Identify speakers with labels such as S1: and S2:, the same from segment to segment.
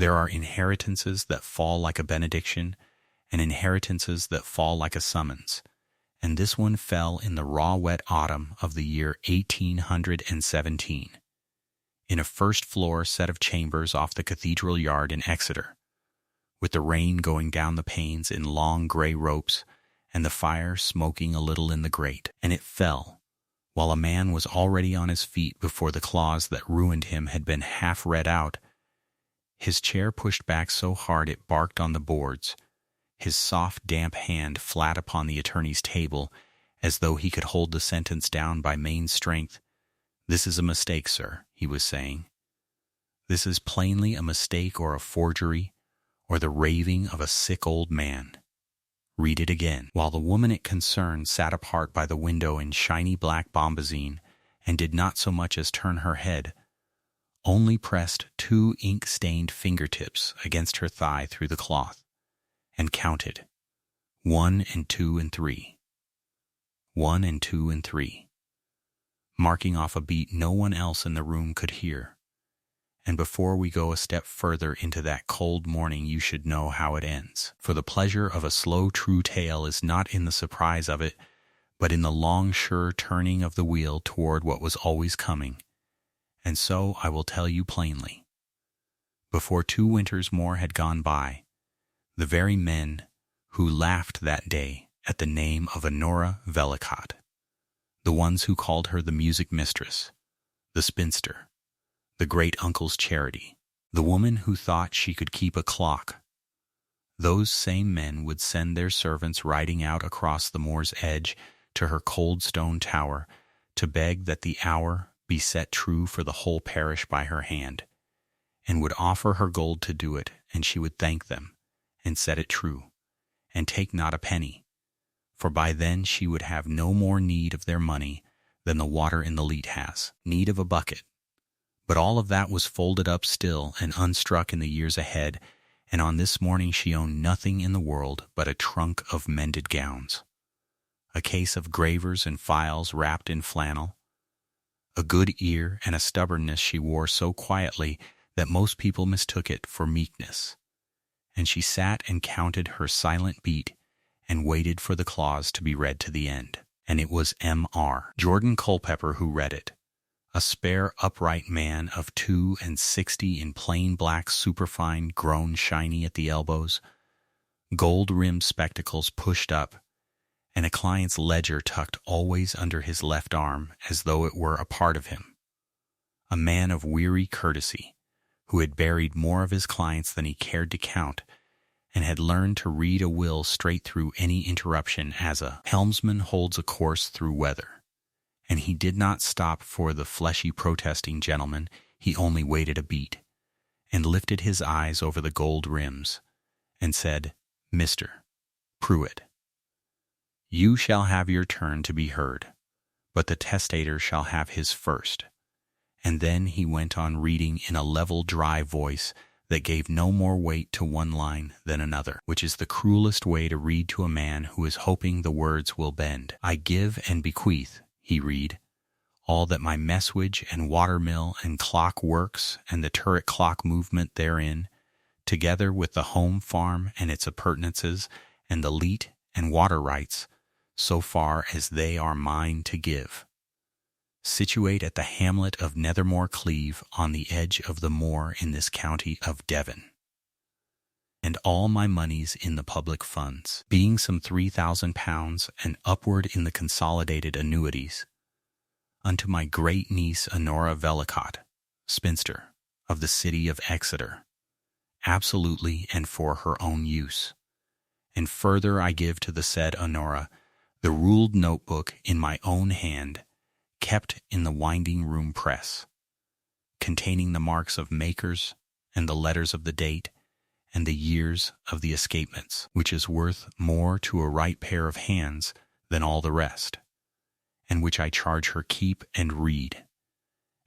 S1: There are inheritances that fall like a benediction, and inheritances that fall like a summons, and this one fell in the raw wet autumn of the year 1817, in a first-floor set of chambers off the cathedral yard in Exeter, with the rain going down the panes in long gray ropes and the fire smoking a little in the grate. And it fell, while a man was already on his feet before the clause that ruined him had been half read out, his chair pushed back so hard it barked on the boards, his soft, damp hand flat upon the attorney's table, as though he could hold the sentence down by main strength. "This is a mistake, sir," he was saying. "This is plainly a mistake or a forgery, or the raving of a sick old man. Read it again." While the woman it concerned sat apart by the window in shiny black bombazine, and did not so much as turn her head, only pressed 2 ink-stained fingertips against her thigh through the cloth, and counted 1 and 2 and 3, 1 and 2 and 3, marking off a beat no one else in the room could hear. And before we go a step further into that cold morning, you should know how it ends. For the pleasure of a slow, true tale is not in the surprise of it, but in the long, sure turning of the wheel toward what was always coming. And so I will tell you plainly. Before 2 winters more had gone by, the very men who laughed that day at the name of Honora Vellicott, the ones who called her the music mistress, the spinster, the great-uncle's charity, the woman who thought she could keep a clock, those same men would send their servants riding out across the moor's edge to her cold stone tower to beg that the hour be set true for the whole parish by her hand, and would offer her gold to do it, and she would thank them, and set it true, and take not a penny, for by then she would have no more need of their money than the water in the Leat has need of a bucket. But all of that was folded up still and unstruck in the years ahead, and on this morning she owned nothing in the world but a trunk of mended gowns, a case of gravers and files wrapped in flannel, a good ear and a stubbornness she wore so quietly that most people mistook it for meekness. And she sat and counted her silent beat and waited for the clause to be read to the end. And it was M.R. Jordan Culpepper who read it, a spare, upright man of 62 in plain black superfine, grown shiny at the elbows, gold-rimmed spectacles pushed up, and a client's ledger tucked always under his left arm as though it were a part of him. A man of weary courtesy, who had buried more of his clients than he cared to count, and had learned to read a will straight through any interruption as a helmsman holds a course through weather. And he did not stop for the fleshy protesting gentleman, he only waited a beat, and lifted his eyes over the gold rims, and said, "Mr. Pruitt, you shall have your turn to be heard, but the testator shall have his first." And then he went on reading in a level, dry voice that gave no more weight to one line than another, which is the cruelest way to read to a man who is hoping the words will bend. "I give and bequeath," he read, "all that my Messuage and watermill and clock works and the turret clock movement therein, together with the home farm and its appurtenances and the leat and water rights, so far as they are mine to give, situate at the hamlet of Nethermore Cleave on the edge of the moor in this county of Devon, and all my monies in the public funds, being some £3,000 and upward in the consolidated annuities, unto my great niece Honora Vellicott, spinster, of the city of Exeter, absolutely and for her own use. And further I give to the said Honora the ruled notebook in my own hand, kept in the winding-room press, containing the marks of makers and the letters of the date and the years of the escapements, which is worth more to a right pair of hands than all the rest, and which I charge her keep and read.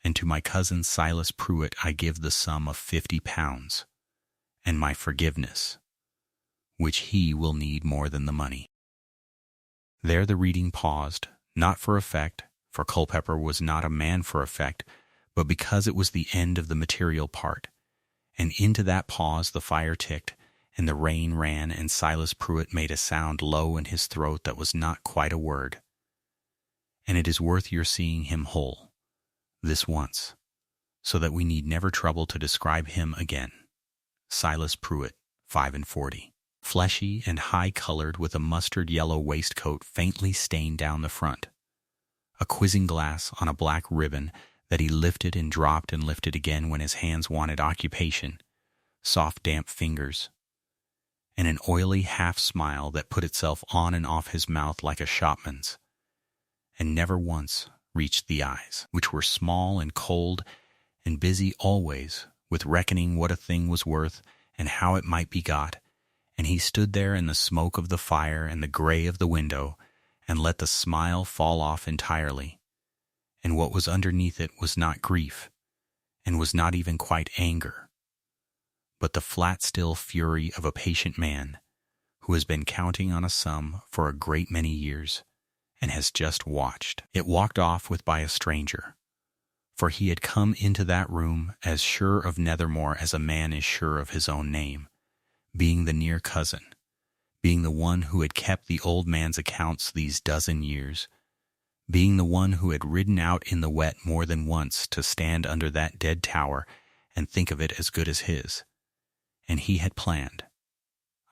S1: And to my cousin Silas Pruitt I give the sum of £50, and my forgiveness, which he will need more than the money. There the reading paused, not for effect, for Culpepper was not a man for effect, but because it was the end of the material part, And into that pause the fire ticked, and the rain ran, and Silas Pruitt made a sound low in his throat that was not quite a word. And it is worth your seeing him whole, this once, so that we need never trouble to describe him again. Silas Pruitt, 45. Fleshy and high-colored, with a mustard-yellow waistcoat faintly stained down the front. A quizzing glass on a black ribbon that he lifted and dropped and lifted again when his hands wanted occupation, soft damp fingers, and an oily half-smile that put itself on and off his mouth like a shopman's, and never once reached the eyes, which were small and cold and busy always with reckoning what a thing was worth and how it might be got. And he stood there in the smoke of the fire and the gray of the window and let the smile fall off entirely. And what was underneath it was not grief, and was not even quite anger, but the flat still fury of a patient man who has been counting on a sum for a great many years and has just watched it walked off with by a stranger. For he had come into that room as sure of Nethermore as a man is sure of his own name, being the near cousin, being the one who had kept the old man's accounts these dozen years, being the one who had ridden out in the wet more than once to stand under that dead tower and think of it as good as his. And he had planned,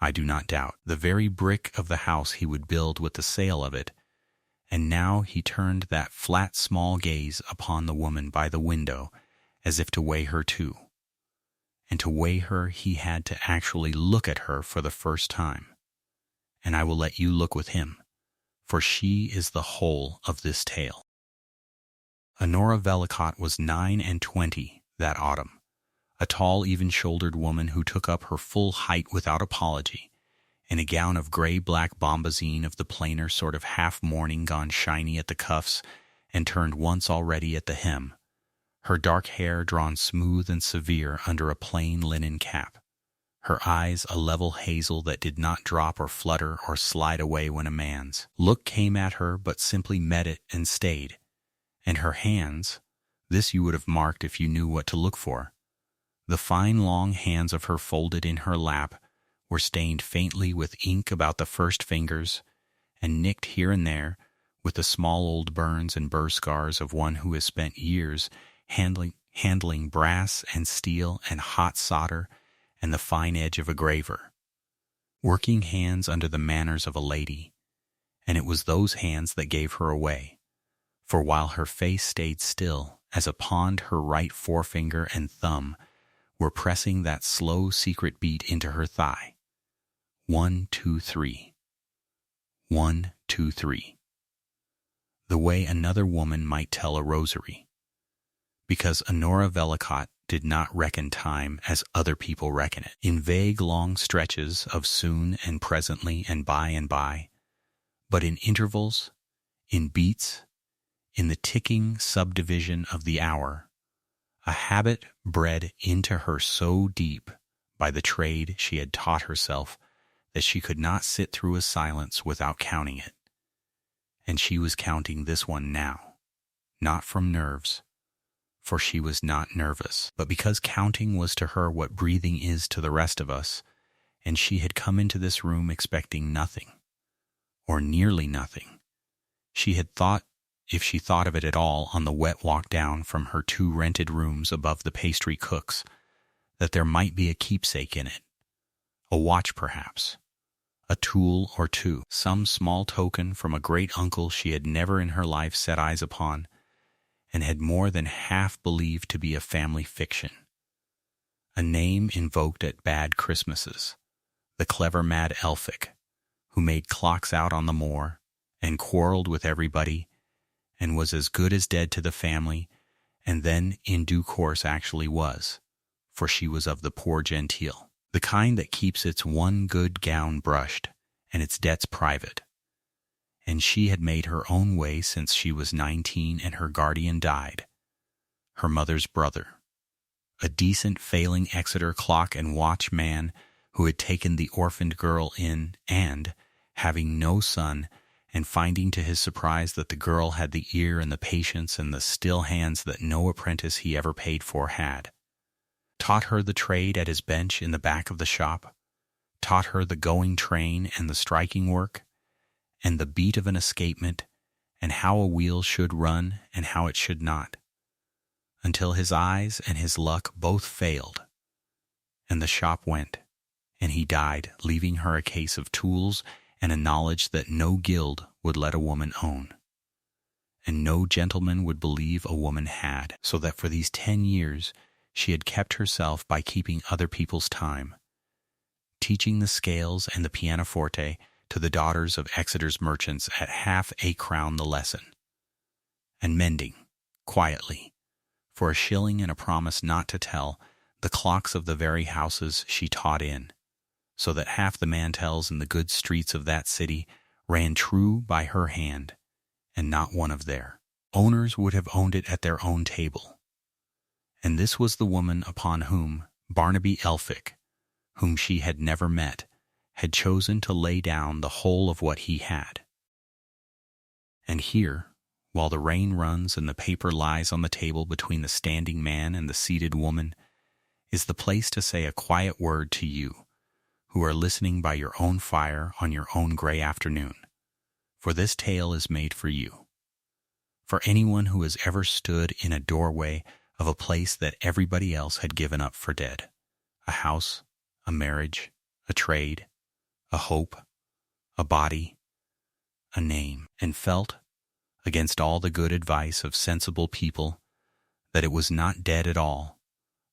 S1: I do not doubt, the very brick of the house he would build with the sale of it, and now he turned that flat small gaze upon the woman by the window as if to weigh her too. And to weigh her he had to actually look at her for the first time. And I will let you look with him, for she is the whole of this tale. Honora Vellicott was 29 that autumn, a tall, even-shouldered woman who took up her full height without apology, in a gown of gray-black bombazine of the plainer sort of half-mourning gone shiny at the cuffs and turned once already at the hem, her dark hair drawn smooth and severe under a plain linen cap, her eyes a level hazel that did not drop or flutter or slide away when a man's look came at her but simply met it and stayed, and her hands, this you would have marked if you knew what to look for. The fine long hands of her folded in her lap were stained faintly with ink about the first fingers, and nicked here and there with the small old burns and burr scars of one who has spent years handling brass and steel and hot solder and the fine edge of a graver, working hands under the manners of a lady, and it was those hands that gave her away, for while her face stayed still as a pond her right forefinger and thumb were pressing that slow secret beat into her thigh. 1, 2, 3. 1, 2, 3. The way another woman might tell a rosary. Because Honora Vellicott did not reckon time as other people reckon it, in vague long stretches of soon and presently and by, but in intervals, in beats, in the ticking subdivision of the hour, a habit bred into her so deep by the trade she had taught herself that she could not sit through a silence without counting it. And she was counting this one now, not from nerves, for she was not nervous, but because counting was to her what breathing is to the rest of us, and she had come into this room expecting nothing, or nearly nothing. She had thought, if she thought of it at all on the wet walk down from her 2 rented rooms above the pastry cook's, that there might be a keepsake in it, a watch perhaps, a tool or 2, some small token from a great uncle she had never in her life set eyes upon, and had more than half believed to be a family fiction. A name invoked at bad Christmases, the clever Mad Elphick, who made clocks out on the moor, and quarreled with everybody, and was as good as dead to the family, and then in due course actually was, for she was of the poor genteel, the kind that keeps its one good gown brushed, and its debts private. And she had made her own way since she was 19 and her guardian died, her mother's brother, a decent failing Exeter clock and watch man who had taken the orphaned girl in and, having no son, and finding to his surprise that the girl had the ear and the patience and the still hands that no apprentice he ever paid for had, taught her the trade at his bench in the back of the shop, taught her the going train and the striking work, and the beat of an escapement, and how a wheel should run and how it should not, until his eyes and his luck both failed, and the shop went, and he died, leaving her a case of tools and a knowledge that no guild would let a woman own, and no gentleman would believe a woman had, so that for these 10 years she had kept herself by keeping other people's time, teaching the scales and the pianoforte to the daughters of Exeter's merchants at half a crown the lesson, and mending, quietly, for a shilling and a promise not to tell, the clocks of the very houses she taught in, so that half the mantels in the good streets of that city ran true by her hand, and not one of their owners would have owned it at their own table. And this was the woman upon whom Barnaby Elphick, whom she had never met, had chosen to lay down the whole of what he had. And here, while the rain runs and the paper lies on the table between the standing man and the seated woman, is the place to say a quiet word to you, who are listening by your own fire on your own gray afternoon. For this tale is made for you. For anyone who has ever stood in a doorway of a place that everybody else had given up for dead, a house, a marriage, a trade, a hope, a body, a name, and felt, against all the good advice of sensible people, that it was not dead at all,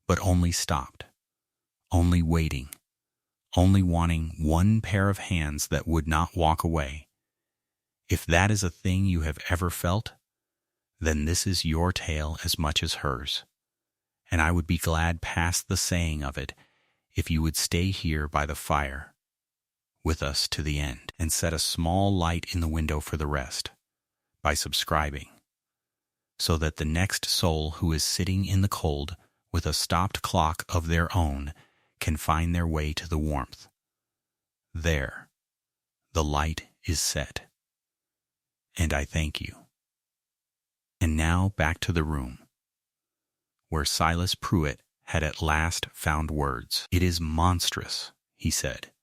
S1: but only stopped, only waiting, only wanting one pair of hands that would not walk away. If that is a thing you have ever felt, then this is your tale as much as hers, and I would be glad past the saying of it if you would stay here by the fire with us to the end, and set a small light in the window for the rest, by subscribing, so that the next soul who is sitting in the cold with a stopped clock of their own can find their way to the warmth. There, the light is set, and I thank you. And now back to the room, where Silas Pruitt had at last found words. "It is monstrous," he said,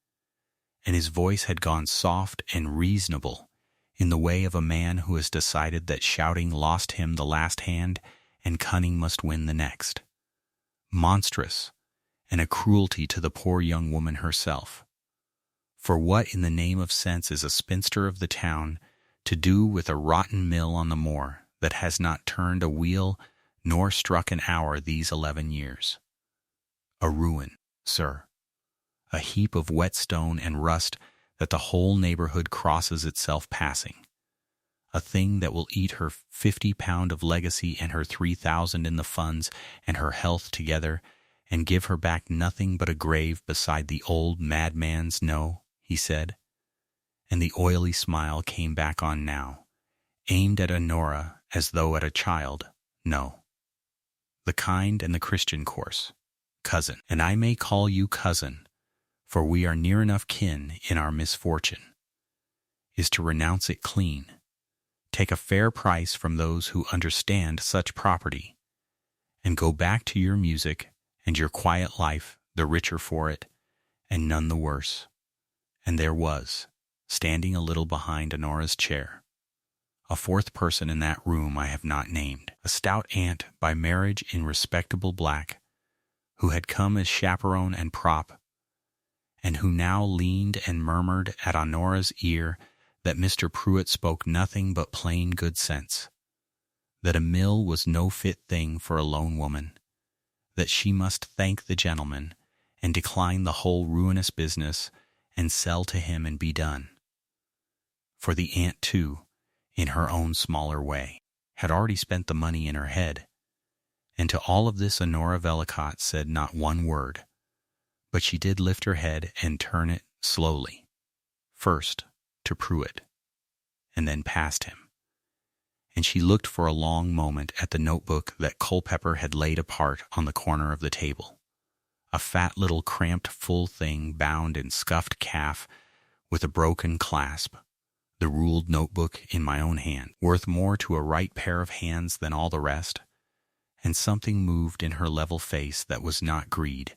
S1: and his voice had gone soft and reasonable in the way of a man who has decided that shouting lost him the last hand and cunning must win the next. Monstrous, and a cruelty to the poor young woman herself. For what in the name of sense is a spinster of the town to do with a rotten mill on the moor that has not turned a wheel nor struck an hour these 11 years? A ruin, sir. A heap of whetstone and rust that the whole neighborhood crosses itself passing. A thing that will eat her 50 pound of legacy and her 3,000 in the funds and her health together, and give her back nothing but a grave beside the old madman's. No, he said, and the oily smile came back on now, aimed at Honora as though at a child. No. The kind and the Christian course, cousin, and I may call you cousin, for we are near enough kin in our misfortune, is to renounce it clean, take a fair price from those who understand such property, and go back to your music and your quiet life the richer for it, and none the worse. And there was, standing a little behind Honora's chair, a fourth person in that room I have not named, a stout aunt by marriage in respectable black, who had come as chaperone and prop, and who now leaned and murmured at Honora's ear that Mr. Pruitt spoke nothing but plain good sense, that a mill was no fit thing for a lone woman, that she must thank the gentleman and decline the whole ruinous business and sell to him and be done. For the aunt, too, in her own smaller way, had already spent the money in her head, and to all of this Honora Vellicott said not one word, but she did lift her head and turn it slowly, first to Pruitt, and then past him, and she looked for a long moment at the notebook that Culpepper had laid apart on the corner of the table, a fat little cramped full thing bound in scuffed calf with a broken clasp, the ruled notebook in my own hand, worth more to a right pair of hands than all the rest, and something moved in her level face that was not greed,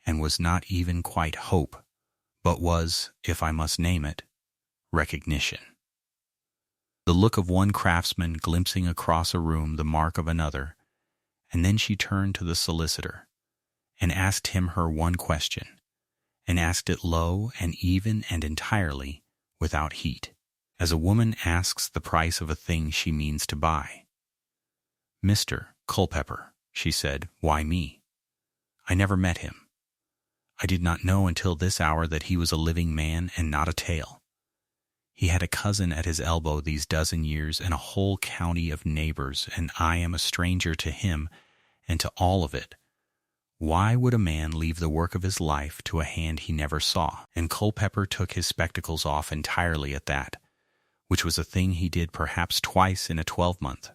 S1: and was not even quite hope, but was, if I must name it, recognition. The look of one craftsman glimpsing across a room the mark of another, and then she turned to the solicitor, and asked him her one question, and asked it low and even and entirely without heat, as a woman asks the price of a thing she means to buy. "Mr. Culpepper," she said, "why me? I never met him. I did not know until this hour that he was a living man and not a tale. He had a cousin at his elbow these dozen years and a whole county of neighbors, and I am a stranger to him and to all of it. Why would a man leave the work of his life to a hand he never saw?" And Culpepper took his spectacles off entirely at that, which was a thing he did perhaps twice in a 12-month,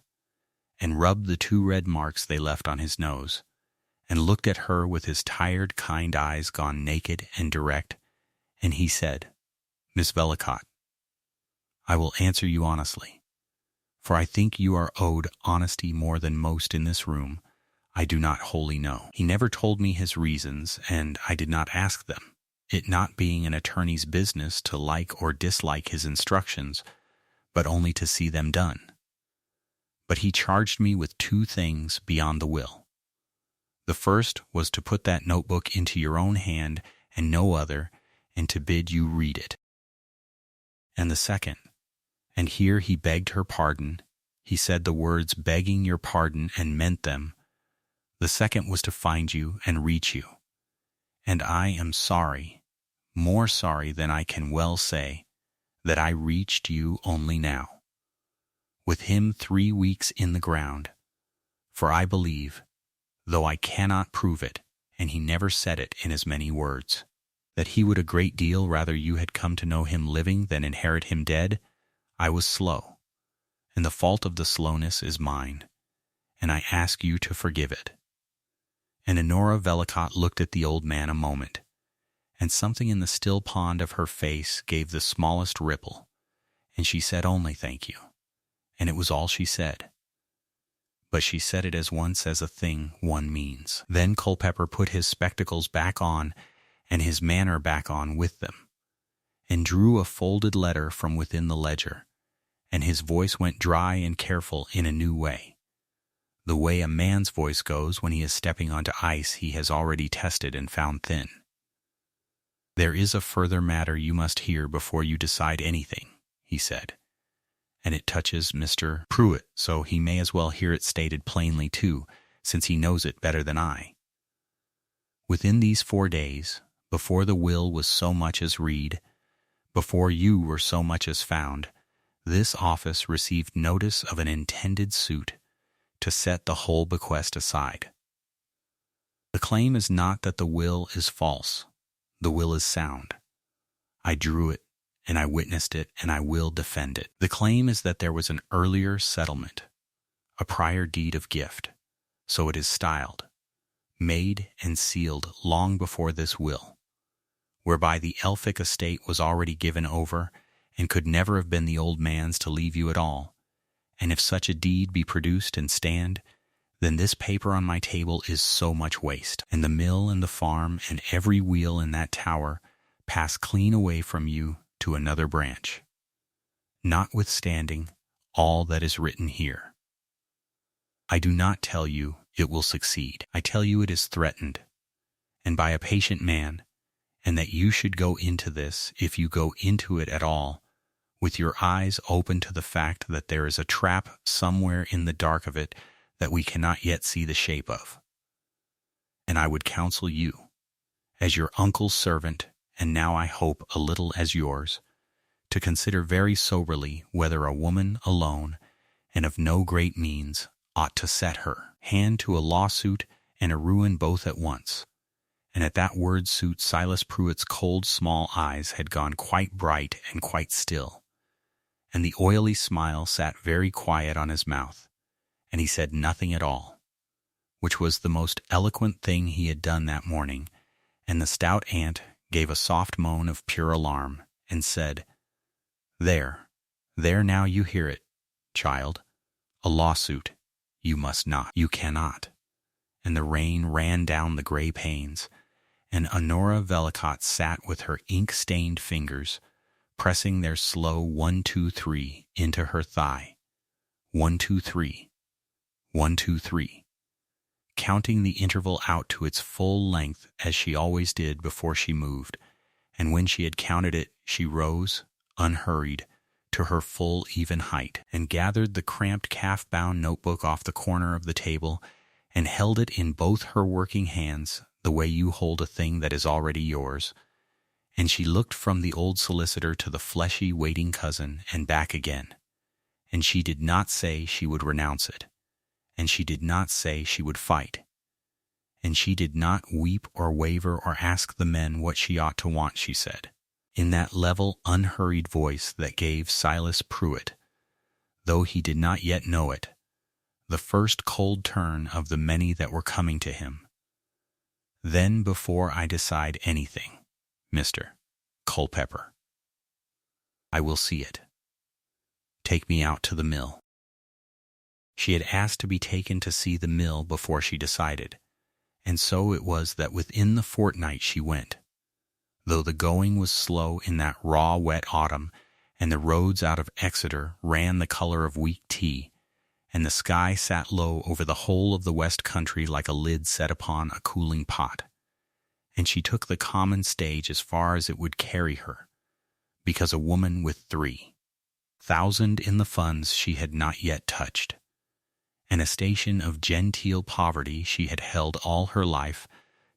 S1: and rubbed the 2 red marks they left on his nose, and looked at her with his tired, kind eyes gone naked and direct, and he said, "Miss Vellacott, I will answer you honestly, for I think you are owed honesty more than most in this room. I do not wholly know. He never told me his reasons, and I did not ask them, it not being an attorney's business to like or dislike his instructions, but only to see them done. But he charged me with 2 things beyond the will. The first was to put that notebook into your own hand and no other, and to bid you read it. And the second," and here he begged her pardon, he said the words begging your pardon and meant them, "the second was to find you and reach you. And I am sorry, more sorry than I can well say, that I reached you only now, with him 3 weeks in the ground. For I believe, though I cannot prove it, and he never said it in as many words, that he would a great deal rather you had come to know him living than inherit him dead. I was slow, and the fault of the slowness is mine, and I ask you to forgive it." And Honora Vellacott looked at the old man a moment, and something in the still pond of her face gave the smallest ripple, and she said only "thank you," and it was all she said. But she said it as one says a thing one means. Then Culpepper put his spectacles back on and his manner back on with them, and drew a folded letter from within the ledger, and his voice went dry and careful in a new way, the way a man's voice goes when he is stepping onto ice he has already tested and found thin. "There is a further matter you must hear before you decide anything," he said, "and it touches Mr. Pruitt, so he may as well hear it stated plainly too, since he knows it better than I. Within these 4 days, before the will was so much as read, before you were so much as found, this office received notice of an intended suit to set the whole bequest aside. The claim is not that the will is false. The will is sound. I drew it, and I witnessed it, and I will defend it. The claim is that there was an earlier settlement, a prior deed of gift, so it is styled, made and sealed long before this will, whereby the Elphick estate was already given over and could never have been the old man's to leave you at all. And if such a deed be produced and stand, then this paper on my table is so much waste, and the mill and the farm and every wheel in that tower pass clean away from you to another branch, notwithstanding all that is written here. I do not tell you it will succeed. I tell you it is threatened, and by a patient man, and that you should go into this, if you go into it at all, with your eyes open to the fact that there is a trap somewhere in the dark of it that we cannot yet see the shape of. And I would counsel you, as your uncle's servant, and now I hope a little as yours, to consider very soberly whether a woman alone, and of no great means, ought to set her hand to a lawsuit and a ruin both at once. And at that word suit Silas Pruitt's cold small eyes had gone quite bright and quite still, and the oily smile sat very quiet on his mouth, and he said nothing at all, which was the most eloquent thing he had done that morning. And the stout aunt gave a soft moan of pure alarm, and said, there now you hear it, child, a lawsuit, You must not. You cannot. And the rain ran down the gray panes, and Honora Vellicott sat with her ink-stained fingers, pressing their slow 1, 2, 3 into her thigh. 1, 2, 3. 1, 2, 3. Counting the interval out to its full length as she always did before she moved, and when she had counted it, she rose, unhurried, to her full even height, and gathered the cramped calf-bound notebook off the corner of the table and held it in both her working hands the way you hold a thing that is already yours. And she looked from the old solicitor to the fleshy waiting cousin and back again. And she did not say she would renounce it. And she did not say she would fight. And she did not weep or waver or ask the men what she ought to want, she said, in that level, unhurried voice that gave Silas Pruitt, though he did not yet know it, the first cold turn of the many that were coming to him. Then before I decide anything, Mr. Culpepper, I will see it. Take me out to the mill. She had asked to be taken to see the mill before she decided, and so it was that within the fortnight she went. Though the going was slow in that raw, wet autumn, and the roads out of Exeter ran the color of weak tea, and the sky sat low over the whole of the west country like a lid set upon a cooling pot, and she took the common stage as far as it would carry her, because a woman with 3,000 in the funds she had not yet touched, and a station of genteel poverty she had held all her life,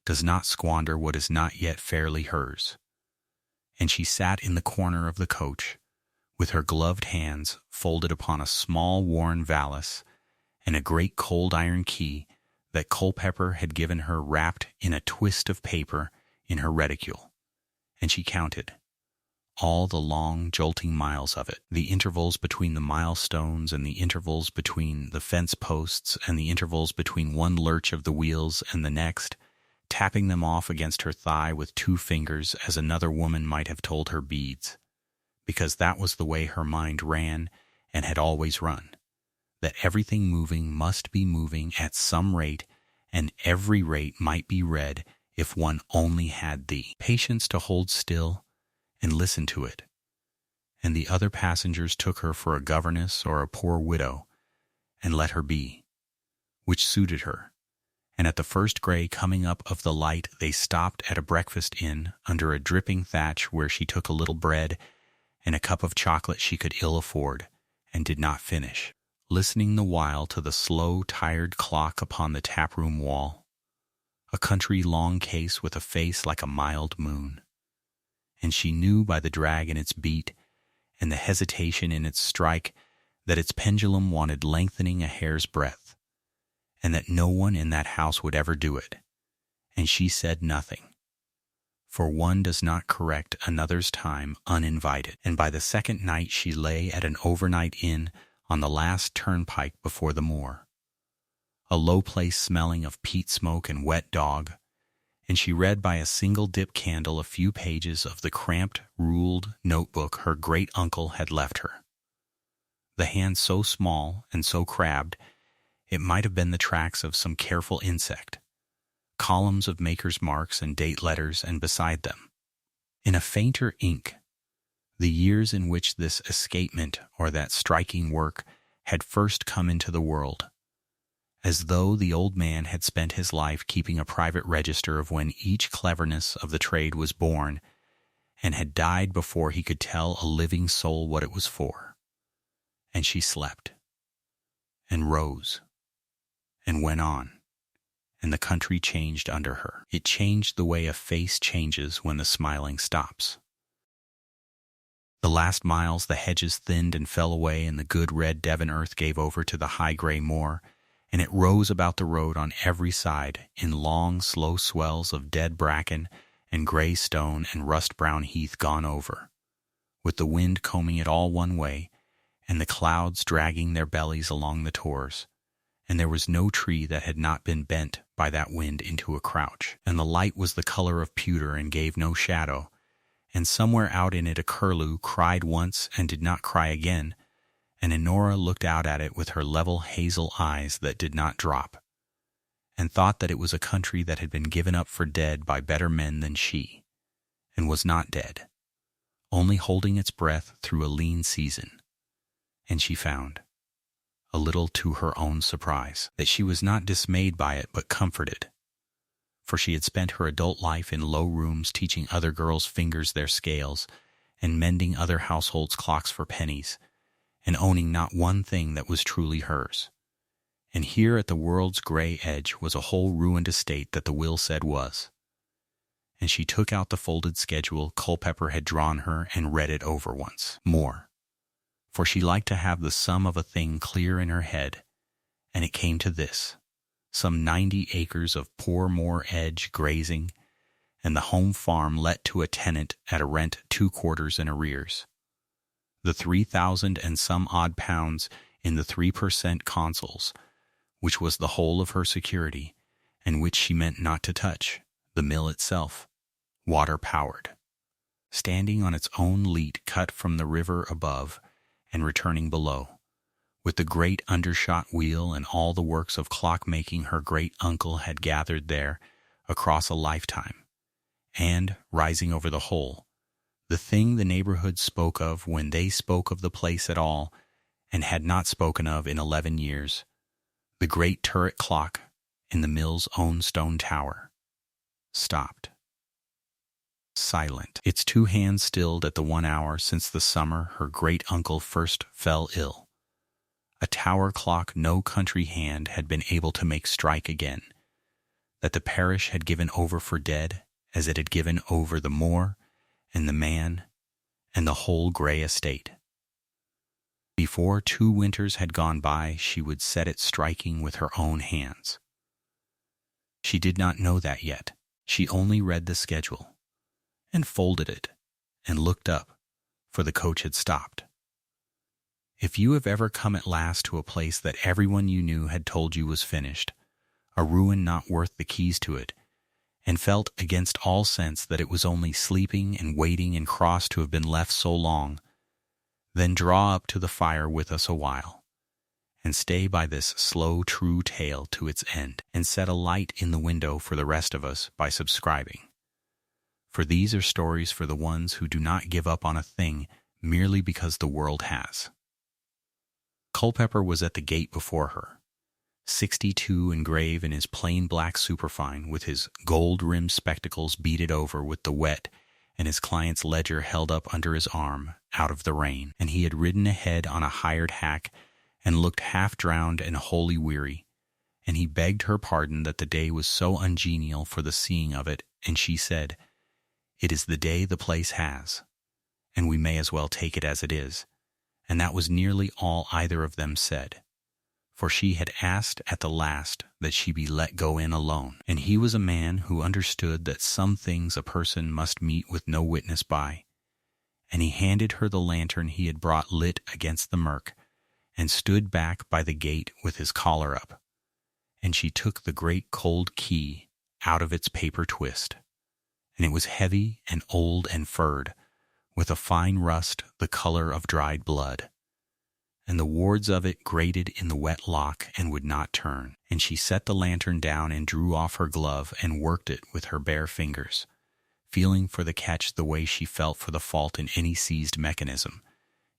S1: does not squander what is not yet fairly hers. And she sat in the corner of the coach, with her gloved hands folded upon a small worn valise and a great cold iron key that Culpepper had given her wrapped in a twist of paper in her reticule, and she counted all the long, jolting miles of it, the intervals between the milestones and the intervals between the fence posts and the intervals between one lurch of the wheels and the next, tapping them off against her thigh with 2 fingers as another woman might have told her beads, because that was the way her mind ran and had always run, that everything moving must be moving at some rate, and every rate might be read if one only had the patience to hold still and listen to it. And the other passengers took her for a governess or a poor widow, and let her be, which suited her. And at the first gray coming up of the light they stopped at a breakfast inn under a dripping thatch where she took a little bread and a cup of chocolate she could ill afford, and did not finish, listening the while to the slow, tired clock upon the taproom wall, a country long case with a face like a mild moon. And she knew by the drag in its beat and the hesitation in its strike that its pendulum wanted lengthening a hair's breadth, and that no one in that house would ever do it. And she said nothing, for one does not correct another's time uninvited. And by the second night she lay at an overnight inn on the last turnpike before the moor, a low place smelling of peat smoke and wet dog, and she read by a single dip candle a few pages of the cramped, ruled notebook her great-uncle had left her. The hand so small and so crabbed, it might have been the tracks of some careful insect, columns of maker's marks and date letters, and beside them, in a fainter ink, the years in which this escapement or that striking work had first come into the world, as though the old man had spent his life keeping a private register of when each cleverness of the trade was born, and had died before he could tell a living soul what it was for. And she slept, and rose, and went on, and the country changed under her. It changed the way a face changes when the smiling stops. The last miles the hedges thinned and fell away, and the good red Devon earth gave over to the high gray moor, and it rose about the road on every side in long, slow swells of dead bracken and gray stone and rust-brown heath gone over, with the wind combing it all one way, and the clouds dragging their bellies along the tors, and there was no tree that had not been bent by that wind into a crouch, and the light was the color of pewter and gave no shadow, and somewhere out in it a curlew cried once and did not cry again, and Enora looked out at it with her level hazel eyes that did not drop, and thought that it was a country that had been given up for dead by better men than she, and was not dead, only holding its breath through a lean season. And she found, a little to her own surprise, that she was not dismayed by it but comforted, for she had spent her adult life in low rooms teaching other girls' fingers their scales and mending other households' clocks for pennies, and owning not one thing that was truly hers. And here at the world's gray edge was a whole ruined estate that the will said was. And she took out the folded schedule Culpepper had drawn her and read it over once more, for she liked to have the sum of a thing clear in her head, and it came to this: some 90 acres of poor moor edge grazing, and the home farm let to a tenant at a rent 2 quarters in arrears. The 3,000 and some odd pounds in the 3% consols, which was the whole of her security, and which she meant not to touch, the mill itself, water-powered, standing on its own leat cut from the river above and returning below, with the great undershot wheel and all the works of clock-making her great-uncle had gathered there across a lifetime, and, rising over the whole, the thing the neighborhood spoke of when they spoke of the place at all, and had not spoken of in 11 years, the great turret clock in the mill's own stone tower, stopped. Silent, its 2 hands stilled at the 1 hour since the summer her great-uncle first fell ill. A tower clock no country hand had been able to make strike again, that the parish had given over for dead as it had given over the moor and the man and the whole gray estate. Before 2 winters had gone by, she would set it striking with her own hands. She did not know that yet. She only read the schedule, and folded it, and looked up, for the coach had stopped. If you have ever come at last to a place that everyone you knew had told you was finished, a ruin not worth the keys to it, and felt against all sense that it was only sleeping and waiting and cross to have been left so long, then draw up to the fire with us a while, and stay by this slow true tale to its end, and set a light in the window for the rest of us by subscribing. For these are stories for the ones who do not give up on a thing merely because the world has. Culpepper was at the gate before her, 62 engraved in his plain black superfine, with his gold-rimmed spectacles beaded over with the wet, and his client's ledger held up under his arm out of the rain, and he had ridden ahead on a hired hack and looked half-drowned and wholly weary, and he begged her pardon that the day was so ungenial for the seeing of it, and she said, "It is the day the place has, and we may as well take it as it is," and that was nearly all either of them said, for she had asked at the last that she be let go in alone, and he was a man who understood that some things a person must meet with no witness by, and he handed her the lantern he had brought lit against the murk, and stood back by the gate with his collar up, and she took the great cold key out of its paper twist, and it was heavy and old and furred, with a fine rust the color of dried blood, and the wards of it grated in the wet lock and would not turn, and she set the lantern down and drew off her glove and worked it with her bare fingers, feeling for the catch the way she felt for the fault in any seized mechanism,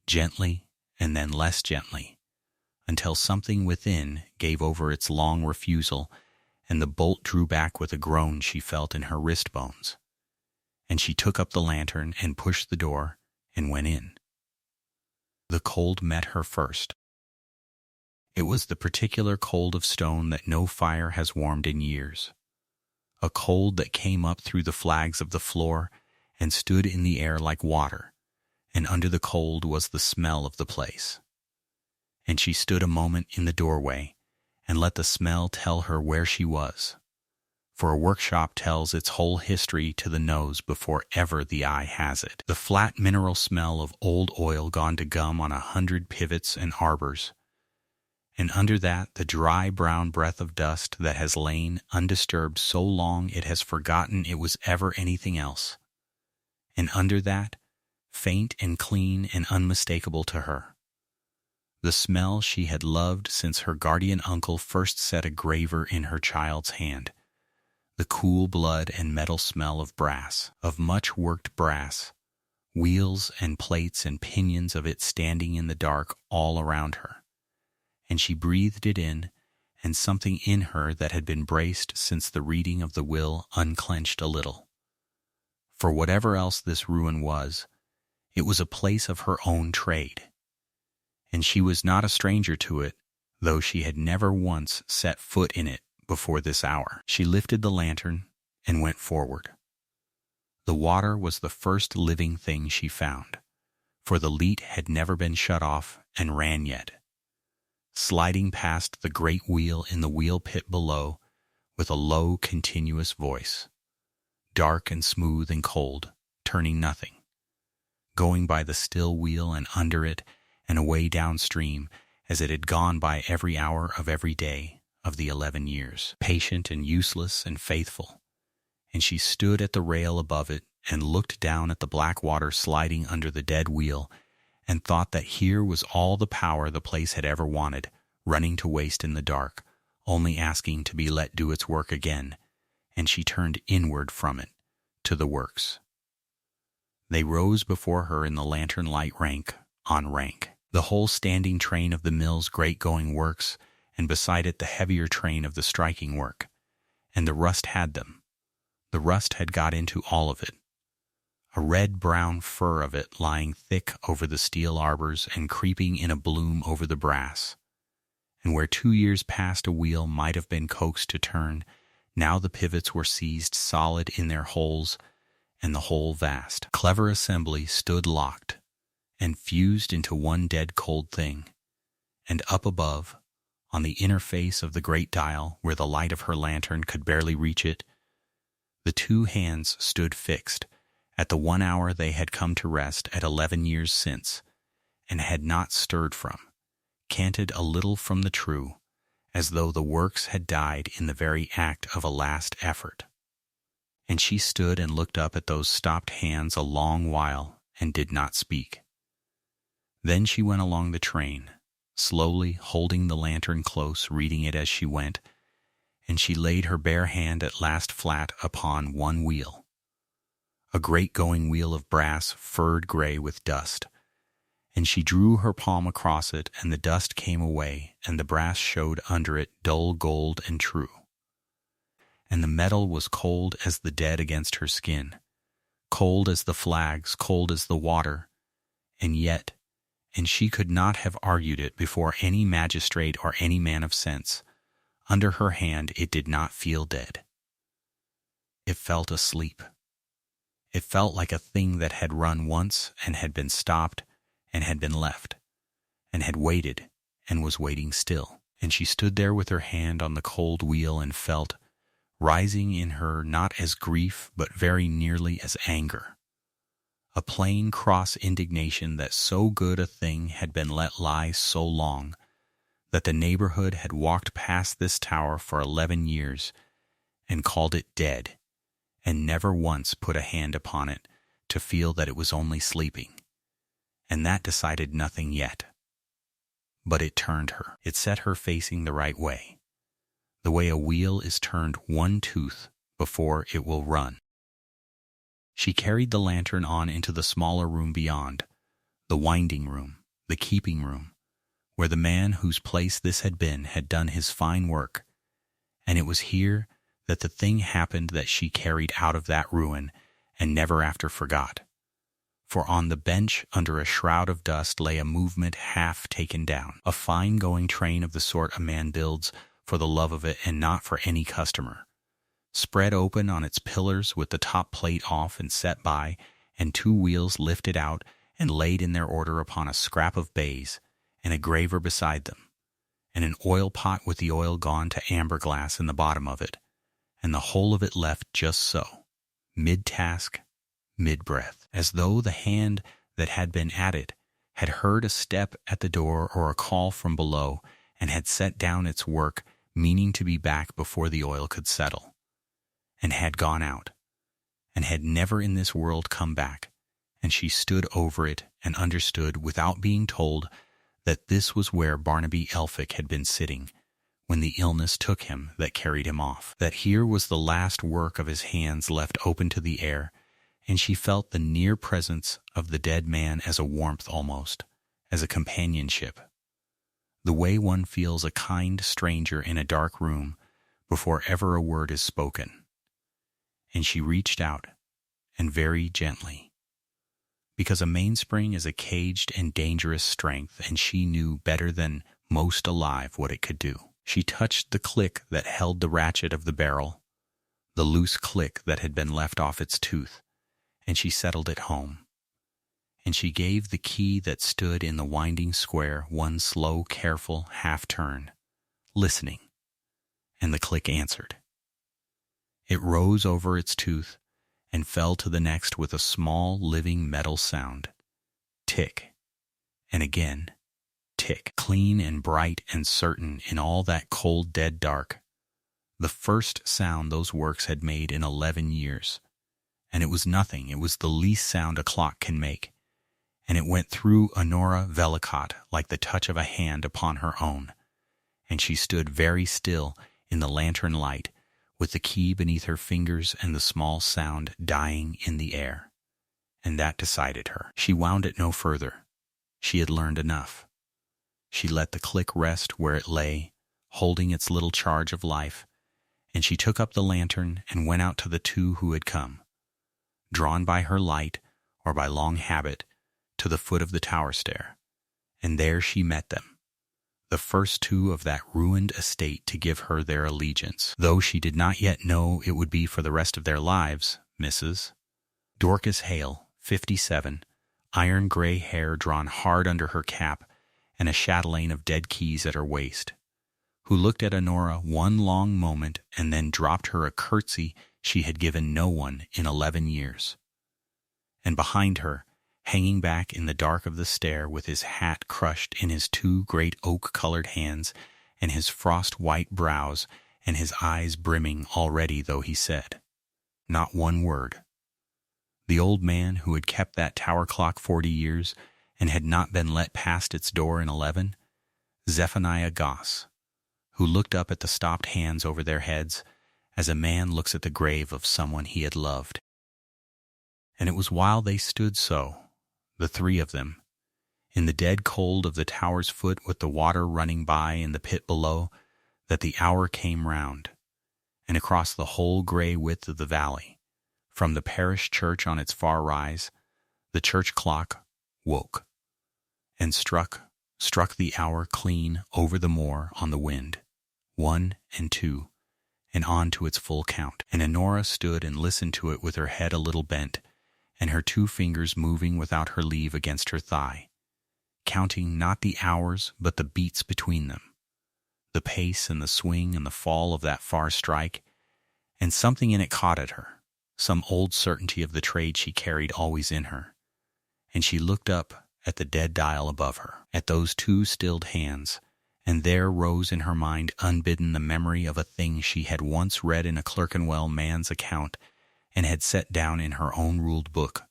S1: gently and then less gently, until something within gave over its long refusal, and the bolt drew back with a groan she felt in her wrist bones, and she took up the lantern and pushed the door and went in. The cold met her first. It was the particular cold of stone that no fire has warmed in years, a cold that came up through the flags of the floor and stood in the air like water, and under the cold was the smell of the place. And she stood a moment in the doorway and let the smell tell her where she was, for a workshop tells its whole history to the nose before ever the eye has it. The flat mineral smell of old oil gone to gum on 100 pivots and arbors, and under that the dry brown breath of dust that has lain undisturbed so long it has forgotten it was ever anything else, and under that, faint and clean and unmistakable to her, the smell she had loved since her guardian uncle first set a graver in her child's hand, the cool blood and metal smell of brass, of much worked brass, wheels and plates and pinions of it standing in the dark all around her. And she breathed it in, and something in her that had been braced since the reading of the will unclenched a little. For whatever else this ruin was, it was a place of her own trade. And she was not a stranger to it, though she had never once set foot in it before this hour. She lifted the lantern and went forward. The water was the first living thing she found, for the leat had never been shut off and ran yet. Sliding past the great wheel in the wheel pit below with a low, continuous voice, dark and smooth and cold, turning nothing, going by the still wheel and under it and away downstream as it had gone by every hour of every day of the 11 years, patient and useless and faithful. And she stood at the rail above it and looked down at the black water sliding under the dead wheel and thought that here was all the power the place had ever wanted, running to waste in the dark, only asking to be let do its work again, and she turned inward from it, to the works. They rose before her in the lantern light rank on rank, the whole standing train of the mill's great going works, and beside it the heavier train of the striking work, and the rust had them. The rust had got into all of it, a red-brown fur of it lying thick over the steel arbors and creeping in a bloom over the brass. And where 2 years past a wheel might have been coaxed to turn, now the pivots were seized solid in their holes, and the whole vast, clever assembly stood locked and fused into one dead cold thing. And up above, on the inner face of the great dial, where the light of her lantern could barely reach it, the two hands stood fixed, at the 1 hour they had come to rest at 11 years since, and had not stirred from, canted a little from the true, as though the works had died in the very act of a last effort. And she stood and looked up at those stopped hands a long while, and did not speak. Then she went along the train, slowly holding the lantern close, reading it as she went, and she laid her bare hand at last flat upon one wheel, a great going wheel of brass furred gray with dust, and she drew her palm across it, and the dust came away, and the brass showed under it dull gold and true. And the metal was cold as the dead against her skin, cold as the flags, cold as the water, and yet, and she could not have argued it before any magistrate or any man of sense, under her hand it did not feel dead. It felt asleep. It felt like a thing that had run once and had been stopped and had been left, and had waited and was waiting still. And she stood there with her hand on the cold wheel and felt, rising in her not as grief but very nearly as anger, a plain cross indignation that so good a thing had been let lie so long, that the neighborhood had walked past this tower for 11 years and called it dead, and never once put a hand upon it to feel that it was only sleeping. And that decided nothing yet. But it turned her. It set her facing the right way, the way a wheel is turned one tooth before it will run. She carried the lantern on into the smaller room beyond, the winding room, the keeping room, where the man whose place this had been had done his fine work, and it was here that the thing happened that she carried out of that ruin and never after forgot. For on the bench under a shroud of dust lay a movement half taken down, a fine-going train of the sort a man builds for the love of it and not for any customer, spread open on its pillars with the top plate off and set by, and 2 wheels lifted out and laid in their order upon a scrap of baize, and a graver beside them, and an oil pot with the oil gone to amber glass in the bottom of it, and the whole of it left just so, mid-task, mid-breath, as though the hand that had been at it had heard a step at the door or a call from below, and had set down its work, meaning to be back before the oil could settle, and had gone out, and had never in this world come back, and she stood over it and understood, without being told, that this was where Barnaby Elphick had been sitting when the illness took him that carried him off, that here was the last work of his hands left open to the air, and she felt the near presence of the dead man as a warmth almost, as a companionship, the way one feels a kind stranger in a dark room before ever a word is spoken. And she reached out, and very gently, because a mainspring is a caged and dangerous strength, and she knew better than most alive what it could do. She touched the click that held the ratchet of the barrel, the loose click that had been left off its tooth, and she settled it home. And she gave the key that stood in the winding square one slow, careful half-turn, listening, and the click answered. It rose over its tooth and fell to the next with a small, living metal sound. Tick, and again, tick, clean and bright and certain in all that cold, dead dark. The first sound those works had made in 11 years. And it was nothing, it was the least sound a clock can make. And it went through Honora Vellicott like the touch of a hand upon her own. And she stood very still in the lantern light, with the key beneath her fingers and the small sound dying in the air. And that decided her. She wound it no further. She had learned enough. She let the click rest where it lay, holding its little charge of life, and she took up the lantern and went out to the two who had come, drawn by her light or by long habit, to the foot of the tower stair, and there she met them, the first two of that ruined estate to give her their allegiance, though she did not yet know it would be for the rest of their lives. Mrs. Dorcas Hale, 57, iron gray hair drawn hard under her cap, and a chatelaine of dead keys at her waist, who looked at Honora one long moment and then dropped her a curtsy she had given no one in 11 years. And behind her, hanging back in the dark of the stair with his hat crushed in his two great oak-colored hands and his frost-white brows and his eyes brimming already, though he said not one word, the old man who had kept that tower clock 40 years and had not been let past its door in 11, Zephaniah Goss, who looked up at the stopped hands over their heads as a man looks at the grave of someone he had loved. And it was while they stood so, the three of them, in the dead cold of the tower's foot with the water running by in the pit below, that the hour came round, and across the whole gray width of the valley, from the parish church on its far rise, the church clock woke, and struck the hour clean over the moor on the wind, 1 and 2, and on to its full count. And Honora stood and listened to it with her head a little bent, and her 2 fingers moving without her leave against her thigh, counting not the hours but the beats between them, the pace and the swing and the fall of that far strike, and something in it caught at her, some old certainty of the trade she carried always in her, and she looked up at the dead dial above her, at those 2 stilled hands, and there rose in her mind unbidden the memory of a thing she had once read in a Clerkenwell man's account and had set down in her own ruled book,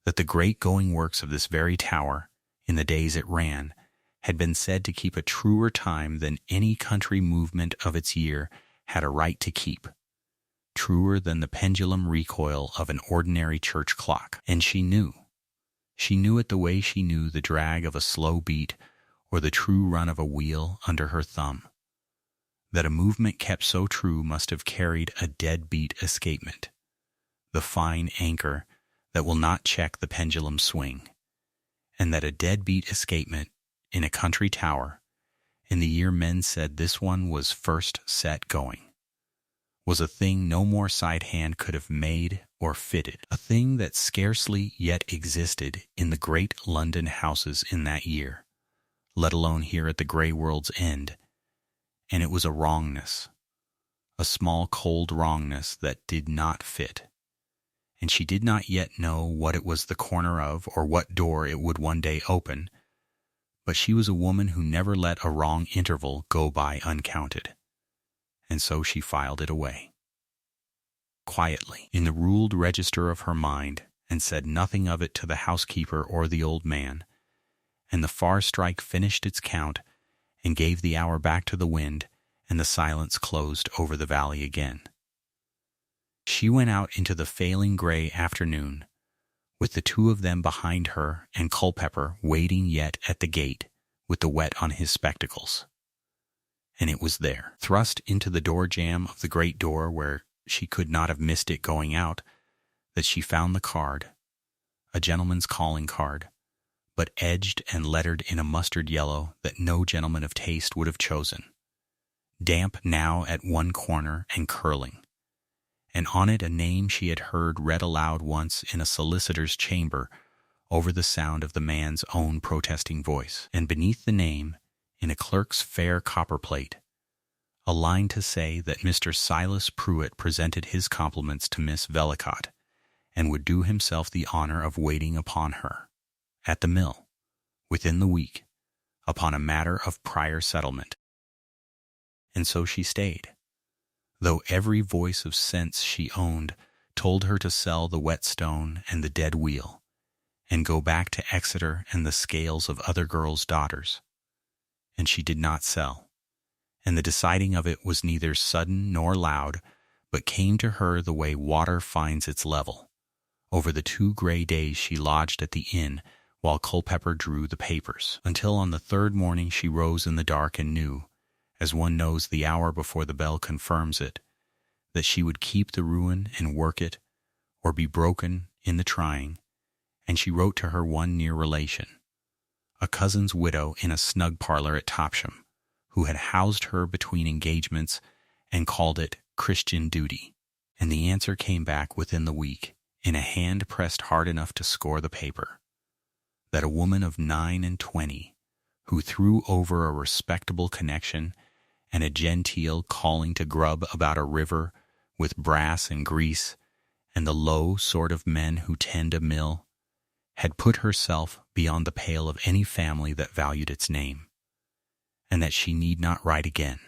S1: that the great going works of this very tower, in the days it ran, had been said to keep a truer time than any country movement of its year had a right to keep, truer than the pendulum recoil of an ordinary church clock. And she knew it the way she knew the drag of a slow beat or the true run of a wheel under her thumb, that a movement kept so true must have carried a dead-beat escapement, the fine anchor that will not check the pendulum swing, and that a dead-beat escapement in a country tower, in the year men said this one was first set going, was a thing no more side hand could have made or fitted, a thing that scarcely yet existed in the great London houses in that year, let alone here at the grey world's end, and it was a wrongness, a small cold wrongness that did not fit, and she did not yet know what it was the corner of or what door it would one day open, but she was a woman who never let a wrong interval go by uncounted, and so she filed it away, quietly, in the ruled register of her mind, and said nothing of it to the housekeeper or the old man, And the far strike finished its count and gave the hour back to the wind, and the silence closed over the valley again. She went out into the failing gray afternoon, with the two of them behind her and Culpeper waiting yet at the gate with the wet on his spectacles. And it was there, thrust into the door jamb of the great door where she could not have missed it going out, that she found the card, a gentleman's calling card, but edged and lettered in a mustard yellow that no gentleman of taste would have chosen, damp now at one corner and curling, and on it a name she had heard read aloud once in a solicitor's chamber over the sound of the man's own protesting voice, and beneath the name, in a clerk's fair copperplate, a line to say that Mr. Silas Pruitt presented his compliments to Miss Vellicott, and would do himself the honor of waiting upon her, at the mill, within the week, upon a matter of prior settlement. And so she stayed, though every voice of sense she owned told her to sell the whetstone and the dead wheel, and go back to Exeter and the scales of other girls' daughters. And she did not sell, and the deciding of it was neither sudden nor loud, but came to her the way water finds its level, over the 2 gray days she lodged at the inn while Culpeper drew the papers, until on the 3rd morning she rose in the dark and knew, as one knows the hour before the bell confirms it, that she would keep the ruin and work it, or be broken in the trying, and she wrote to her one near relation, a cousin's widow in a snug parlor at Topsham, who had housed her between engagements and called it Christian duty, and the answer came back within the week, in a hand pressed hard enough to score the paper, that a woman of 29, who threw over a respectable connection and a genteel calling to grub about a river with brass and grease and the low sort of men who tend a mill, had put herself beyond the pale of any family that valued its name, and that she need not write again,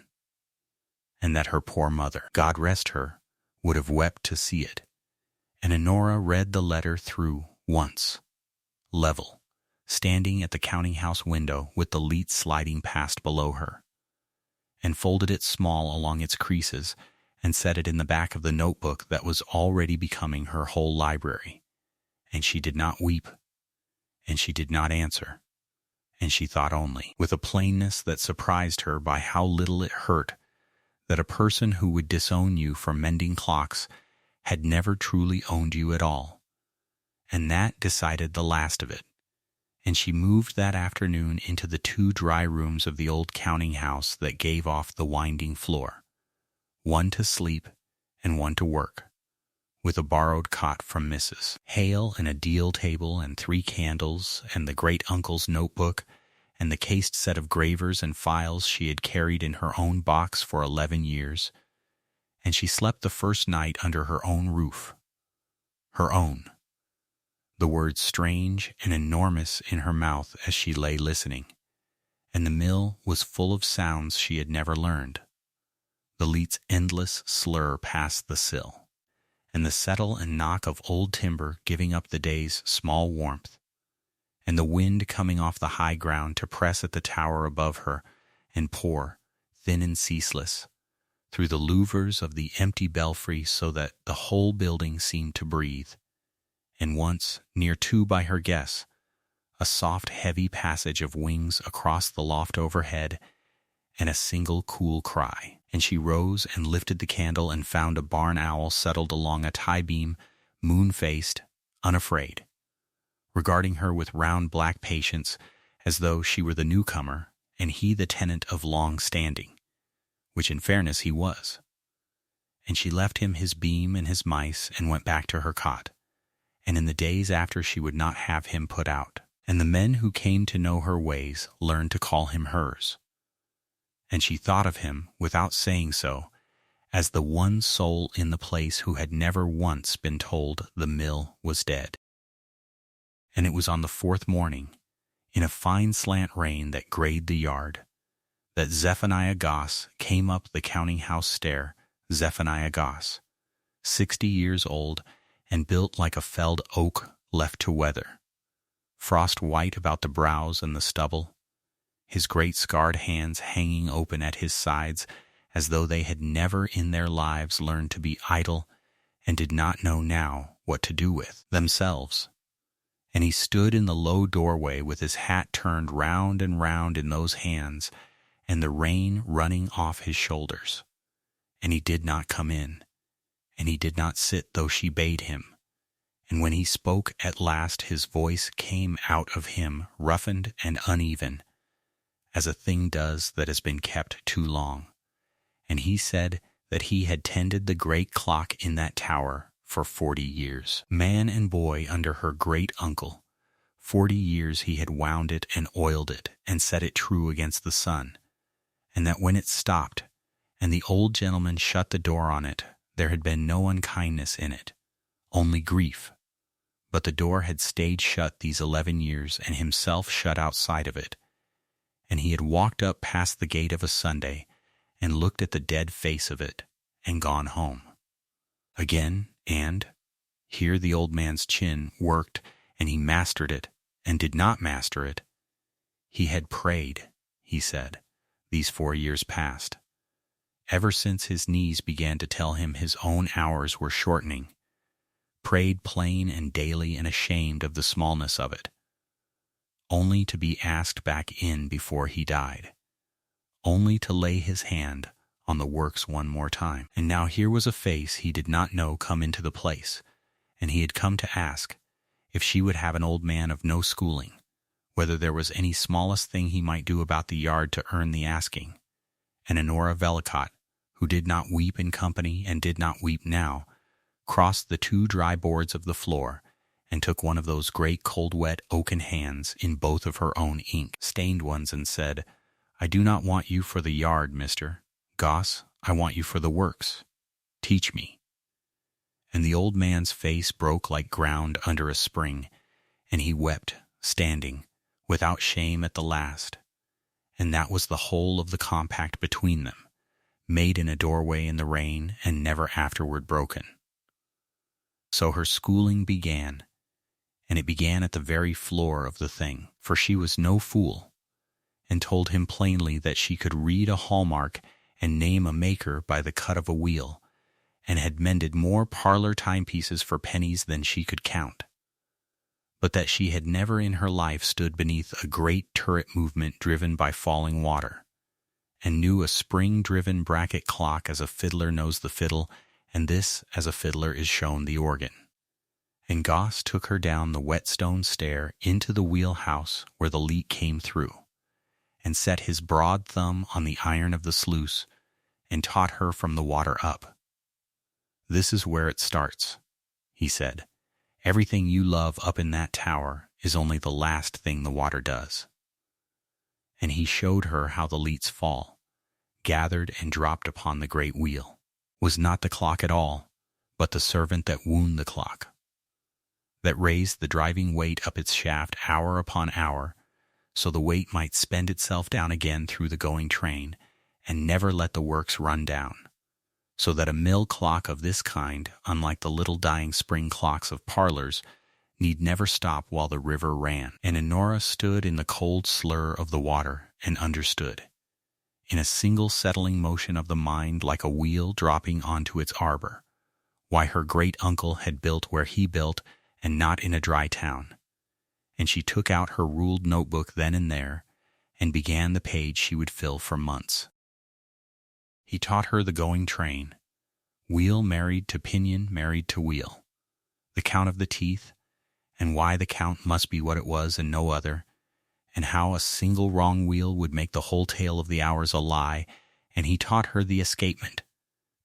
S1: and that her poor mother, God rest her, would have wept to see it. And Honora read the letter through once, level, standing at the counting-house window with the leet sliding past below her, and folded it small along its creases and set it in the back of the notebook that was already becoming her whole library. And she did not weep, and she did not answer, and she thought only, with a plainness that surprised her by how little it hurt, that a person who would disown you for mending clocks had never truly owned you at all, and that decided the last of it. And she moved that afternoon into the 2 dry rooms of the old counting-house that gave off the winding floor, one to sleep and one to work, with a borrowed cot from Mrs. Hale and a deal table and 3 candles and the great-uncle's notebook and the cased set of gravers and files she had carried in her own box for 11 years, and she slept the first night under her own roof. Her own. The words strange and enormous in her mouth as she lay listening, and the mill was full of sounds she had never learned. The leet's endless slur past the sill, and the settle and knock of old timber giving up the day's small warmth, and the wind coming off the high ground to press at the tower above her and pour, thin and ceaseless, through the louvers of the empty belfry so that the whole building seemed to breathe, and once, near to by her guess, a soft heavy passage of wings across the loft overhead, and a single cool cry, and she rose and lifted the candle and found a barn owl settled along a tie-beam, moon-faced, unafraid, regarding her with round black patience as though she were the newcomer and he the tenant of long standing, which in fairness he was. And she left him his beam and his mice and went back to her cot, and in the days after she would not have him put out, and the men who came to know her ways learned to call him hers. And she thought of him, without saying so, as the one soul in the place who had never once been told the mill was dead. And it was on the 4th morning, in a fine slant rain that grayed the yard, that Zephaniah Goss came up the counting-house stair, Zephaniah Goss, 60 years old and built like a felled oak left to weather, frost white about the brows and the stubble, his great scarred hands hanging open at his sides as though they had never in their lives learned to be idle and did not know now what to do with themselves. And he stood in the low doorway with his hat turned round and round in those hands and the rain running off his shoulders. And he did not come in, and he did not sit though she bade him. And when he spoke at last, his voice came out of him roughened and uneven, as a thing does that has been kept too long. And he said that he had tended the great clock in that tower for 40 years, man and boy under her great uncle. 40 years he had wound it and oiled it and set it true against the sun, and that when it stopped, and the old gentleman shut the door on it, there had been no unkindness in it, only grief. But the door had stayed shut these 11 years, and himself shut outside of it. And he had walked up past the gate of a Sunday, and looked at the dead face of it, and gone home. Again, and here the old man's chin worked, and he mastered it, and did not master it. He had prayed, he said, these 4 years past, ever since his knees began to tell him his own hours were shortening, prayed plain and daily and ashamed of the smallness of it, only to be asked back in before he died, only to lay his hand on the works one more time. And now here was a face he did not know come into the place, and he had come to ask if she would have an old man of no schooling, whether there was any smallest thing he might do about the yard to earn the asking. And Honora Vellicott, who did not weep in company and did not weep now, crossed the 2 dry boards of the floor and took one of those great cold wet oaken hands in both of her own ink stained ones and said, "I do not want you for the yard, Mr. Goss, I want you for the works. Teach me." And the old man's face broke like ground under a spring, and he wept, standing, without shame at the last. And that was the whole of the compact between them, made in a doorway in the rain and never afterward broken. So her schooling began, and it began at the very floor of the thing, for she was no fool, and told him plainly that she could read a hallmark and name a maker by the cut of a wheel, and had mended more parlor timepieces for pennies than she could count, but that she had never in her life stood beneath a great turret movement driven by falling water, and knew a spring-driven bracket clock as a fiddler knows the fiddle, and this as a fiddler is shown the organ. And Goss took her down the wet stone stair into the wheelhouse where the leak came through, and set his broad thumb on the iron of the sluice, and taught her from the water up. "This is where it starts," he said. "Everything you love up in that tower is only the last thing the water does." And he showed her how the leets fall, gathered and dropped upon the great wheel. Was not the clock at all, but the servant that wound the clock, that raised the driving weight up its shaft hour upon hour, so the weight might spend itself down again through the going train, and never let the works run down, so that a mill clock of this kind, unlike the little dying spring clocks of parlors, need never stop while the river ran. And Honora stood in the cold slur of the water and understood, in a single settling motion of the mind like a wheel dropping onto its arbor, why her great uncle had built where he built and not in a dry town. And she took out her ruled notebook then and there and began the page she would fill for months. He taught her the going train, wheel married to pinion married to wheel, the count of the teeth, and why the count must be what it was and no other, and how a single wrong wheel would make the whole tale of the hours a lie. And he taught her the escapement,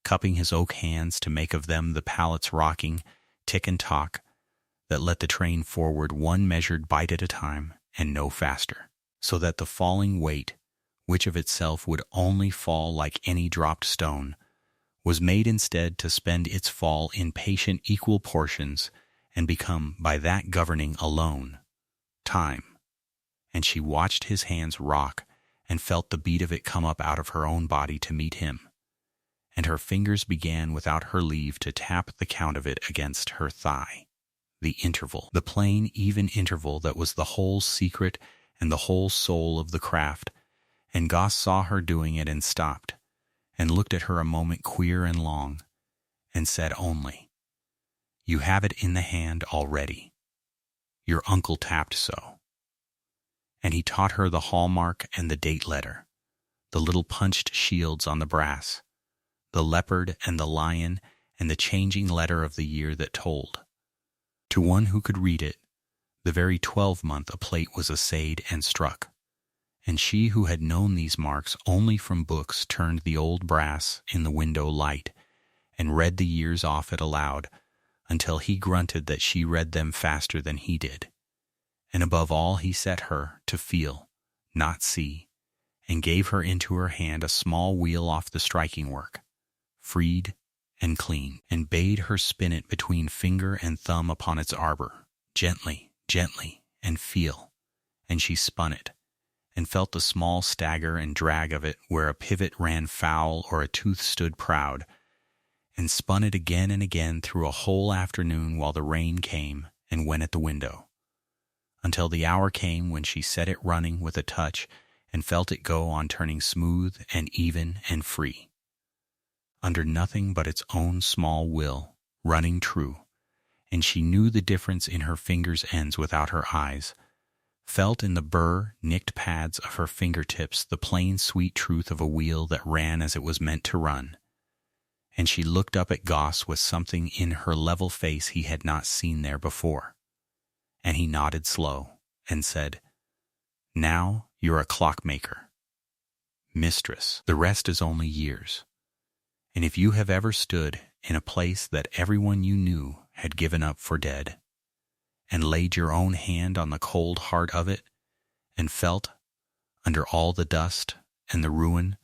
S1: cupping his oak hands to make of them the pallets rocking, tick and talk, that let the train forward one measured bite at a time and no faster, so that the falling weight, which of itself would only fall like any dropped stone, was made instead to spend its fall in patient equal portions and become by that governing alone time. And she watched his hands rock and felt the beat of it come up out of her own body to meet him, and her fingers began without her leave to tap the count of it against her thigh. the interval, the plain, even interval that was the whole secret and the whole soul of the craft, and Goss saw her doing it and stopped, and looked at her a moment queer and long, and said only, "You have it in the hand already. Your uncle tapped so." And he taught her the hallmark and the date letter, the little punched shields on the brass, the leopard and the lion and the changing letter of the year that told. To one who could read it, the very 12-month a plate was assayed and struck, and she who had known these marks only from books turned the old brass in the window light and read the years off it aloud until he grunted that she read them faster than he did. And above all he set her to feel, not see, and gave her into her hand a small wheel off the striking work, freed and clean, and bade her spin it between finger and thumb upon its arbor, gently, gently, and feel. And she spun it, and felt the small stagger and drag of it where a pivot ran foul or a tooth stood proud, and spun it again and again through a whole afternoon while the rain came and went at the window, until the hour came when she set it running with a touch and felt it go on turning smooth and even and free, under nothing but its own small will, running true, and she knew the difference in her fingers' ends without her eyes, felt in the nicked pads of her fingertips the plain sweet truth of a wheel that ran as it was meant to run. And she looked up at Goss with something in her level face he had not seen there before. And he nodded slow and said, "Now you're a clockmaker. Mistress, the rest is only years. And if you have ever stood in a place that everyone you knew had given up for dead, and laid your own hand on the cold heart of it, and felt, under all the dust and the ruin,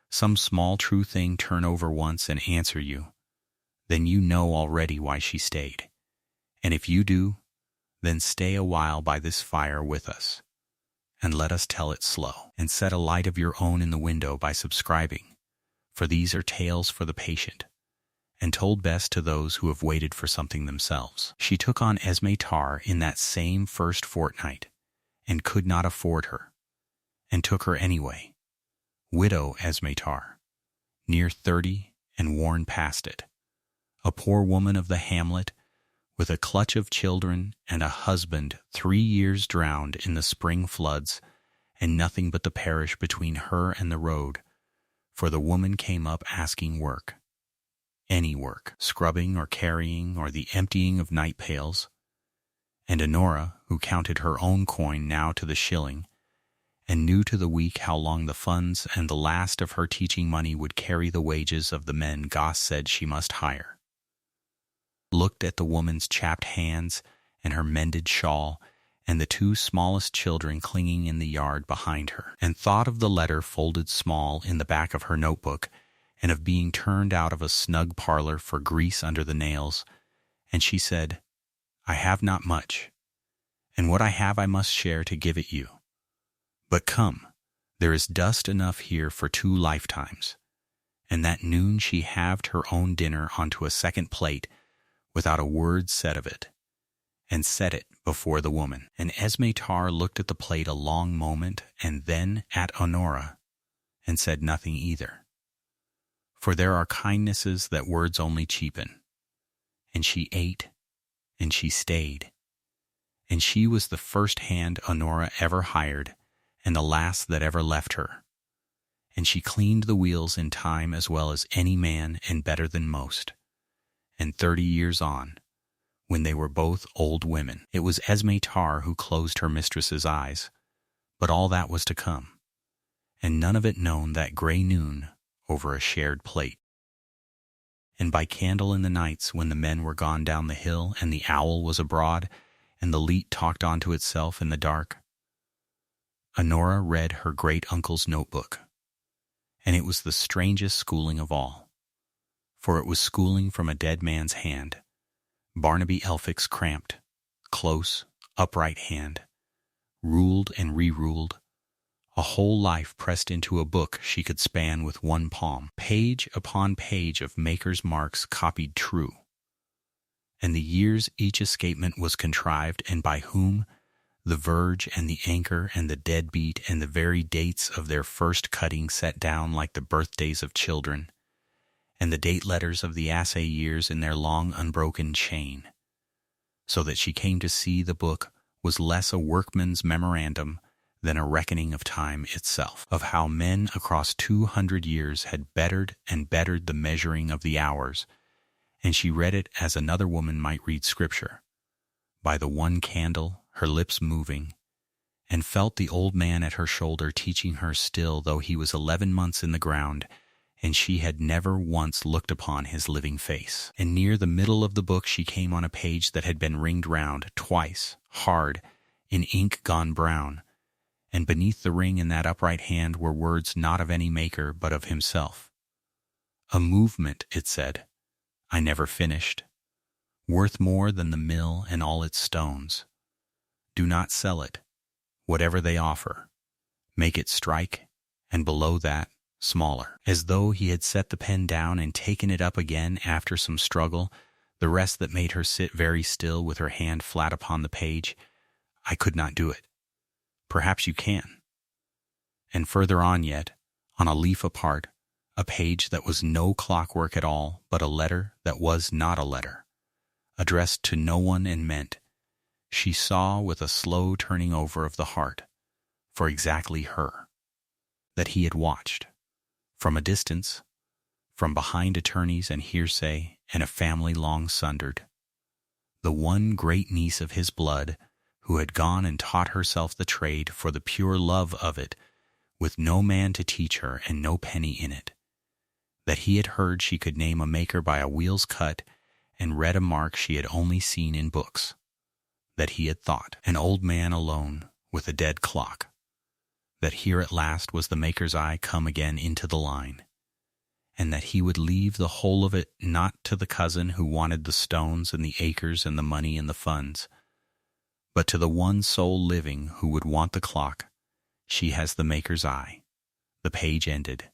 S1: some small true thing turn over once and answer you, then you know already why she stayed. And if you do, then stay a while by this fire with us, and let us tell it slow, and set a light of your own in the window by subscribing, for these are tales for the patient, and told best to those who have waited for something themselves." She took on Esme Tarr in that same first fortnight, and could not afford her, and took her anyway. Widow Esme Tarr, near 30 and worn past it, a poor woman of the hamlet, with a clutch of children and a husband 3 years drowned in the spring floods, and nothing but the parish between her and the road, for the woman came up asking work. Any work, scrubbing or carrying or the emptying of night pails. And Honora, who counted her own coin now to the shilling, and knew to the week how long the funds and the last of her teaching money would carry the wages of the men Goss said she must hire, looked at the woman's chapped hands and her mended shawl and the 2 smallest children clinging in the yard behind her, and thought of the letter folded small in the back of her notebook, and of being turned out of a snug parlor for grease under the nails, and she said, "I have not much, and what I have I must share to give it you. But come, there is dust enough here for 2 lifetimes." And that noon she halved her own dinner onto a second plate without a word said of it, and set it before the woman. And Esme Tarr looked at the plate a long moment, and then at Honora, and said nothing either. For there are kindnesses that words only cheapen. And she ate, and she stayed. And she was the first hand Honora ever hired, and the last that ever left her. And she cleaned the wheels in time as well as any man and better than most. And 30 years on, when they were both old women, it was Esme Tarr who closed her mistress's eyes. But all that was to come, and none of it known that gray noon over a shared plate. And by candle in the nights when the men were gone down the hill and the owl was abroad and the leet talked on to itself in the dark, Honora read her great-uncle's notebook, and it was the strangest schooling of all, for it was schooling from a dead man's hand, Barnaby Elphick's cramped, close, upright hand, ruled and re-ruled, a whole life pressed into a book she could span with one palm, page upon page of maker's marks copied true. and the years each escapement was contrived, and by whom, the verge and the anchor and the deadbeat and the very dates of their first cutting set down like the birthdays of children, and the date letters of the assay years in their long unbroken chain, so that she came to see the book was less a workman's memorandum than a reckoning of time itself, of how men across 200 years had bettered and bettered the measuring of the hours, and she read it as another woman might read Scripture, by the one candle, her lips moving, and felt the old man at her shoulder teaching her still, though he was 11 months in the ground, and she had never once looked upon his living face. And near the middle of the book she came on a page that had been ringed round twice, hard, in ink gone brown, and beneath the ring in that upright hand were words not of any maker but of himself. A movement, it said, I never finished, worth more than the mill and all its stones. Do not sell it, whatever they offer. Make it strike, and below that, smaller. As though he had set the pen down and taken it up again after some struggle, the rest that made her sit very still with her hand flat upon the page. I could not do it. Perhaps you can. And further on yet, on a leaf apart, a page that was no clockwork at all, but a letter that was not a letter, addressed to no one and meant, she saw with a slow turning over of the heart, for exactly her, that he had watched, from a distance, from behind attorneys and hearsay and a family long sundered, the one great niece of his blood who had gone and taught herself the trade for the pure love of it, with no man to teach her and no penny in it, that he had heard she could name a maker by a wheel's cut and read a mark she had only seen in books, that he had thought, an old man alone with a dead clock, that here at last was the maker's eye come again into the line, and that he would leave the whole of it not to the cousin who wanted the stones and the acres and the money and the funds, but to the one soul living who would want the clock. She has the maker's eye. The page ended,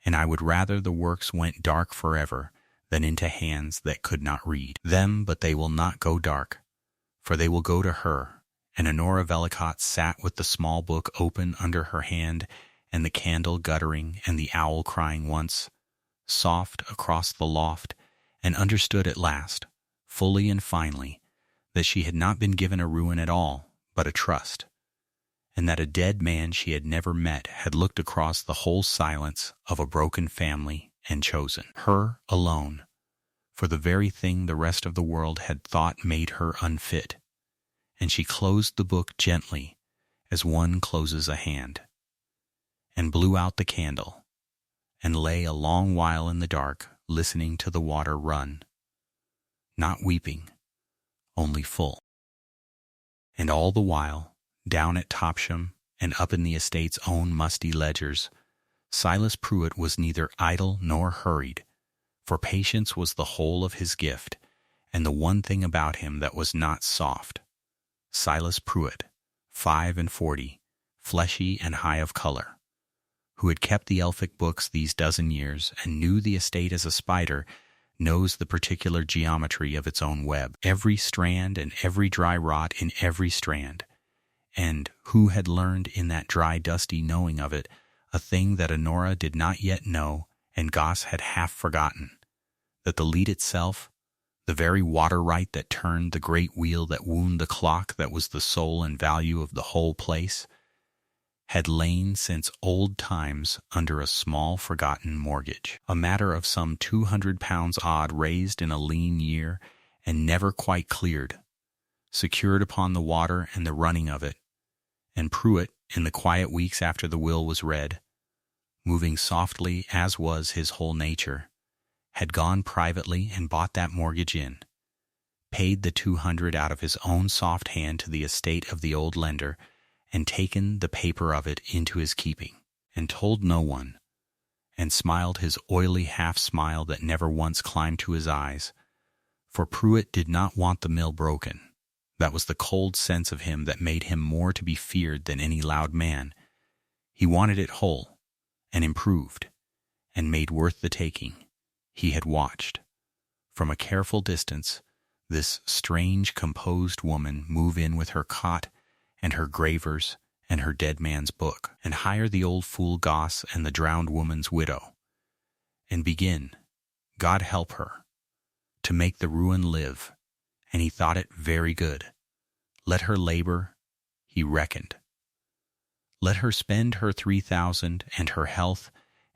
S1: and I would rather the works went dark forever than into hands that could not read them, but they will not go dark, for they will go to her. And Honora Vellicott sat with the small book open under her hand, and the candle guttering, and the owl crying once, soft across the loft, and understood at last, fully and finely, that she had not been given a ruin at all, but a trust, and that a dead man she had never met had looked across the whole silence of a broken family and chosen her alone for the very thing the rest of the world had thought made her unfit. And she closed the book gently, as one closes a hand, and blew out the candle, and lay a long while in the dark, listening to the water run, not weeping, only full. And all the while, down at Topsham and up in the estate's own musty ledgers, Silas Pruitt was neither idle nor hurried, for patience was the whole of his gift, and the one thing about him that was not soft. Silas Pruitt, 45, fleshy and high of color, who had kept the Elphick books these dozen years and knew the estate as a spider knows the particular geometry of its own web, every strand and every dry rot in every strand, and who had learned in that dry, dusty knowing of it a thing that Honora did not yet know and Goss had half forgotten, that the lead itself, the very water right that turned the great wheel that wound the clock that was the soul and value of the whole place, had lain since old times under a small forgotten mortgage, a matter of some £200 odd raised in a lean year and never quite cleared, secured upon the water and the running of it, and Pruitt, in the quiet weeks after the will was read, moving softly as was his whole nature, had gone privately and bought that mortgage in, paid the 200 out of his own soft hand to the estate of the old lender, and taken the paper of it into his keeping, and told no one, and smiled his oily half-smile that never once climbed to his eyes, for Pruitt did not want the mill broken. That was the cold sense of him that made him more to be feared than any loud man. He wanted it whole, and improved, and made worth the taking. He had watched, from a careful distance, this strange, composed woman move in with her cot and her gravers and her dead man's book, and hire the old fool Goss and the drowned woman's widow, and begin, God help her, to make the ruin live, and he thought it very good. Let her labor, he reckoned. Let her spend her 3,000 and her health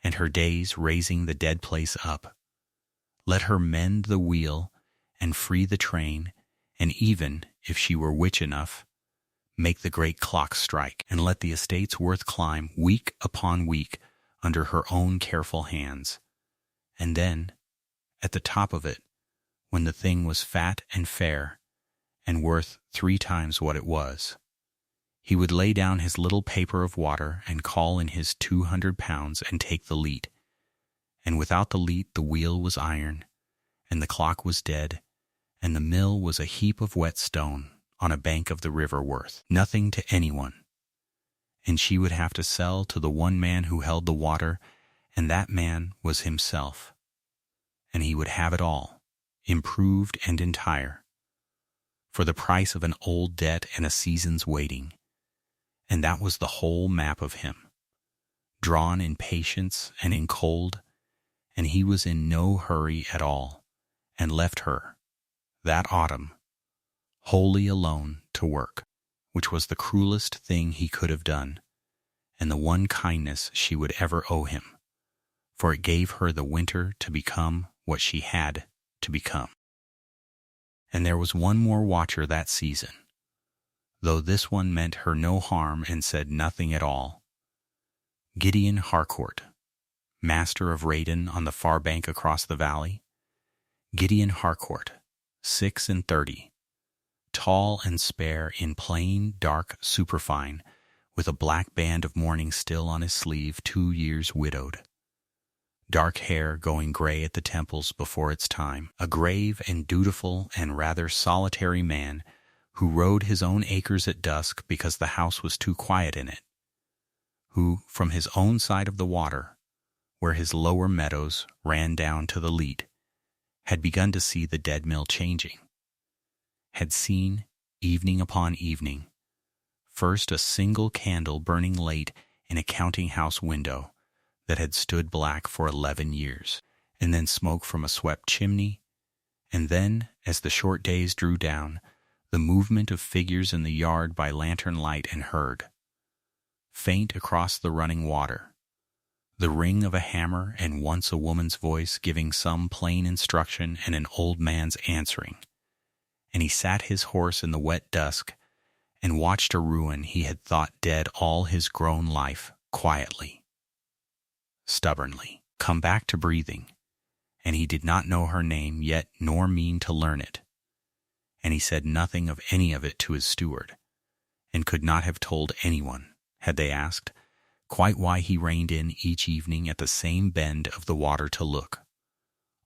S1: and her days raising the dead place up. Let her mend the wheel and free the train, and even, if she were witch enough, make the great clock strike, and let the estate's worth climb week upon week under her own careful hands. And then, at the top of it, when the thing was fat and fair, and worth 3 times what it was, he would lay down his little paper of water and call in his 200 pounds and take the leat. And without the leat the wheel was iron, and the clock was dead, and the mill was a heap of wet stone on a bank of the river worth nothing to anyone. And she would have to sell to the one man who held the water, and that man was himself. And he would have it all, improved and entire, for the price of an old debt and a season's waiting. And that was the whole map of him, drawn in patience and in cold, and he was in no hurry at all, and left her, that autumn, wholly alone to work, which was the cruelest thing he could have done, and the one kindness she would ever owe him, for it gave her the winter to become what she had to become. And there was one more watcher that season, though this one meant her no harm and said nothing at all. Gideon Harcourt, master of Raydon on the far bank across the valley. Gideon Harcourt, 36, tall and spare in plain, dark superfine, with a black band of mourning still on his sleeve, 2 years widowed. Dark hair going gray at the temples before its time, a grave and dutiful and rather solitary man who rode his own acres at dusk because the house was too quiet in it, who, from his own side of the water, where his lower meadows ran down to the Leat, had begun to see the dead mill changing, had seen, evening upon evening, first a single candle burning late in a counting-house window that had stood black for 11 years, and then smoke from a swept chimney, and then, as the short days drew down, the movement of figures in the yard by lantern light, and heard, faint across the running water, the ring of a hammer, and once a woman's voice giving some plain instruction and an old man's answering. And he sat his horse in the wet dusk and watched a ruin he had thought dead all his grown life, quietly, stubbornly, come back to breathing, and he did not know her name yet nor mean to learn it. And he said nothing of any of it to his steward, and could not have told anyone, had they asked, quite why he reined in each evening at the same bend of the water to look,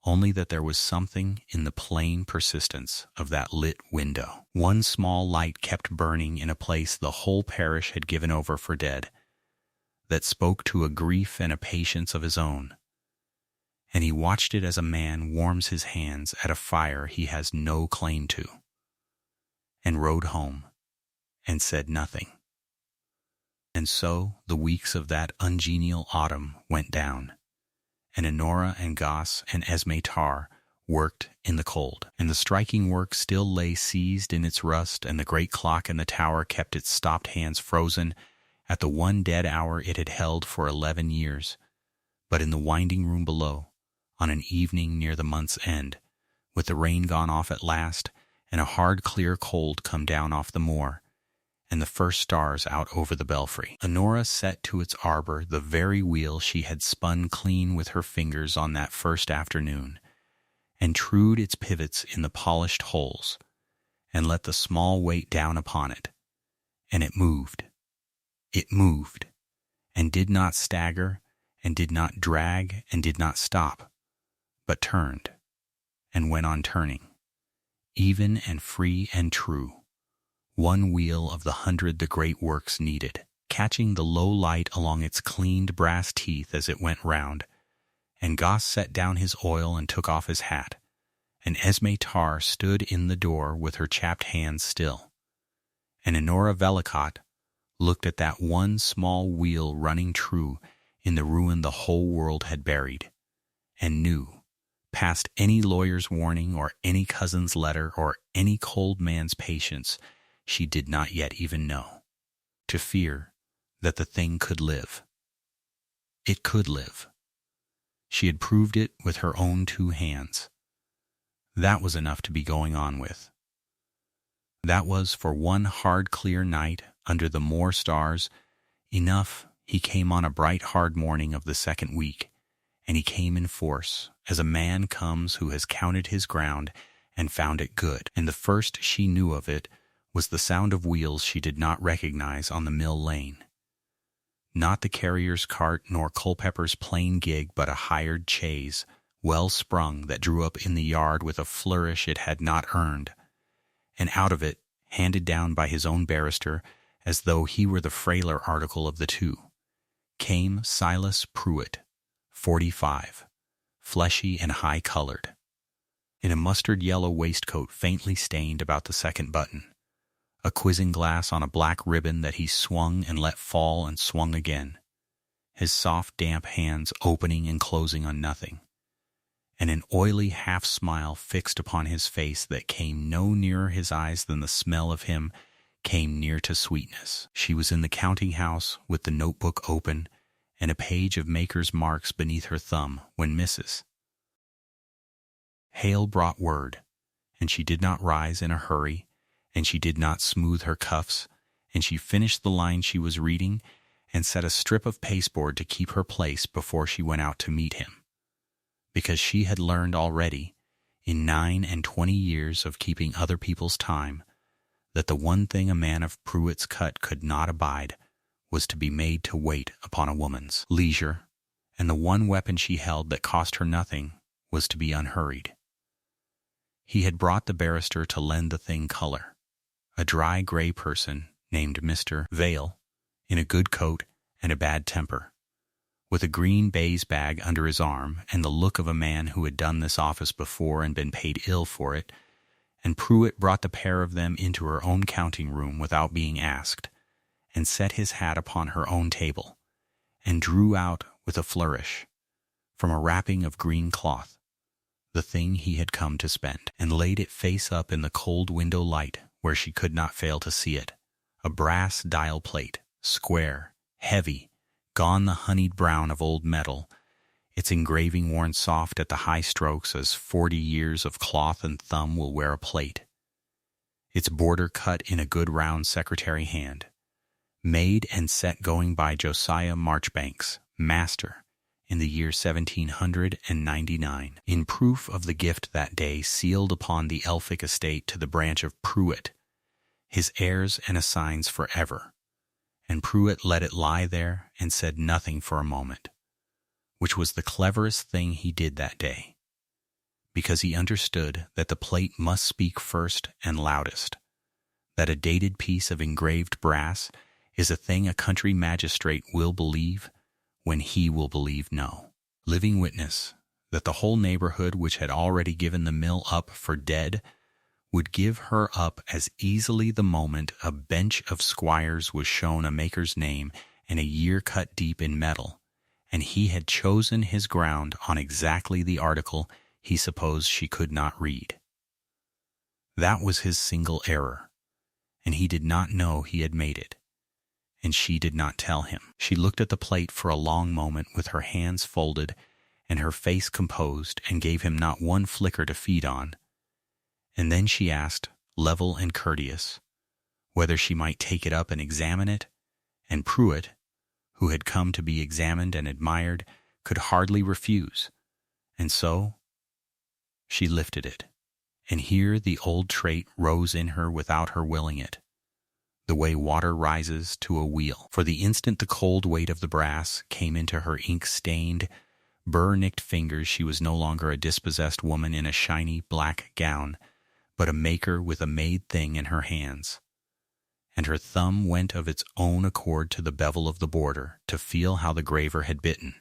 S1: only that there was something in the plain persistence of that lit window. One small light kept burning in a place the whole parish had given over for dead, that spoke to a grief and a patience of his own, and he watched it as a man warms his hands at a fire he has no claim to, and rode home, and said nothing. And so the weeks of that ungenial autumn went down, and Honora and Goss and Esme Tar worked in the cold, and the striking work still lay seized in its rust, and the great clock in the tower kept its stopped hands frozen at the one dead hour it had held for 11 years. But in the winding room below, on an evening near the month's end, with the rain gone off at last, and a hard clear cold come down off the moor, and the first stars out over the belfry, Honora set to its arbor the very wheel she had spun clean with her fingers on that first afternoon, and trued its pivots in the polished holes, and let the small weight down upon it, and it moved, and did not stagger, and did not drag, and did not stop, but turned, and went on turning, even and free and true, one wheel of the 100 the great works needed, catching the low light along its cleaned brass teeth as it went round. And Goss set down his oil and took off his hat, and Esme Tarr stood in the door with her chapped hands still. And Honora Vellicott looked at that one small wheel running true in the ruin the whole world had buried, and knew, past any lawyer's warning or any cousin's letter or any cold man's patience she did not yet even know, to fear that the thing could live. It could live. She had proved it with her own 2 hands. That was enough to be going on with. That was, for one hard, clear night under the Moor stars, enough. He came on a bright, hard morning of the 2nd week, and he came in force, as a man comes who has counted his ground and found it good. And the first she knew of it was the sound of wheels she did not recognize on the mill lane. Not the carrier's cart nor Culpepper's plain gig, but a hired chaise, well sprung, that drew up in the yard with a flourish it had not earned, and out of it, handed down by his own barrister, as though he were the frailer article of the 2, came Silas Pruitt, 45, fleshy and high-colored, in a mustard-yellow waistcoat faintly stained about the 2nd button, a quizzing glass on a black ribbon that he swung and let fall and swung again, his soft, damp hands opening and closing on nothing, and an oily half-smile fixed upon his face that came no nearer his eyes than the smell of him came near to sweetness. She was in the counting-house with the notebook open and a page of maker's marks beneath her thumb when Mrs. Hale brought word, and she did not rise in a hurry, and she did not smooth her cuffs, and she finished the line she was reading and set a strip of pasteboard to keep her place before she went out to meet him, because she had learned already, in 29 years of keeping other people's time, that the one thing a man of Pruitt's cut could not abide was to be made to wait upon a woman's leisure, and the one weapon she held that cost her nothing was to be unhurried. He had brought the barrister to lend the thing color, a dry gray person named Mr. Vale, in a good coat and a bad temper, with a green baize bag under his arm and the look of a man who had done this office before and been paid ill for it, and Pruitt brought the pair of them into her own counting room without being asked, and set his hat upon her own table, and drew out with a flourish, from a wrapping of green cloth, the thing he had come to spend, and laid it face up in the cold window light where she could not fail to see it, a brass dial plate, square, heavy, gone the honeyed brown of old metal, its engraving worn soft at the high strokes as 40 years of cloth and thumb will wear a plate, its border cut in a good round secretary hand, made and set going by Josiah Marchbanks, master, in the year 1799, in proof of the gift that day sealed upon the Elphick estate to the branch of Pruitt, his heirs and assigns forever. And Pruitt let it lie there and said nothing for a moment, which was the cleverest thing he did that day, because he understood that the plate must speak first and loudest, that a dated piece of engraved brass is a thing a country magistrate will believe when he will believe no. Living witness that the whole neighborhood, which had already given the mill up for dead, would give her up as easily the moment a bench of squires was shown a maker's name and a year cut deep in metal, and he had chosen his ground on exactly the article he supposed she could not read. That was his single error, and he did not know he had made it, and she did not tell him. She looked at the plate for a long moment with her hands folded and her face composed, and gave him not one flicker to feed on, and then she asked, level and courteous, whether she might take it up and examine it, and Pruitt, who had come to be examined and admired, could hardly refuse, and so she lifted it, and here the old trait rose in her without her willing it, the way water rises to a wheel. For the instant the cold weight of the brass came into her ink-stained, burr-nicked fingers, she was no longer a dispossessed woman in a shiny black gown, but a maker with a made thing in her hands, and her thumb went of its own accord to the bevel of the border to feel how the graver had bitten,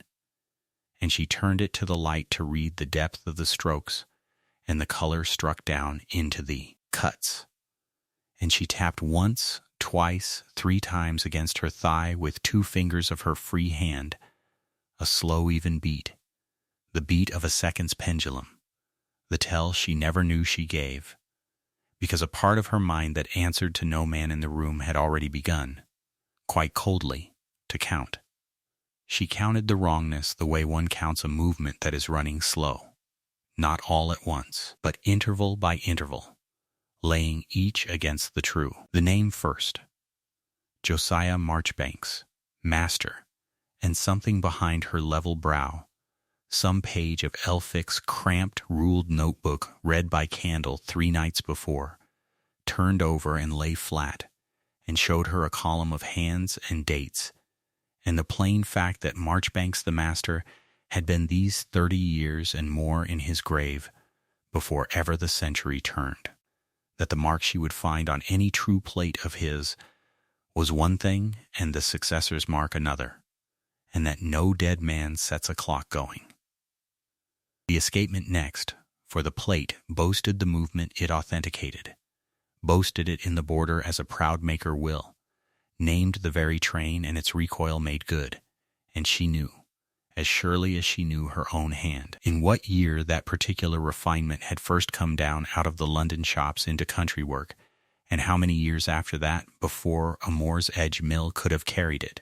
S1: and she turned it to the light to read the depth of the strokes, and the color struck down into the cuts. And she tapped once, twice, 3 times against her thigh with 2 fingers of her free hand, a slow, even beat, the beat of a second's pendulum, the tell she never knew she gave, because a part of her mind that answered to no man in the room had already begun, quite coldly, to count. She counted the wrongness the way one counts a movement that is running slow, not all at once, but interval by interval, laying each against the true. The name first, Josiah Marchbanks, master, and something behind her level brow, some page of Elphick's cramped, ruled notebook read by candle 3 nights before, turned over and lay flat, and showed her a column of hands and dates, and the plain fact that Marchbanks the master had been these 30 years and more in his grave before ever the century turned, that the mark she would find on any true plate of his was one thing and the successor's mark another, and that no dead man sets a clock going. The escapement next, for the plate boasted the movement it authenticated, boasted it in the border as a proud maker will, named the very train and its recoil made good, and she knew, as surely as she knew her own hand, in what year that particular refinement had first come down out of the London shops into country work, and how many years after that before a Moor's Edge mill could have carried it.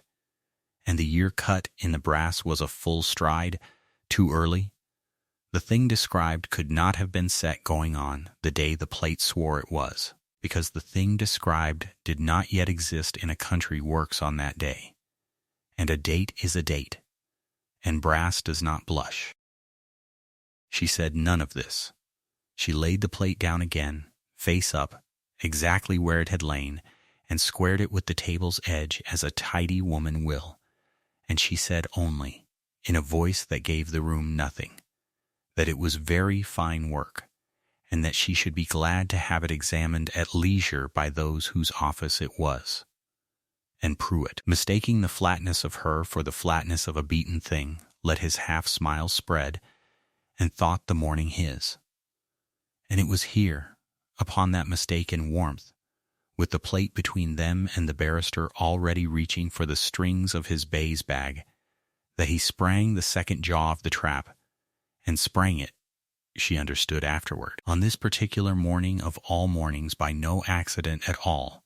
S1: And the year cut in the brass was a full stride, too early. The thing described could not have been set going on the day the plate swore it was, because the thing described did not yet exist in a country works on that day. And a date is a date, and brass does not blush. She said none of this. She laid the plate down again, face up, exactly where it had lain, and squared it with the table's edge as a tidy woman will. And she said only, in a voice that gave the room nothing, that it was very fine work, and that she should be glad to have it examined at leisure by those whose office it was. And Pruitt, mistaking the flatness of her for the flatness of a beaten thing, let his half-smile spread, and thought the morning his. And it was here, upon that mistaken warmth, with the plate between them and the barrister already reaching for the strings of his baize bag, that he sprang the second jaw of the trap, and sprang it, she understood afterward, on this particular morning of all mornings by no accident at all,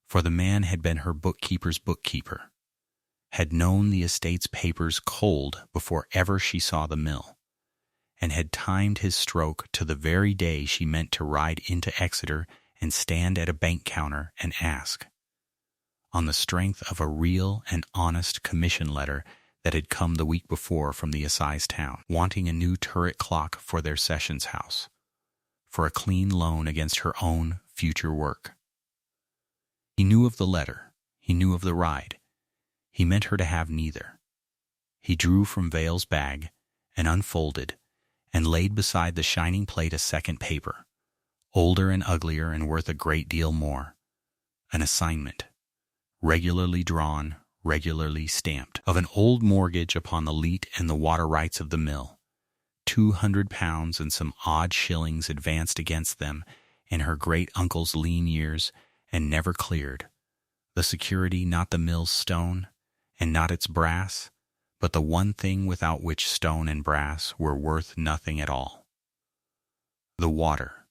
S1: for the man had been her bookkeeper's bookkeeper, had known the estate's papers cold before ever she saw the mill, and had timed his stroke to the very day she meant to ride into Exeter and stand at a bank counter and ask, on the strength of a real and honest commission letter that had come the week before from the assize town, wanting a new turret clock for their sessions house, for a clean loan against her own future work. He knew of the letter, he knew of the ride. He meant her to have neither. He drew from Vale's bag, and unfolded, and laid beside the shining plate a second paper, older and uglier and worth a great deal more, an assignment, regularly drawn, regularly stamped, of an old mortgage upon the leat and the water rights of the mill, £200 and some odd shillings advanced against them in her great-uncle's lean years and never cleared, the security not the mill's stone, and not its brass, but the one thing without which stone and brass were worth nothing at all. The water,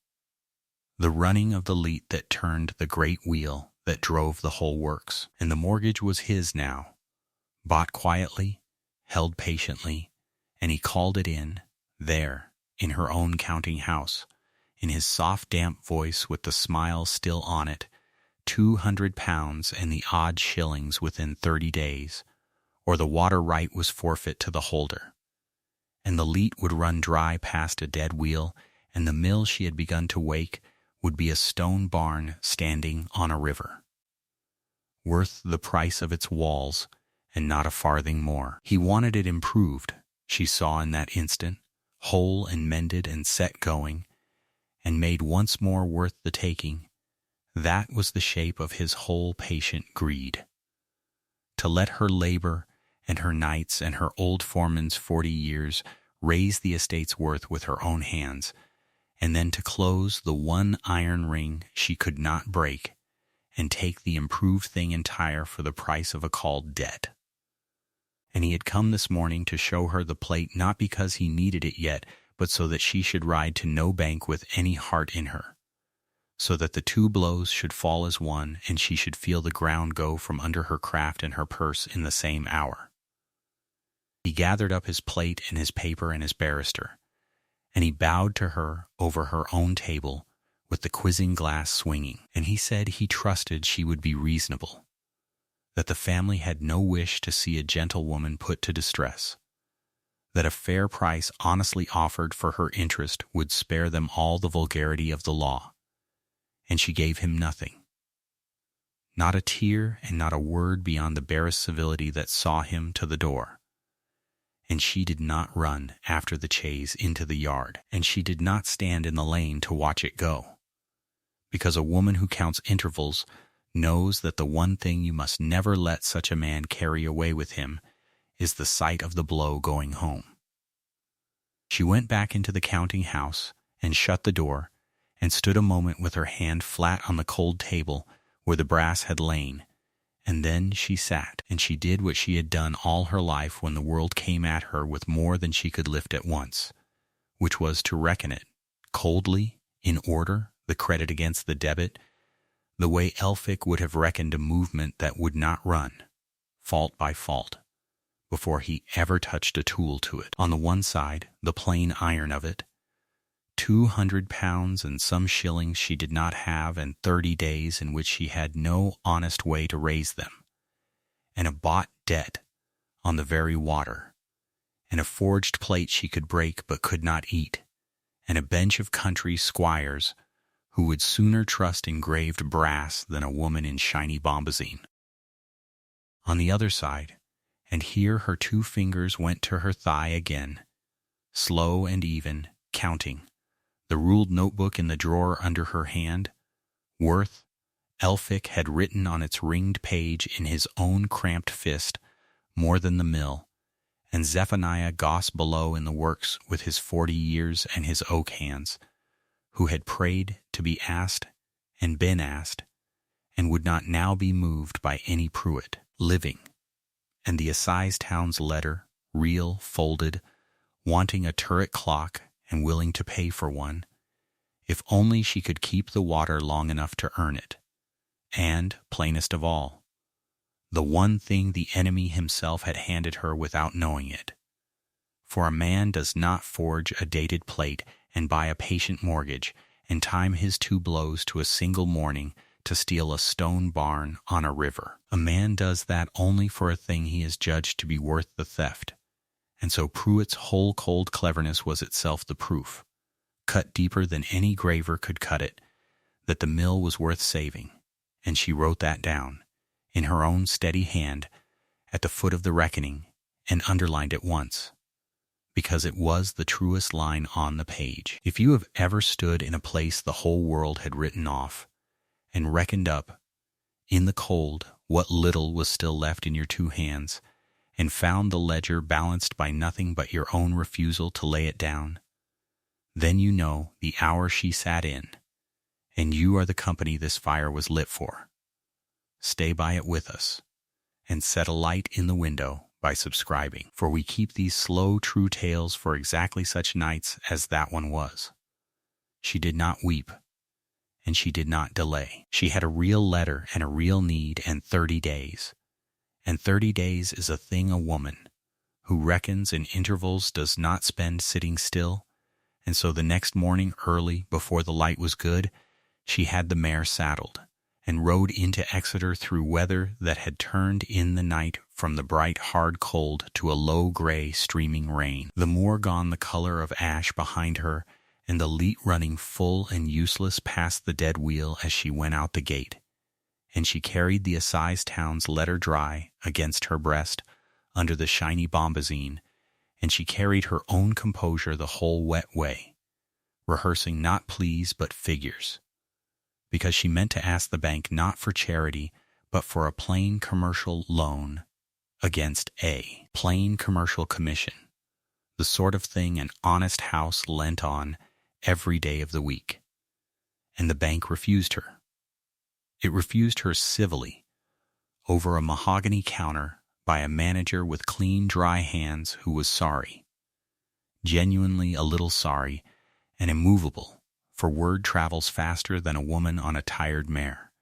S1: the running of the leat that turned the great wheel that drove the whole works, and the mortgage was his now, bought quietly, held patiently, and he called it in, there, in her own counting house, in his soft damp voice with the smile still on it, £200 and the odd shillings within 30 days, or the water right was forfeit to the holder, and the leat would run dry past a dead wheel, and the mill she had begun to wake would be a stone barn standing on a river, worth the price of its walls and not a farthing more. He wanted it improved, she saw in that instant, whole and mended and set going, and made once more worth the taking. That was the shape of his whole patient greed. To let her labor and her nights and her old foreman's 40 years raise the estate's worth with her own hands, and then to close the one iron ring she could not break, and take the improved thing entire for the price of a called debt. And he had come this morning to show her the plate, not because he needed it yet, but so that she should ride to no bank with any heart in her, so that the two blows should fall as one, and she should feel the ground go from under her craft and her purse in the same hour. He gathered up his plate and his paper and his barrister, and he bowed to her over her own table with the quizzing glass swinging, and he said he trusted she would be reasonable, that the family had no wish to see a gentlewoman put to distress, that a fair price honestly offered for her interest would spare them all the vulgarity of the law, and she gave him nothing. Not a tear and not a word beyond the barest civility that saw him to the door. And she did not run after the chaise into the yard, and she did not stand in the lane to watch it go, because a woman who counts intervals knows that the one thing you must never let such a man carry away with him is the sight of the blow going home. She went back into the counting house and shut the door, and stood a moment with her hand flat on the cold table where the brass had lain, and then she sat, and she did what she had done all her life when the world came at her with more than she could lift at once, which was to reckon it, coldly, in order, the credit against the debit, the way Elphick would have reckoned a movement that would not run, fault by fault, before he ever touched a tool to it. On the one side, the plain iron of it, 200 pounds and some shillings she did not have, and 30 days in which she had no honest way to raise them, and a bought debt on the very water, and a forged plate she could break but could not eat, and a bench of country squires who would sooner trust engraved brass than a woman in shiny bombazine. On the other side, and here her two fingers went to her thigh again, slow and even, counting, the ruled notebook in the drawer under her hand, Worth, Elphick had written on its ringed page in his own cramped fist more than the mill, and Zephaniah Goss below in the works with his 40 years and his oak hands, who had prayed to be asked and been asked, and would not now be moved by any Pruitt, living, and the assize town's letter, real, folded, wanting a turret clock and willing to pay for one, if only she could keep the water long enough to earn it. And, plainest of all, the one thing the enemy himself had handed her without knowing it. For a man does not forge a dated plate and buy a patient mortgage and time his two blows to a single morning to steal a stone barn on a river. A man does that only for a thing he is judged to be worth the theft. And so Pruitt's whole cold cleverness was itself the proof, cut deeper than any graver could cut it, that the mill was worth saving, and she wrote that down, in her own steady hand, at the foot of the reckoning, and underlined it once, because it was the truest line on the page. If you have ever stood in a place the whole world had written off, and reckoned up, in the cold, what little was still left in your two hands, and found the ledger balanced by nothing but your own refusal to lay it down, then you know the hour she sat in, and you are the company this fire was lit for. Stay by it with us, and set a light in the window by subscribing, for we keep these slow, true tales for exactly such nights as that one was. She did not weep, and she did not delay. She had a real letter and a real need and 30 days. And 30 days is a thing a woman, who reckons in intervals, does not spend sitting still, and so the next morning early, before the light was good, she had the mare saddled, and rode into Exeter through weather that had turned in the night from the bright hard cold to a low gray streaming rain, the moor gone the color of ash behind her, and the leat running full and useless past the dead wheel as she went out the gate. And she carried the assize town's letter dry against her breast under the shiny bombazine, and she carried her own composure the whole wet way, rehearsing not pleas but figures, because she meant to ask the bank not for charity but for a plain commercial loan against a plain commercial commission, the sort of thing an honest house lent on every day of the week. And the bank refused her. It refused her civilly, over a mahogany counter by a manager with clean, dry hands who was sorry. Genuinely a little sorry and immovable, for word travels faster than a woman on a tired mare,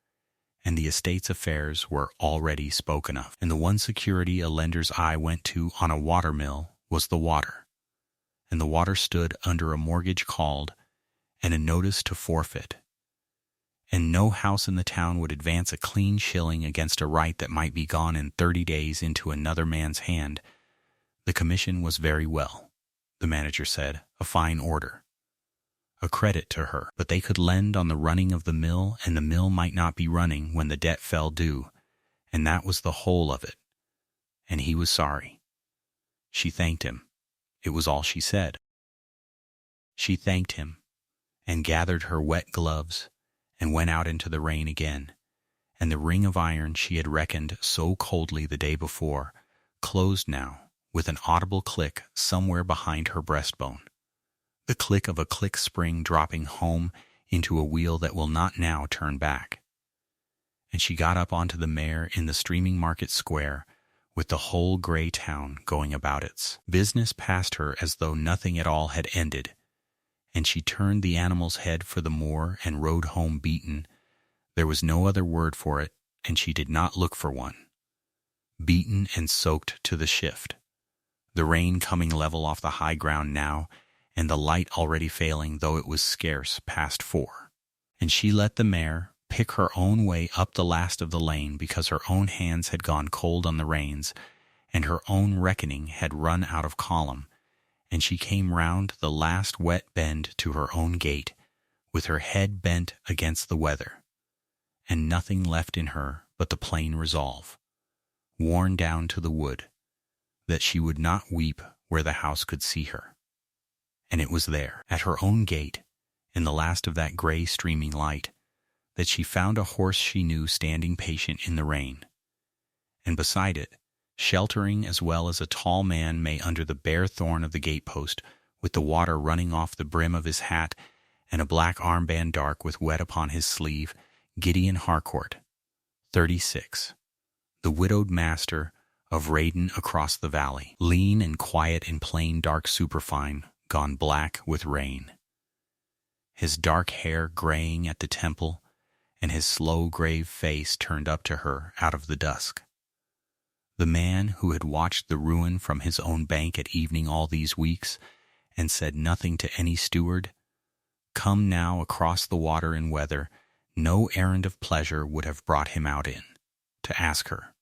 S1: and the estate's affairs were already spoken of. And the one security a lender's eye went to on a water mill was the water, and the water stood under a mortgage called and a notice to forfeit. And no house in the town would advance a clean shilling against a right that might be gone in 30 days into another man's hand. The commission was very well, the manager said, a fine order, a credit to her, but they could lend on the running of the mill, and the mill might not be running when the debt fell due, and that was the whole of it. And he was sorry. She thanked him. It was all she said. She thanked him, and gathered her wet gloves, and went out into the rain again, and the ring of iron she had reckoned so coldly the day before closed now with an audible click somewhere behind her breastbone, the click of a click spring dropping home into a wheel that will not now turn back. And she got up onto the mare in the streaming market square, with the whole gray town going about its business past her as though nothing at all had ended, and she turned the animal's head for the moor and rode home beaten. There was no other word for it, and she did not look for one. Beaten and soaked to the shift, the rain coming level off the high ground now, and the light already failing, though it was scarce past 4. And she let the mare pick her own way up the last of the lane because her own hands had gone cold on the reins, and her own reckoning had run out of column, and she came round the last wet bend to her own gate, with her head bent against the weather, and nothing left in her but the plain resolve, worn down to the wood, that she would not weep where the house could see her. And it was there, at her own gate, in the last of that gray streaming light, that she found a horse she knew standing patient in the rain, and beside it, sheltering as well as a tall man may under the bare thorn of the gatepost, with the water running off the brim of his hat and a black armband dark with wet upon his sleeve, Gideon Harcourt, 36, the widowed master of Raiden across the valley, lean and quiet in plain dark superfine, gone black with rain. His dark hair graying at the temple, and his slow grave face turned up to her out of the dusk. The man who had watched the ruin from his own bank at evening all these weeks, and said nothing to any steward, come now across the water in weather no errand of pleasure would have brought him out in, to ask her,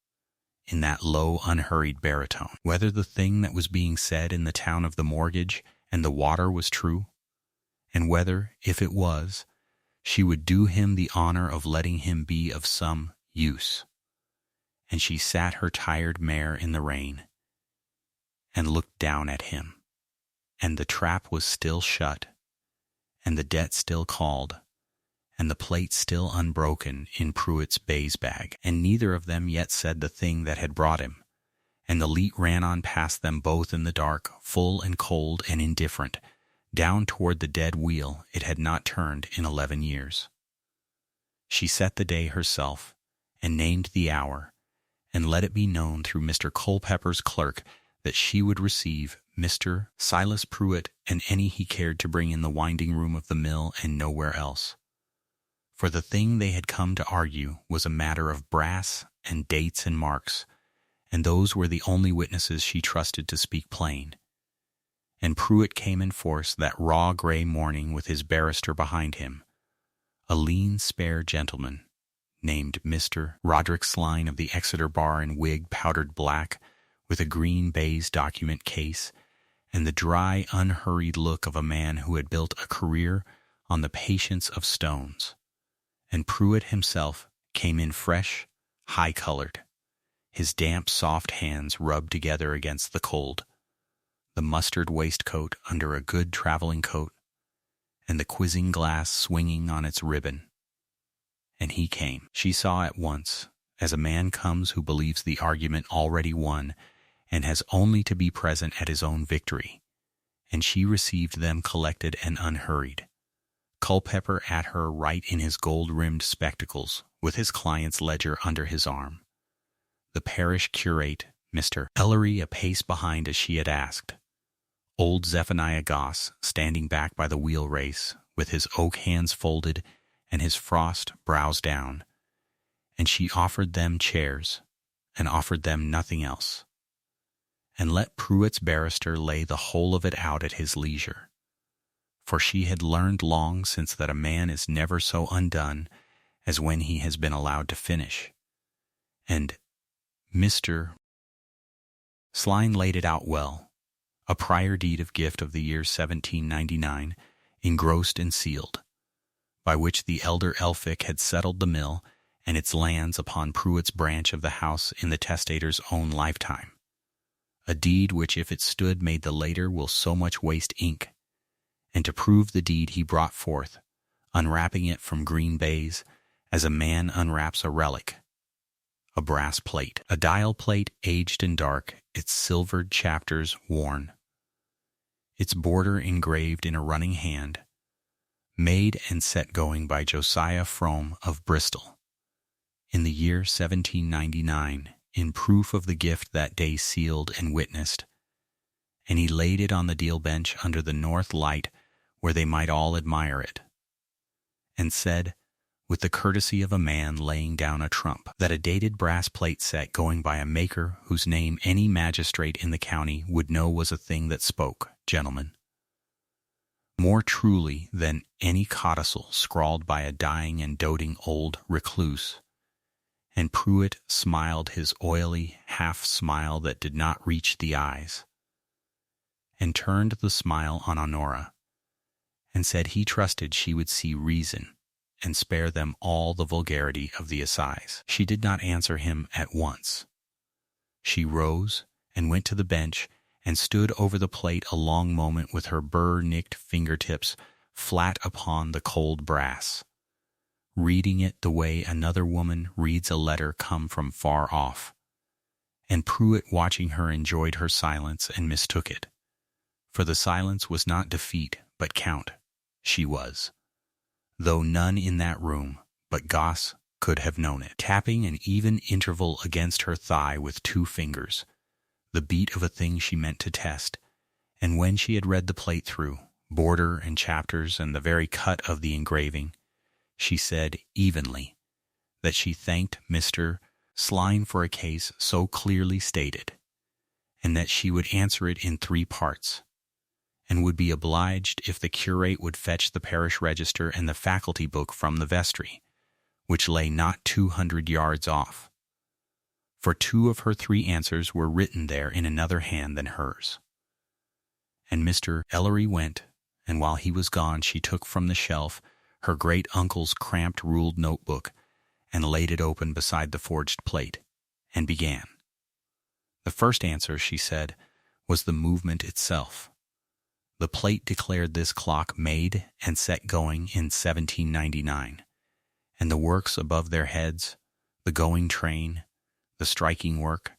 S1: in that low, unhurried baritone, whether the thing that was being said in the town of the mortgage and the water was true, and whether, if it was, she would do him the honor of letting him be of some use. And she sat her tired mare in the rain, and looked down at him, and the trap was still shut, and the debt still called, and the plate still unbroken in Pruitt's baize bag, and neither of them yet said the thing that had brought him, and the leet ran on past them both in the dark, full and cold and indifferent, down toward the dead wheel it had not turned in 11 years. She set the day herself, and named the hour, and let it be known through Mr. Culpepper's clerk that she would receive Mr. Silas Pruitt and any he cared to bring in the winding room of the mill and nowhere else. For the thing they had come to argue was a matter of brass and dates and marks, and those were the only witnesses she trusted to speak plain. And Pruitt came in force that raw gray morning with his barrister behind him, a lean, spare gentleman, named Mr. Roderick Sline of the Exeter Bar in wig powdered black, with a green baize document case, and the dry, unhurried look of a man who had built a career on the patience of stones. And Pruitt himself came in fresh, high-colored, his damp, soft hands rubbed together against the cold, the mustard waistcoat under a good traveling coat, and the quizzing glass swinging on its ribbon. And he came. She saw at once, as a man comes who believes the argument already won and has only to be present at his own victory, and she received them collected and unhurried, Culpepper at her right in his gold-rimmed spectacles, with his client's ledger under his arm. The parish curate, Mr. Ellery, a pace behind as she had asked. Old Zephaniah Goss, standing back by the wheel race, with his oak hands folded and his frost brows down. And she offered them chairs, and offered them nothing else. And let Pruitt's barrister lay the whole of it out at his leisure. For she had learned long since that a man is never so undone as when he has been allowed to finish. And Mr. Slyne laid it out well, a prior deed of gift of the year 1799, engrossed and sealed, by which the elder Elphick had settled the mill and its lands upon Pruitt's branch of the house in the testator's own lifetime. A deed which, if it stood, made the later will so much waste ink. And to prove the deed he brought forth, unwrapping it from green baize, as a man unwraps a relic, a brass plate, a dial plate aged and dark, its silvered chapters worn, its border engraved in a running hand, made and set going by Josiah Frome of Bristol, in the year 1799, in proof of the gift that day sealed and witnessed, and he laid it on the deal bench under the north light where they might all admire it, and said, with the courtesy of a man laying down a trump, that a dated brass plate set going by a maker whose name any magistrate in the county would know was a thing that spoke, gentlemen, more truly than any codicil scrawled by a dying and doting old recluse. And Pruitt smiled his oily half-smile that did not reach the eyes, and turned the smile on Honora, and said he trusted she would see reason and spare them all the vulgarity of the assize. She did not answer him at once. She rose and went to the bench and stood over the plate a long moment with her burr-nicked fingertips flat upon the cold brass, reading it the way another woman reads a letter come from far off. And Pruitt, watching her, enjoyed her silence and mistook it. For the silence was not defeat, but count. She was, though none in that room but Goss could have known it, tapping an even interval against her thigh with 2 fingers, the beat of a thing she meant to test. And when she had read the plate through, border and chapters and the very cut of the engraving, she said evenly that she thanked Mr. Slyne for a case so clearly stated, and that she would answer it in 3 parts, and would be obliged if the curate would fetch the parish register and the faculty book from the vestry, which lay not 200 yards off. For 2 of her 3 answers were written there in another hand than hers. And Mr. Ellery went, and while he was gone she took from the shelf her great-uncle's cramped ruled notebook and laid it open beside the forged plate, and began. The first answer, she said, was the movement itself. The plate declared this clock made and set going in 1799, and the works above their heads, the going train, the striking work,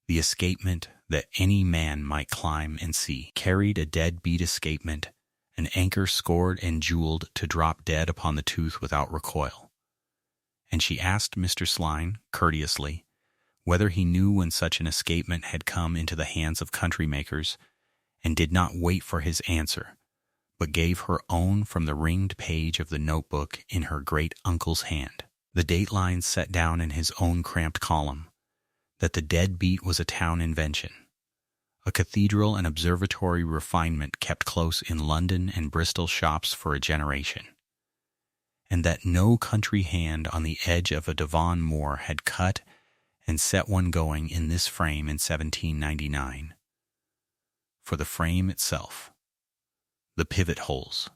S1: the escapement that any man might climb and see, carried a dead-beat escapement, an anchor scored and jeweled to drop dead upon the tooth without recoil. And she asked Mr. Slyne, courteously, whether he knew when such an escapement had come into the hands of country-makers, and did not wait for his answer, but gave her own from the ringed page of the notebook in her great-uncle's hand, the date lines set down in his own cramped column, that the dead beat was a town invention, a cathedral and observatory refinement kept close in London and Bristol shops for a generation, and that no country hand on the edge of a Devon moor had cut and set one going in this frame in 1799. For the frame itself, the pivot holes,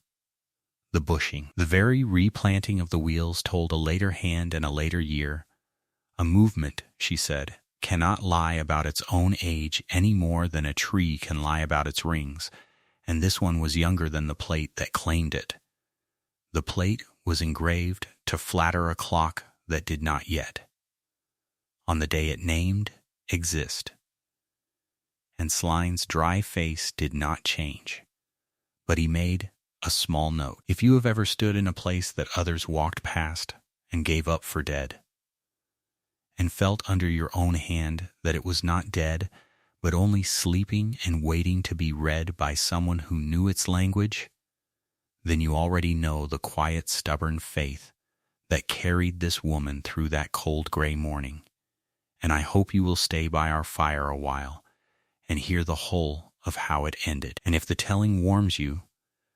S1: the bushing, the very replanting of the wheels told a later hand and a later year. A movement, she said, cannot lie about its own age any more than a tree can lie about its rings, and this one was younger than the plate that claimed it. The plate was engraved to flatter a clock that did not yet, on the day it named, exist. And Slyne's dry face did not change, but he made a small note. If you have ever stood in a place that others walked past and gave up for dead, and felt under your own hand that it was not dead, but only sleeping and waiting to be read by someone who knew its language, then you already know the quiet, stubborn faith that carried this woman through that cold gray morning. And I hope you will stay by our fire a while and hear the whole of how it ended. And if the telling warms you,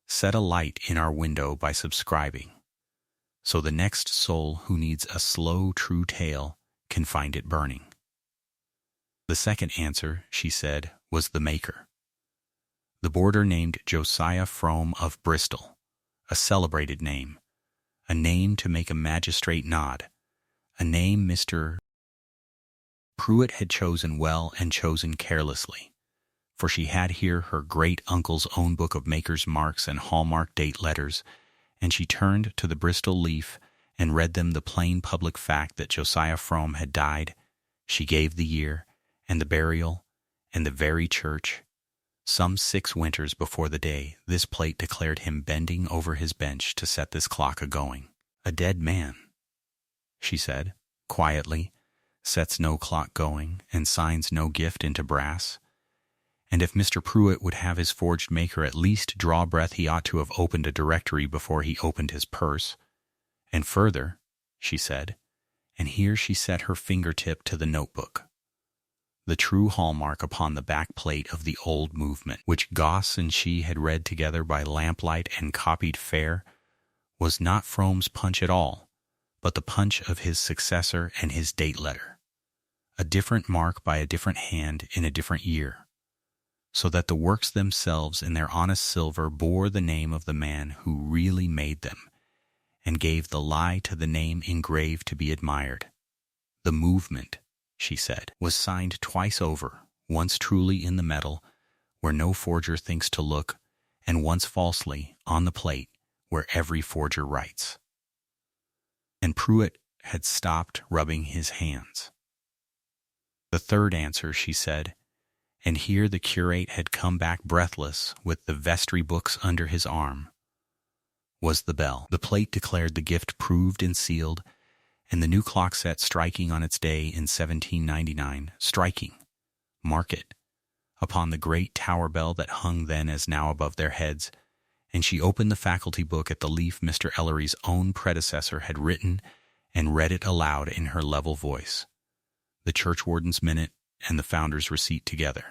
S1: set a light in our window by subscribing, so the next soul who needs a slow, true tale can find it burning. The second answer, she said, was the maker. The boarder named Josiah Frome of Bristol, a celebrated name, a name to make a magistrate nod, a name Mr. Pruitt had chosen well and chosen carelessly, for she had here her great-uncle's own book of maker's marks and hallmark date letters, and she turned to the Bristol Leaf and read them the plain public fact that Josiah Frome had died. She gave the year, and the burial, and the very church. Some 6 winters before the day this plate declared him bending over his bench to set this clock a-going. A dead man, she said, quietly, sets no clock going, and signs no gift into brass. And if Mr. Pruitt would have his forged maker at least draw breath, he ought to have opened a directory before he opened his purse. And further, she said, and here she set her fingertip to the notebook, the true hallmark upon the back plate of the old movement, which Goss and she had read together by lamplight and copied fair, was not Frome's punch at all, but the punch of his successor and his date letter, a different mark by a different hand in a different year, so that the works themselves in their honest silver bore the name of the man who really made them, and gave the lie to the name engraved to be admired. The movement, she said, was signed twice over, once truly in the metal, where no forger thinks to look, and once falsely, on the plate, where every forger writes. And Pruitt had stopped rubbing his hands. The third answer, she said, and here the curate had come back breathless with the vestry books under his arm, was the bell. The plate declared the gift proved and sealed, and the new clock set striking on its day in 1799, striking, mark it, upon the great tower bell that hung then as now above their heads, and she opened the faculty book at the leaf Mr. Ellery's own predecessor had written and read it aloud in her level voice, the churchwarden's minute and the founder's receipt together,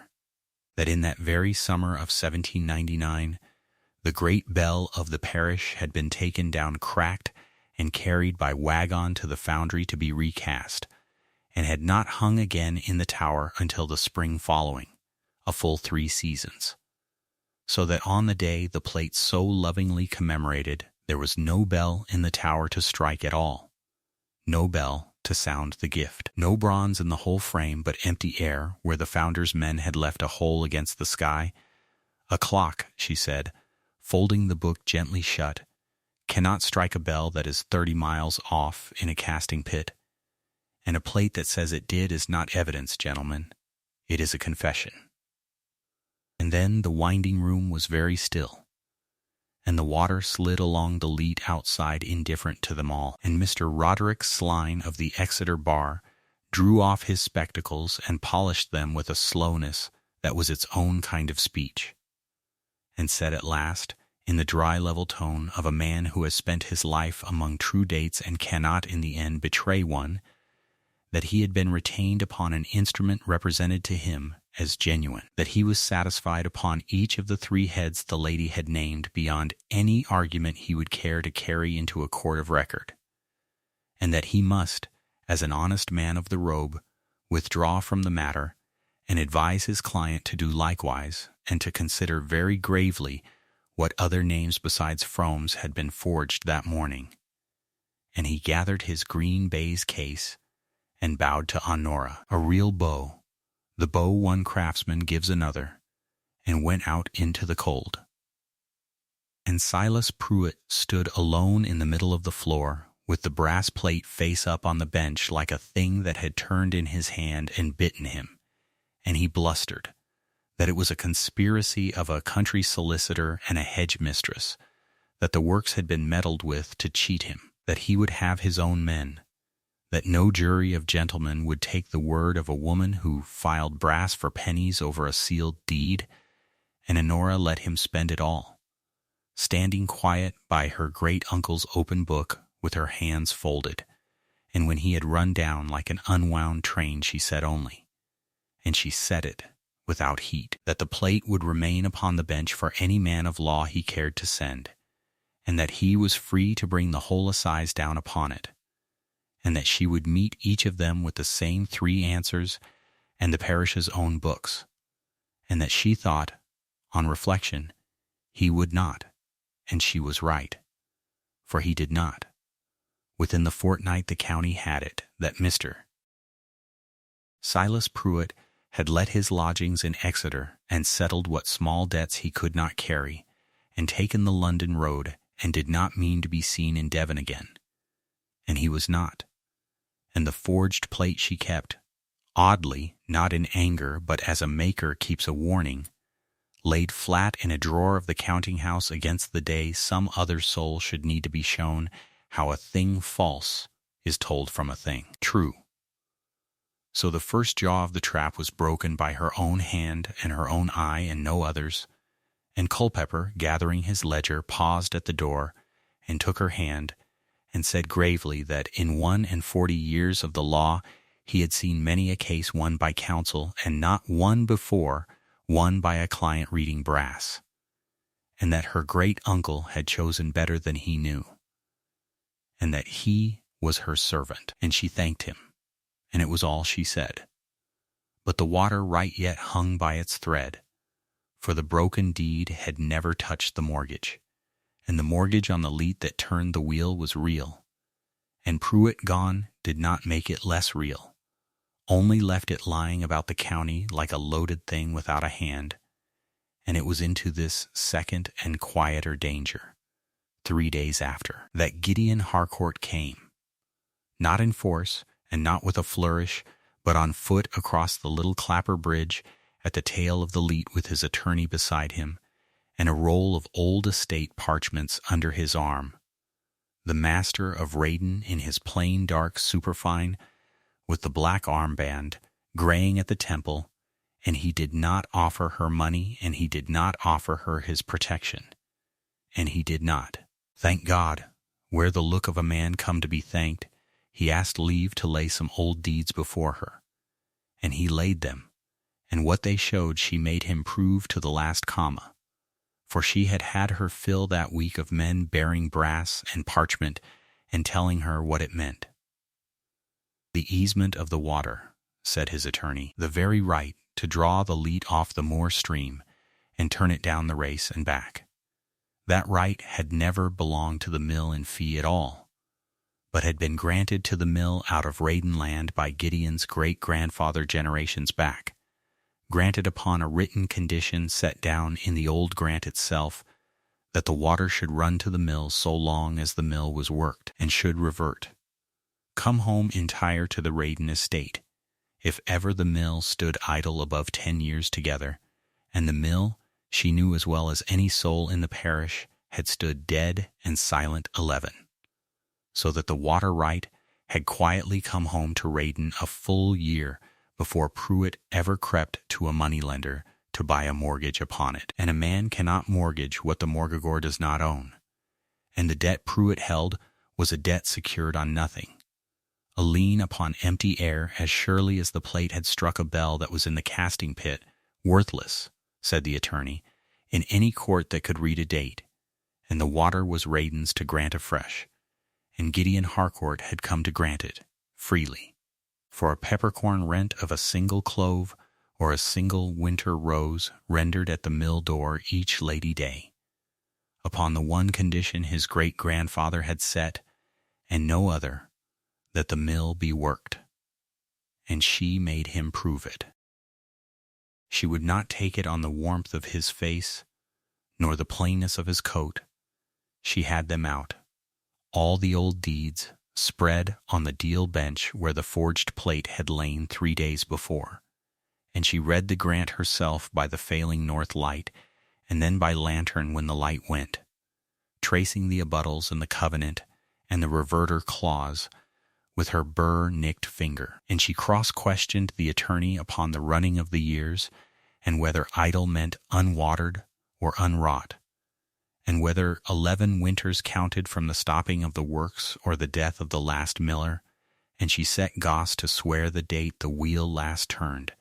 S1: that in that very summer of 1799, the great bell of the parish had been taken down cracked and carried by wagon to the foundry to be recast, and had not hung again in the tower until the spring following, a full 3 seasons. So that on the day the plate so lovingly commemorated, there was no bell in the tower to strike at all, no bell to sound the gift, no bronze in the whole frame, but empty air where the founder's men had left a hole against the sky. A clock, she said, folding the book gently shut, cannot strike a bell that is 30 miles off in a casting pit, and a plate that says it did is not evidence, gentlemen. It is a confession. And then the winding room was very still, and the water slid along the leat outside indifferent to them all, and Mr. Roderick Sline of the Exeter Bar drew off his spectacles and polished them with a slowness that was its own kind of speech, and said at last, in the dry level tone of a man who has spent his life among true dates and cannot in the end betray one, that he had been retained upon an instrument represented to him as genuine, that he was satisfied upon each of the 3 heads the lady had named beyond any argument he would care to carry into a court of record, and that he must, as an honest man of the robe, withdraw from the matter and advise his client to do likewise, and to consider very gravely what other names besides Frome's had been forged that morning. And he gathered his green baize case and bowed to Honora, a real bow, the bow one craftsman gives another, and went out into the cold. And Silas Pruitt stood alone in the middle of the floor, with the brass plate face up on the bench like a thing that had turned in his hand and bitten him, and he blustered that it was a conspiracy of a country solicitor and a hedge mistress, that the works had been meddled with to cheat him, that he would have his own men, that no jury of gentlemen would take the word of a woman who filed brass for pennies over a sealed deed, and Honora let him spend it all, standing quiet by her great-uncle's open book with her hands folded. And when he had run down like an unwound train, she said only, and she said it without heat, that the plate would remain upon the bench for any man of law he cared to send, and that he was free to bring the whole assize down upon it, and that she would meet each of them with the same 3 answers and the parish's own books, and that she thought, on reflection, he would not, and she was right, for he did not. Within the fortnight the county had it that Mr. Silas Pruitt had let his lodgings in Exeter and settled what small debts he could not carry, and taken the London road, and did not mean to be seen in Devon again. And he was not. And the forged plate she kept, oddly, not in anger, but as a maker keeps a warning, laid flat in a drawer of the counting-house against the day some other soul should need to be shown how a thing false is told from a thing true. So the first jaw of the trap was broken by her own hand and her own eye and no others, and Culpepper, gathering his ledger, paused at the door and took her hand and said gravely that in 41 years of the law he had seen many a case won by counsel, and not one before won by a client reading brass, and that her great-uncle had chosen better than he knew, and that he was her servant, and she thanked him, and it was all she said. But the water right yet hung by its thread, for the broken deed had never touched the mortgage, and the mortgage on the leet that turned the wheel was real, and Pruitt gone did not make it less real, only left it lying about the county like a loaded thing without a hand, and it was into this second and quieter danger, 3 days after, that Gideon Harcourt came, not in force and not with a flourish, but on foot across the little Clapper Bridge at the tail of the leet with his attorney beside him, and a roll of old estate parchments under his arm, the master of Raiden in his plain dark superfine, with the black armband, graying at the temple, and he did not offer her money, and he did not offer her his protection, and he did not. Thank God, where the look of a man come to be thanked, he asked leave to lay some old deeds before her, and he laid them, and what they showed she made him prove to the last comma, for she had had her fill that week of men bearing brass and parchment and telling her what it meant. The easement of the water, said his attorney, the very right to draw the leet off the moor stream and turn it down the race and back. That right had never belonged to the mill in fee at all, but had been granted to the mill out of Raiden land by Gideon's great-grandfather generations back, granted upon a written condition set down in the old grant itself, that the water should run to the mill so long as the mill was worked, and should revert, come home entire to the Raiden estate, if ever the mill stood idle above 10 years together, and the mill, she knew as well as any soul in the parish, had stood dead and silent 11, so that the water right had quietly come home to Raiden a full year before Pruitt ever crept to a moneylender to buy a mortgage upon it. And a man cannot mortgage what the mortgagor does not own, and the debt Pruitt held was a debt secured on nothing, a lien upon empty air as surely as the plate had struck a bell that was in the casting pit, worthless, said the attorney, in any court that could read a date, and the water was Raiden's to grant afresh, and Gideon Harcourt had come to grant it, freely, for a peppercorn rent of a single clove or a single winter rose rendered at the mill door each Lady Day, upon the one condition his great-grandfather had set, and no other, that the mill be worked, and she made him prove it. She would not take it on the warmth of his face, nor the plainness of his coat. She had them out, all the old deeds, spread on the deal bench where the forged plate had lain 3 days before, and she read the grant herself by the failing north light, and then by lantern when the light went, tracing the abuttals and the covenant and the reverter clause with her burr-nicked finger, and she cross-questioned the attorney upon the running of the years, and whether idle meant unwatered or unwrought, and whether 11 winters counted from the stopping of the works or the death of the last miller, and she set Goss to swear the date the wheel last turned,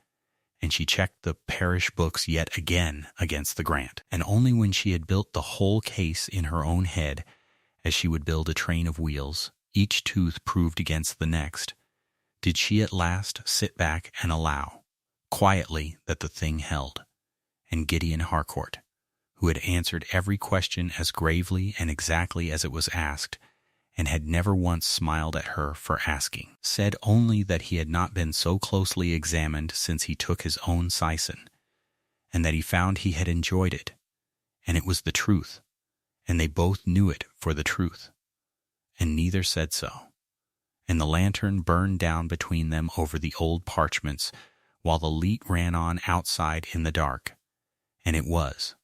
S1: and she checked the parish books yet again against the grant, and only when she had built the whole case in her own head, as she would build a train of wheels, each tooth proved against the next, did she at last sit back and allow, quietly, that the thing held, and Gideon Harcourt, who had answered every question as gravely and exactly as it was asked, and had never once smiled at her for asking, said only that he had not been so closely examined since he took his own sison, and that he found he had enjoyed it, and it was the truth, and they both knew it for the truth, and neither said so. And the lantern burned down between them over the old parchments, while the leet ran on outside in the dark, and it was,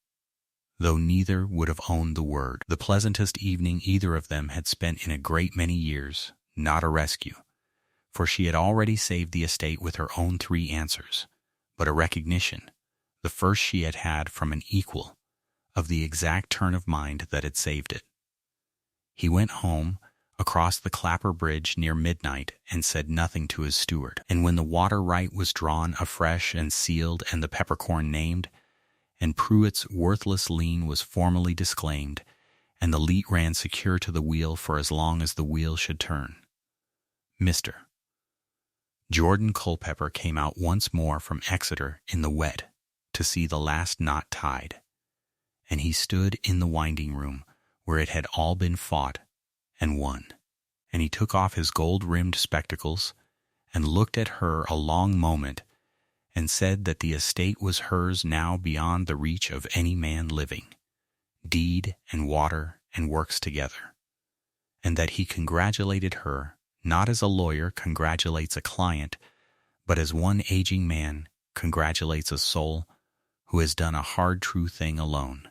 S1: though neither would have owned the word, the pleasantest evening either of them had spent in a great many years, not a rescue, for she had already saved the estate with her own 3 answers, but a recognition, the first she had had from an equal, of the exact turn of mind that had saved it. He went home, across the Clapper Bridge near midnight, and said nothing to his steward. And when the water right was drawn afresh and sealed and the peppercorn named, and Pruitt's worthless lien was formally disclaimed, and the leet ran secure to the wheel for as long as the wheel should turn, Mr. Jordan Culpepper came out once more from Exeter in the wet to see the last knot tied, and he stood in the winding-room where it had all been fought and won, and he took off his gold-rimmed spectacles and looked at her a long moment and said that the estate was hers now beyond the reach of any man living, deed and water and works together, and that he congratulated her not as a lawyer congratulates a client, but as one aging man congratulates a soul who has done a hard true thing alone.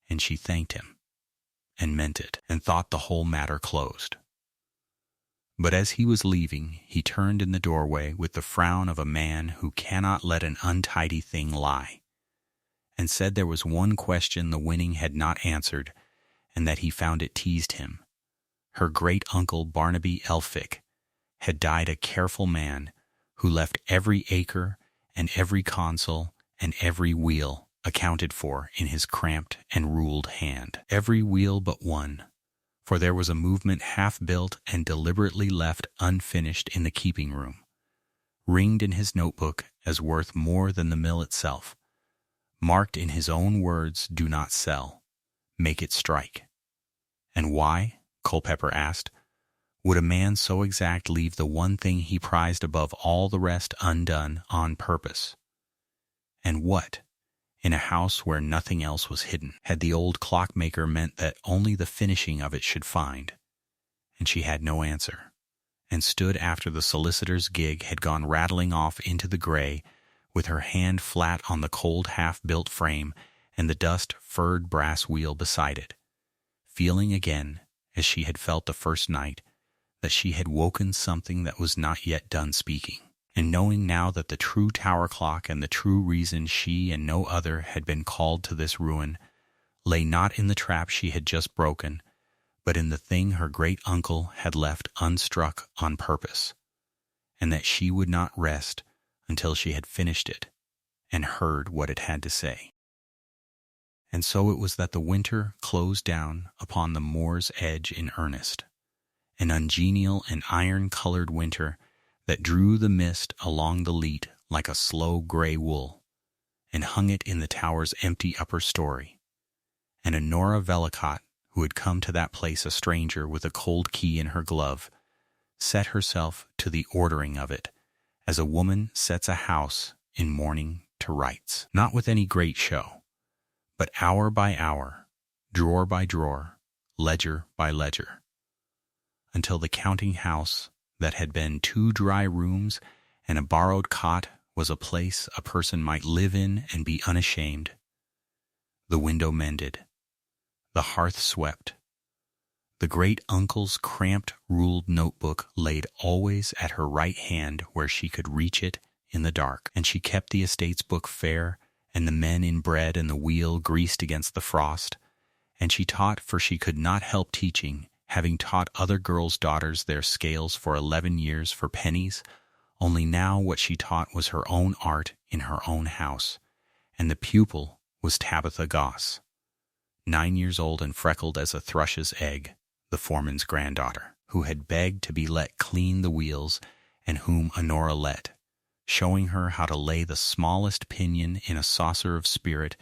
S1: And she thanked him, and meant it, and thought the whole matter closed. But as he was leaving, he turned in the doorway with the frown of a man who cannot let an untidy thing lie, and said there was one question the winning had not answered, and that he found it teased him. Her great-uncle Barnaby Elphick had died a careful man who left every acre and every consul and every wheel accounted for in his cramped and ruled hand. Every wheel but one, for there was a movement half-built and deliberately left unfinished in the keeping-room, ringed in his notebook as worth more than the mill itself, marked in his own words, "Do not sell, make it strike." And why, Culpepper asked, would a man so exact leave the one thing he prized above all the rest undone on purpose? And what, in a house where nothing else was hidden, had the old clockmaker meant that only the finishing of it should find? And she had no answer, and stood after the solicitor's gig had gone rattling off into the gray, with her hand flat on the cold half-built frame and the dust-furred brass wheel beside it, feeling again, as she had felt the first night, that she had woken something that was not yet done speaking, and knowing now that the true tower clock and the true reason she and no other had been called to this ruin lay not in the trap she had just broken, but in the thing her great-uncle had left unstruck on purpose, and that she would not rest until she had finished it and heard what it had to say. And so it was that the winter closed down upon the moor's edge in earnest, an ungenial and iron-colored winter that drew the mist along the leat like a slow gray wool, and hung it in the tower's empty upper story. And Honora Vellicott, who had come to that place a stranger with a cold key in her glove, set herself to the ordering of it, as a woman sets a house in mourning to rights, not with any great show, but hour by hour, drawer by drawer, ledger by ledger, until the counting-house that had been 2 dry rooms and a borrowed cot was a place a person might live in and be unashamed. The window mended, the hearth swept. The great-uncle's cramped, ruled notebook laid always at her right hand where she could reach it in the dark, and she kept the estate's book fair, and the men in bread and the wheel greased against the frost, and she taught, for she could not help teaching, having taught other girls' daughters their scales for 11 years for pennies, only now what she taught was her own art in her own house, and the pupil was Tabitha Goss, 9 years old and freckled as a thrush's egg, the foreman's granddaughter, who had begged to be let clean the wheels, and whom Honora let, showing her how to lay the smallest pinion in a saucer of spirit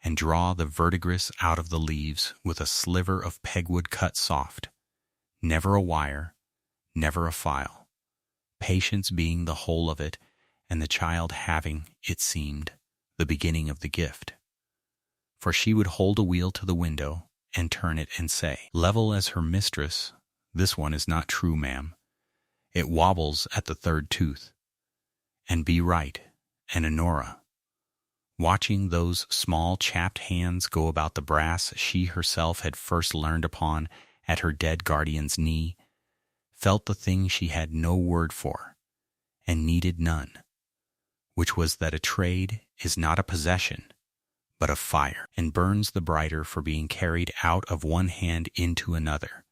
S1: and draw the verdigris out of the leaves with a sliver of pegwood cut soft, never a wire, never a file, patience being the whole of it, and the child having, it seemed, the beginning of the gift. For she would hold a wheel to the window and turn it and say, level as her mistress, "This one is not true, ma'am. It wobbles at the third tooth." And be right, and Honora, watching those small chapped hands go about the brass she herself had first learned upon at her dead guardian's knee, felt the thing she had no word for, and needed none, which was that a trade is not a possession, but a fire, and burns the brighter for being carried out of one hand into another.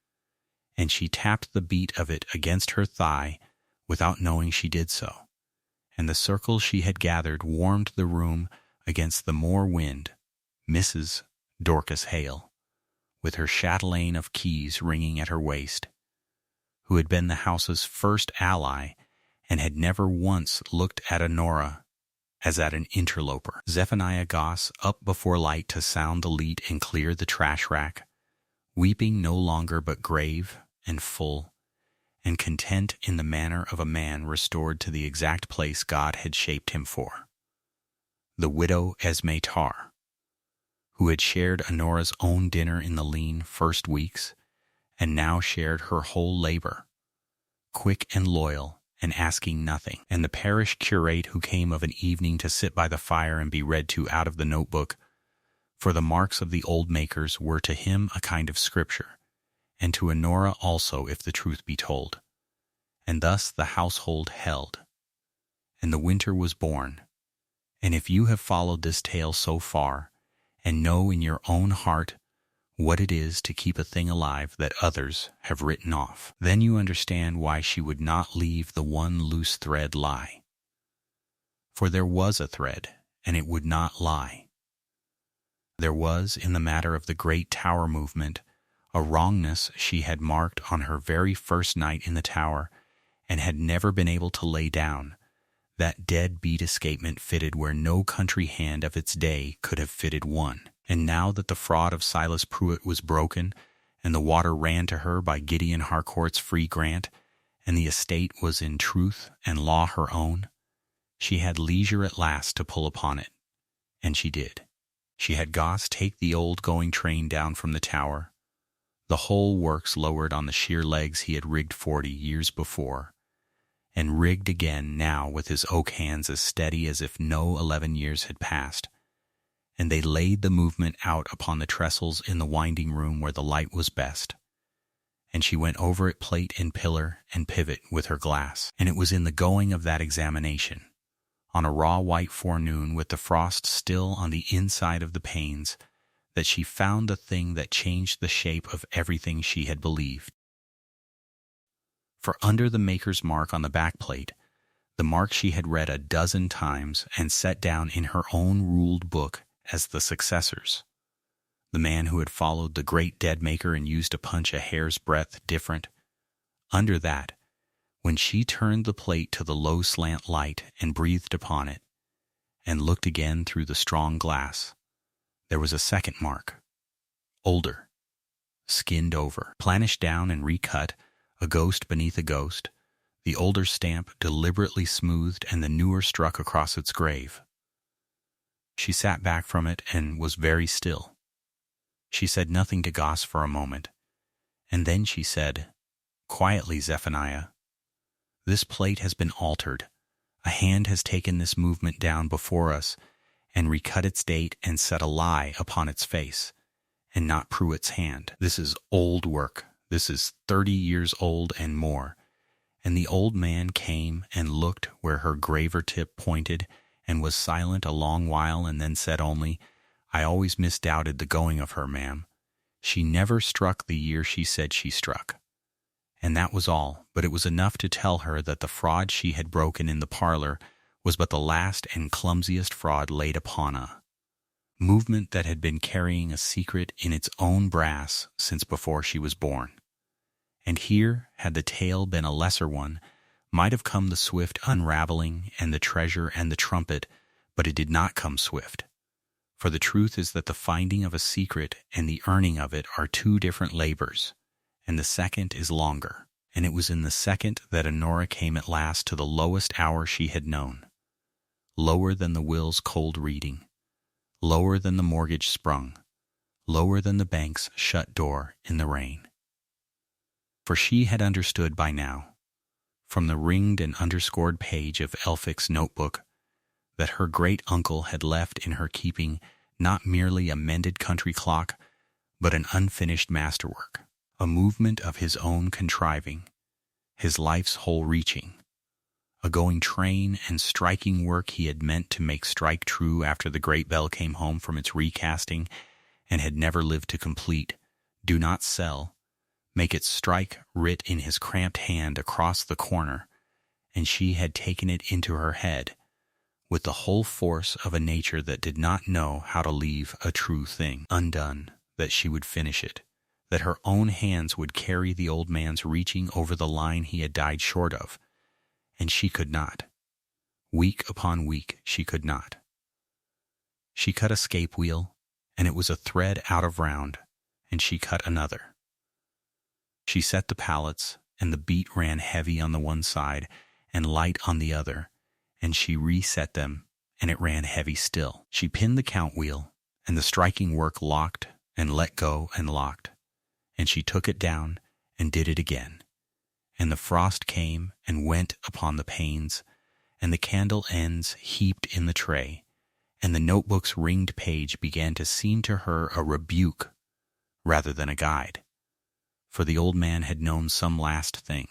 S1: And she tapped the beat of it against her thigh without knowing she did so, and the circle she had gathered warmed the room against the moor wind, Mrs. Dorcas Hale, with her chatelaine of keys ringing at her waist, who had been the house's first ally and had never once looked at Honora as at an interloper. Zephaniah Goss up before light to sound the leat and clear the trash rack, weeping no longer but grave and full, and content in the manner of a man restored to the exact place God had shaped him for. The widow Esme Tarr, who had shared Honora's own dinner in the lean first weeks, and now shared her whole labor, quick and loyal, and asking nothing, and the parish curate who came of an evening to sit by the fire and be read to out of the notebook, for the marks of the old makers were to him a kind of scripture, and to Honora also, if the truth be told. And thus the household held, and the winter was born. And if you have followed this tale so far, and know in your own heart what it is to keep a thing alive that others have written off, then you understand why she would not leave the one loose thread lie. For there was a thread, and it would not lie. There was, in the matter of the great Tower movement, a wrongness she had marked on her very first night in the Tower, and had never been able to lay down, that dead-beat escapement fitted where no country hand of its day could have fitted one. And now that the fraud of Silas Pruitt was broken, and the water ran to her by Gideon Harcourt's free grant, and the estate was in truth and law her own, she had leisure at last to pull upon it. And she did. She had Goss take the old going train down from the Tower, the whole works lowered on the sheer legs he had rigged 40 years before, and rigged again now with his oak hands as steady as if no 11 years had passed, and they laid the movement out upon the trestles in the winding room where the light was best, and she went over it plate and pillar and pivot with her glass. And it was in the going of that examination, on a raw white forenoon with the frost still on the inside of the panes, that she found the thing that changed the shape of everything she had believed. For under the maker's mark on the backplate, the mark she had read a dozen times and set down in her own ruled book as the successors, the man who had followed the great dead maker and used to punch a hair's breadth different, under that, when she turned the plate to the low slant light and breathed upon it, and looked again through the strong glass, there was a second mark, older, skinned over, planished down and recut, a ghost beneath a ghost, the older stamp deliberately smoothed and the newer struck across its grave. She sat back from it and was very still. She said nothing to Goss for a moment, and then she said, "Quietly, Zephaniah, this plate has been altered. A hand has taken this movement down before us and recut its date and set a lie upon its face, and not Pruitt's hand. This is old work. This is 30 years old and more. And the old man came and looked where her graver tip pointed, and was silent a long while, and then said only, "I always misdoubted the going of her, ma'am. She never struck the year she said she struck." And that was all, but it was enough to tell her that the fraud she had broken in the parlor was but the last and clumsiest fraud laid upon a movement that had been carrying a secret in its own brass since before she was born. And here, had the tale been a lesser one, might have come the swift unraveling and the treasure and the trumpet, but it did not come swift. For the truth is that the finding of a secret and the earning of it are two different labors, and the second is longer. And it was in the second that Honora came at last to the lowest hour she had known, lower than the will's cold reading, lower than the mortgage sprung, lower than the bank's shut door in the rain. For she had understood by now, from the ringed and underscored page of Elphick's notebook, that her great-uncle had left in her keeping not merely a mended country clock, but an unfinished masterwork, a movement of his own contriving, his life's whole reaching, a going train and striking work he had meant to make strike true after the great bell came home from its recasting and had never lived to complete. Do not sell. Make it strike writ in his cramped hand across the corner, and she had taken it into her head, with the whole force of a nature that did not know how to leave a true thing undone, that she would finish it, that her own hands would carry the old man's reaching over the line he had died short of, and she could not. Week upon week she could not. She cut a scape wheel, and it was a thread out of round, and she cut another. She set the pallets, and the beat ran heavy on the one side and light on the other, and she reset them, and it ran heavy still. She pinned the count wheel, and the striking work locked and let go and locked, and she took it down and did it again. And the frost came and went upon the panes, and the candle ends heaped in the tray, and the notebook's ringed page began to seem to her a rebuke rather than a guide. For the old man had known some last thing,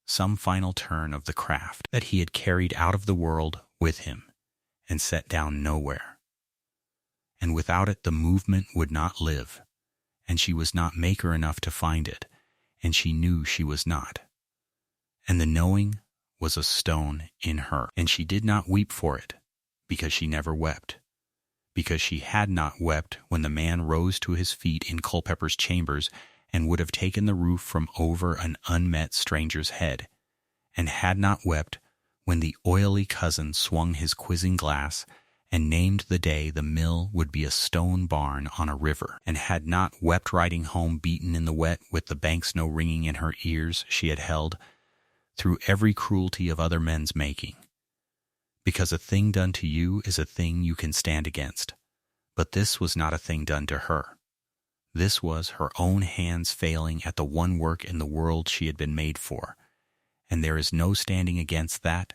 S1: some final turn of the craft that he had carried out of the world with him and set down nowhere. And without it the movement would not live, and she was not maker enough to find it, and she knew she was not. And the knowing was a stone in her, and she did not weep for it, because she never wept, because she had not wept when the man rose to his feet in Culpepper's chambers and would have taken the roof from over an unmet stranger's head, and had not wept when the oily cousin swung his quizzing glass and named the day the mill would be a stone barn on a river, and had not wept riding home beaten in the wet with the bank snow ringing in her ears she had held through every cruelty of other men's making. Because a thing done to you is a thing you can stand against, but this was not a thing done to her. This was her own hands failing at the one work in the world she had been made for, and there is no standing against that.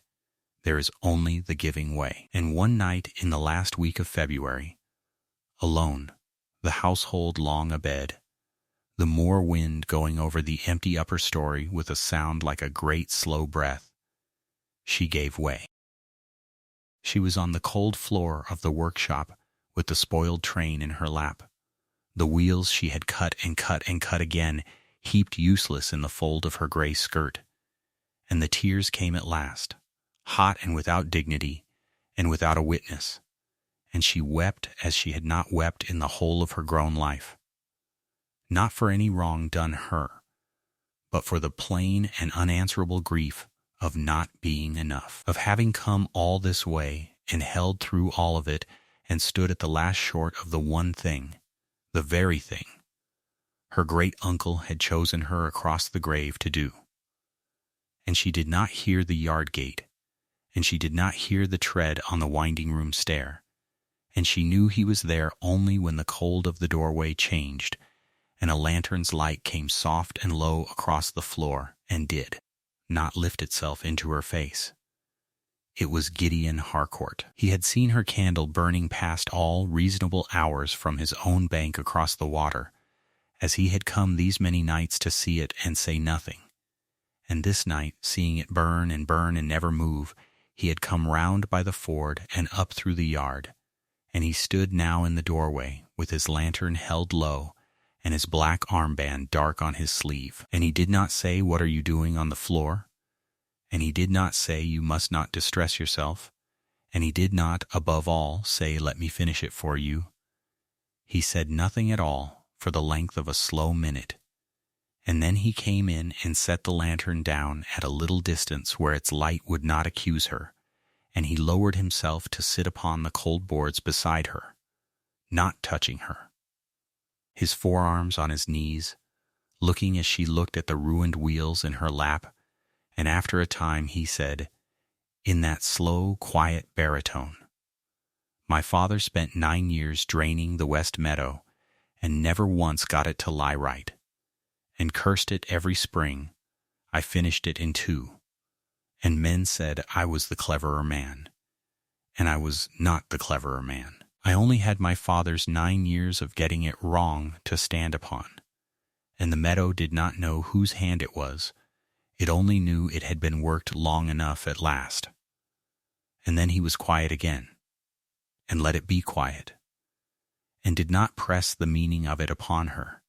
S1: There is only the giving way. And one night in the last week of February, alone, the household long abed, the moor wind going over the empty upper story with a sound like a great slow breath, she gave way. She was on the cold floor of the workshop with the spoiled train in her lap, the wheels she had cut and cut and cut again, heaped useless in the fold of her gray skirt. And the tears came at last, hot and without dignity, and without a witness, and she wept as she had not wept in the whole of her grown life. Not for any wrong done her, but for the plain and unanswerable grief of not being enough, of having come all this way and held through all of it and stood at the last short of the one thing, the very thing, her great uncle had chosen her across the grave to do. And she did not hear the yard gate, and she did not hear the tread on the winding room stair, and she knew he was there only when the cold of the doorway changed, and a lantern's light came soft and low across the floor and did not lift itself into her face. It was Gideon Harcourt. He had seen her candle burning past all reasonable hours from his own bank across the water, as he had come these many nights to see it and say nothing. And this night, seeing it burn and never move, he had come round by the ford and up through the yard, and he stood now in the doorway with his lantern held low and his black armband dark on his sleeve. And he did not say, "What are you doing on the floor?" And he did not say, "You must not distress yourself." And he did not, above all, say, "Let me finish it for you." He said nothing at all for the length of a slow minute. And then he came in and set the lantern down at a little distance where its light would not accuse her, and he lowered himself to sit upon the cold boards beside her, not touching her, his forearms on his knees, looking as she looked at the ruined wheels in her lap. And after a time he said, in that slow, quiet baritone, "My father spent 9 years draining the West Meadow, and never once got it to lie right, and cursed it every spring. I finished it in 2, and men said I was the cleverer man, and I was not the cleverer man. I only had my father's 9 years of getting it wrong to stand upon, and the meadow did not know whose hand it was. It only knew it had been worked long enough at last." And then he was quiet again, and let it be quiet, and did not press the meaning of it upon her.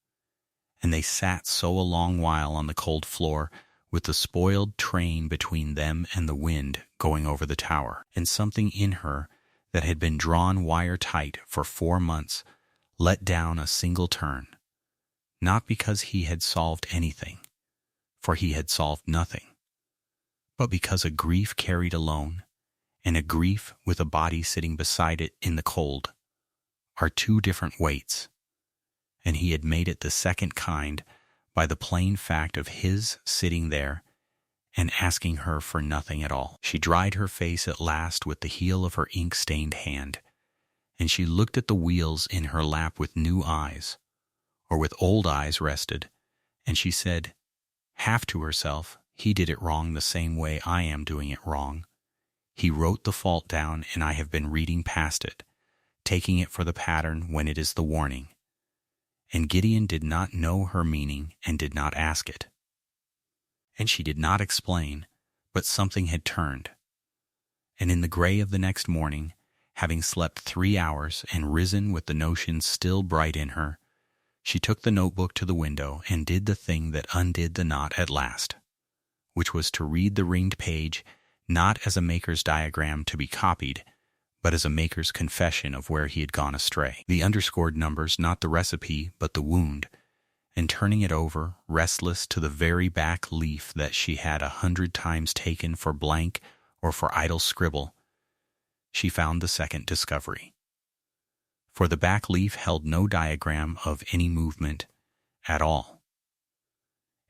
S1: And they sat so a long while on the cold floor, with the spoiled train between them and the wind going over the tower, and something in her that had been drawn wire-tight for 4 months let down a single turn, not because he had solved anything, for he had solved nothing, but because a grief carried alone, and a grief with a body sitting beside it in the cold, are 2 different weights, and he had made it the second kind by the plain fact of his sitting there and asking her for nothing at all. She dried her face at last with the heel of her ink-stained hand, and she looked at the wheels in her lap with new eyes, or with old eyes rested, and she said, half to herself, "He did it wrong the same way I am doing it wrong. He wrote the fault down, and I have been reading past it, taking it for the pattern when it is the warning." And Gideon did not know her meaning and did not ask it. And she did not explain, but something had turned. And in the gray of the next morning, having slept 3 hours and risen with the notion still bright in her, she took the notebook to the window and did the thing that undid the knot at last, which was to read the ringed page not as a maker's diagram to be copied, but as a maker's confession of where he had gone astray. The underscored numbers, not the recipe, but the wound, and turning it over, restless to the very back leaf that she had 100 times taken for blank or for idle scribble, she found the second discovery. For the back leaf held no diagram of any movement at all.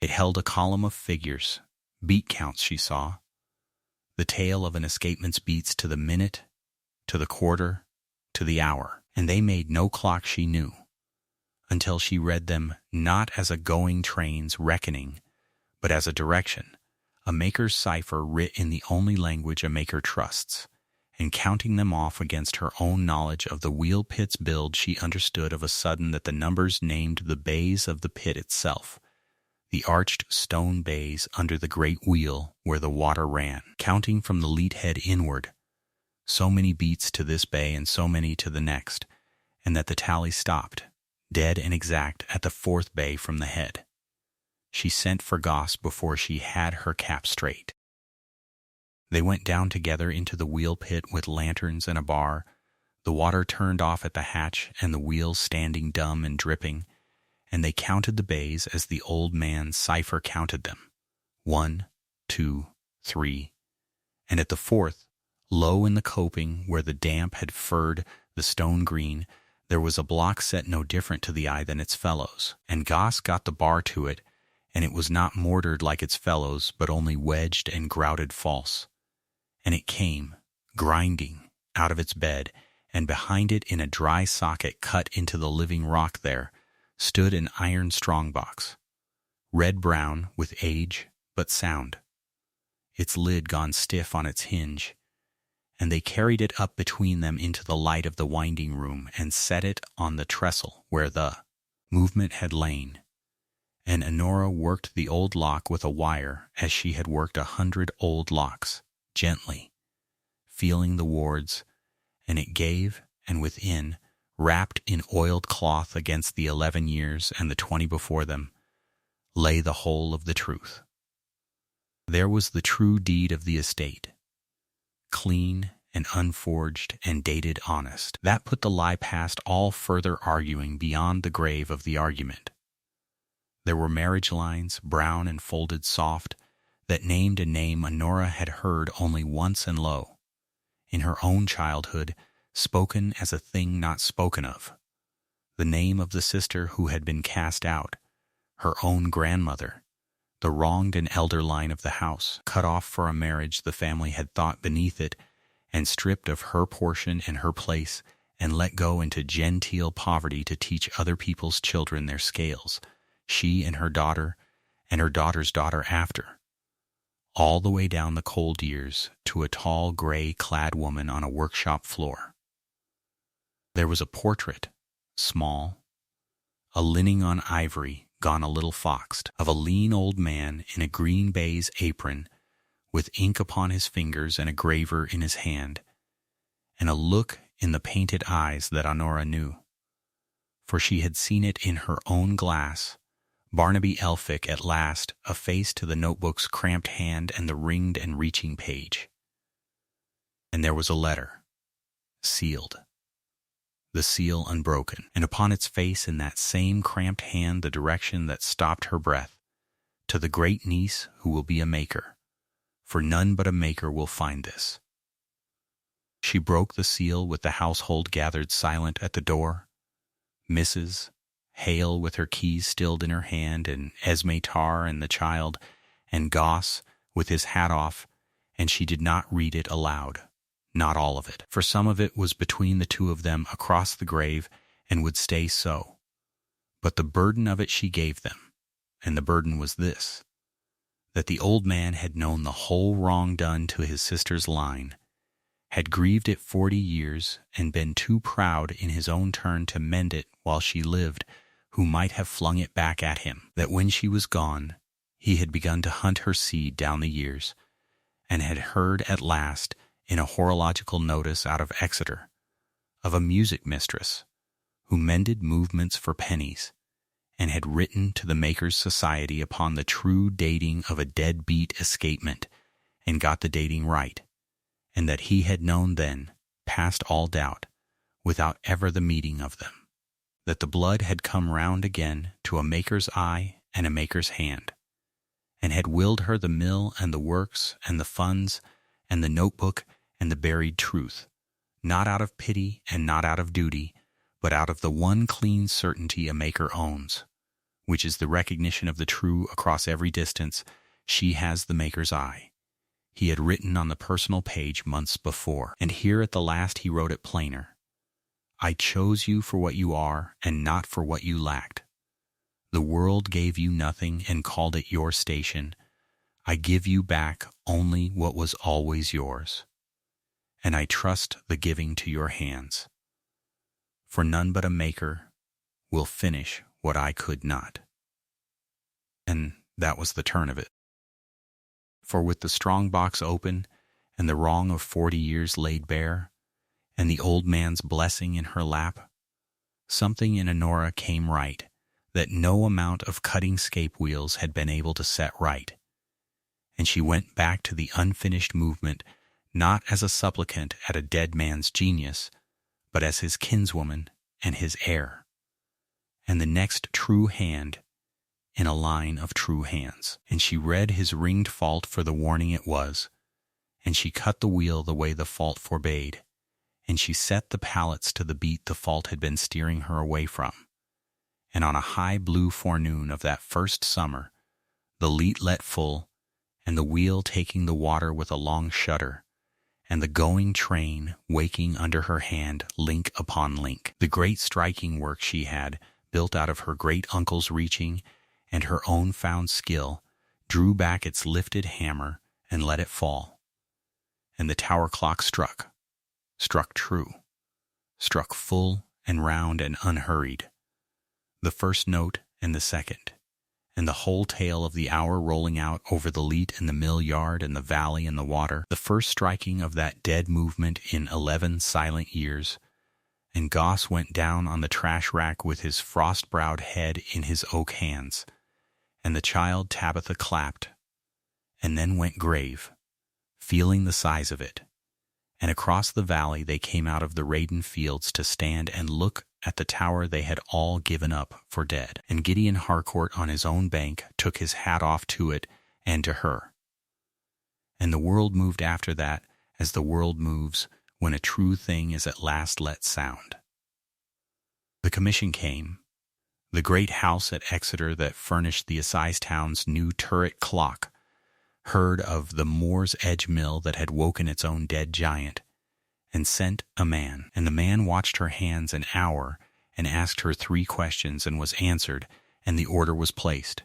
S1: It held a column of figures, beat counts she saw, the tale of an escapement's beats to the minute, to the quarter, to the hour, and they made no clock she knew, until she read them not as a going train's reckoning, but as a direction, a maker's cipher writ in the only language a maker trusts, and counting them off against her own knowledge of the wheel pit's build, she understood of a sudden that the numbers named the bays of the pit itself, the arched stone bays under the great wheel where the water ran, counting from the lead head inward, so many beats to this bay and so many to the next, and that the tally stopped, dead and exact, at the 4th bay from the head. She sent for Goss before she had her cap straight. They went down together into the wheel pit with lanterns and a bar, the water turned off at the hatch and the wheels standing dumb and dripping, and they counted the bays as the old man's cipher counted them, 1, 2, 3, and at the 4th, low in the coping where the damp had furred the stone green, there was a block set no different to the eye than its fellows, and Goss got the bar to it, and it was not mortared like its fellows, but only wedged and grouted false. And it came, grinding, out of its bed, and behind it in a dry socket cut into the living rock there, stood an iron strongbox, red-brown with age, but sound, its lid gone stiff on its hinge, and they carried it up between them into the light of the winding room and set it on the trestle where the movement had lain. And Honora worked the old lock with a wire as she had worked 100 old locks, gently, feeling the wards, and it gave, and within, wrapped in oiled cloth against the 11 years and the 20 before them, lay the whole of the truth. There was the true deed of the estate, clean and unforged and dated honest. That put the lie past all further arguing beyond the grave of the argument. There were marriage lines, brown and folded soft, that named a name Honora had heard only once and low, in her own childhood, spoken as a thing not spoken of, the name of the sister who had been cast out, her own grandmother, the wronged and elder line of the house, cut off for a marriage the family had thought beneath it, and stripped of her portion and her place, and let go into genteel poverty to teach other people's children their scales, she and her daughter, and her daughter's daughter after, all the way down the cold years to a tall, gray-clad woman on a workshop floor. There was a portrait, small, a linning on ivory gone a little foxed, of a lean old man in a green baize apron, with ink upon his fingers and a graver in his hand, and a look in the painted eyes that Honora knew, for she had seen it in her own glass. Barnaby Elphick at last, a face to the notebook's cramped hand and the ringed and reaching page. And there was a letter, sealed, the seal unbroken, and upon its face in that same cramped hand the direction that stopped her breath, to the great niece who will be a maker, for none but a maker will find this. She broke the seal with the household gathered silent at the door, Mrs. Hale with her keys stilled in her hand, and Esme Tarr and the child, and Goss with his hat off, and she did not read it aloud, not all of it, for some of it was between the two of them across the grave and would stay so. But the burden of it she gave them, and the burden was this, that the old man had known the whole wrong done to his sister's line, had grieved it 40 years, and been too proud in his own turn to mend it while she lived, who might have flung it back at him, that when she was gone, he had begun to hunt her seed down the years, and had heard at last, in a horological notice out of Exeter, of a music mistress, who mended movements for pennies, and had written to the Makers' Society upon the true dating of a dead-beat escapement, and got the dating right, and that he had known then, past all doubt, without ever the meeting of them, that the blood had come round again to a maker's eye and a maker's hand, and had willed her the mill and the works and the funds and the notebook and the buried truth, not out of pity and not out of duty, but out of the one clean certainty a maker owns, which is the recognition of the true across every distance. She has the maker's eye. He had written on the personal page months before, and here at the last he wrote it plainer. I chose you for what you are and not for what you lacked. The world gave you nothing and called it your station. I give you back only what was always yours, and I trust the giving to your hands. For none but a maker will finish what I could not. And that was the turn of it. For with the strong box open and the wrong of 40 years laid bare, and the old man's blessing in her lap, something in Honora came right that no amount of cutting scape wheels had been able to set right, and she went back to the unfinished movement not as a supplicant at a dead man's genius, but as his kinswoman and his heir, and the next true hand in a line of true hands. And she read his ringed fault for the warning it was, and she cut the wheel the way the fault forbade, and she set the pallets to the beat the fault had been steering her away from. And on a high blue forenoon of that first summer, the leat let full, and the wheel taking the water with a long shudder, and the going train waking under her hand link upon link, the great striking work she had, built out of her great uncle's reaching and her own found skill, drew back its lifted hammer and let it fall. And the tower clock struck, struck true, struck full and round and unhurried, the first note and the second, and the whole tale of the hour rolling out over the leat and the mill yard and the valley and the water, the first striking of that dead movement in 11 silent years, and Goss went down on the trash rack with his frost-browed head in his oak hands, and the child Tabitha clapped, and then went grave, feeling the size of it, and across the valley they came out of the Raiden fields to stand and look at the tower they had all given up for dead. And Gideon Harcourt on his own bank took his hat off to it and to her. And the world moved after that, as the world moves when a true thing is at last let sound. The commission came. The great house at Exeter that furnished the assize town's new turret clock heard of the Moor's Edge mill that had woken its own dead giant, and sent a man. And the man watched her hands an hour and asked her 3 questions and was answered, and the order was placed,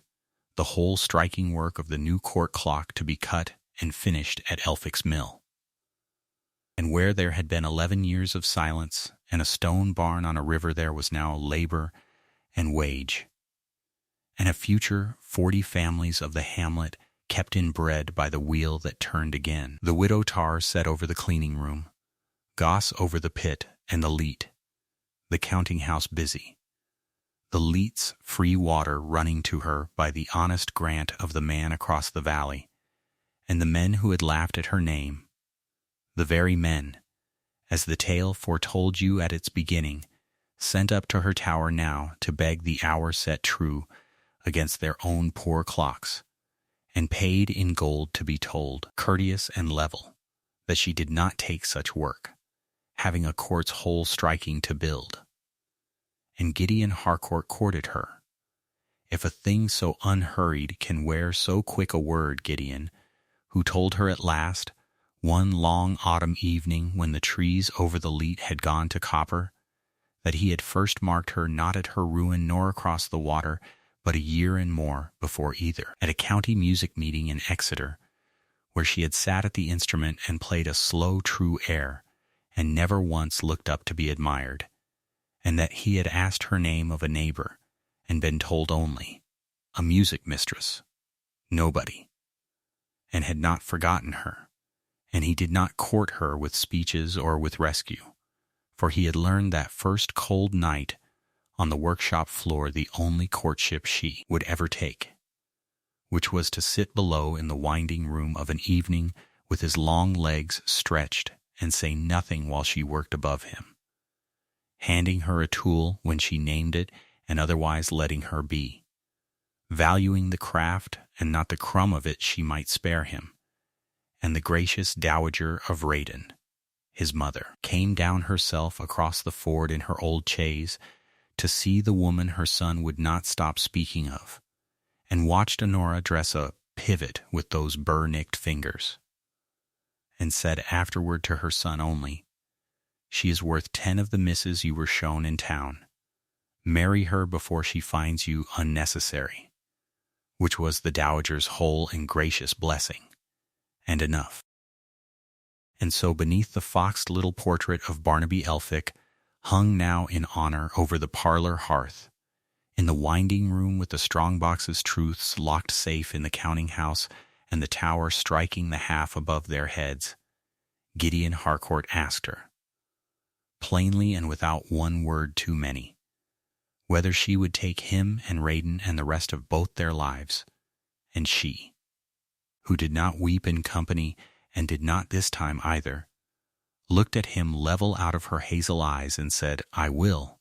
S1: the whole striking work of the new court clock to be cut and finished at Elphick's mill. And where there had been 11 years of silence and a stone barn on a river, there was now labor and wage, and a future 40 families of the hamlet kept in bread by the wheel that turned again. The widow Tarr sat over the cleaning room, Goss over the pit and the leat, the counting house busy, the leat's free water running to her by the honest grant of the man across the valley, and the men who had laughed at her name, the very men, as the tale foretold you at its beginning, sent up to her tower now to beg the hour set true against their own poor clocks, and paid in gold to be told, courteous and level, that she did not take such work, having a court's whole striking to build. And Gideon Harcourt courted her. If a thing so unhurried can wear so quick a word, Gideon, who told her at last, one long autumn evening when the trees over the leat had gone to copper, that he had first marked her not at her ruin nor across the water, but a year and more before either, at a county music meeting in Exeter, where she had sat at the instrument and played a slow, true air, and never once looked up to be admired, and that he had asked her name of a neighbor, and been told only, a music mistress, nobody, and had not forgotten her, and he did not court her with speeches or with rescue, for he had learned that first cold night on the workshop floor the only courtship she would ever take, which was to sit below in the winding room of an evening with his long legs stretched and say nothing while she worked above him, handing her a tool when she named it and otherwise letting her be, valuing the craft and not the crumb of it she might spare him. And the gracious dowager of Raiden, his mother, came down herself across the ford in her old chaise to see the woman her son would not stop speaking of, and watched Honora dress a pivot with those burr-nicked fingers, and said afterward to her son only, "She is worth 10 of the misses you were shown in town. Marry her before she finds you unnecessary," which was the dowager's whole and gracious blessing, and enough. And so beneath the foxed little portrait of Barnaby Elphick, hung now in honor over the parlor hearth, in the winding room with the strong-box's truths locked safe in the counting-house and the tower striking the half above their heads, Gideon Harcourt asked her, plainly and without one word too many, whether she would take him and Raiden and the rest of both their lives, and she, who did not weep in company and did not this time either, looked at him level out of her hazel eyes and said, "I will,"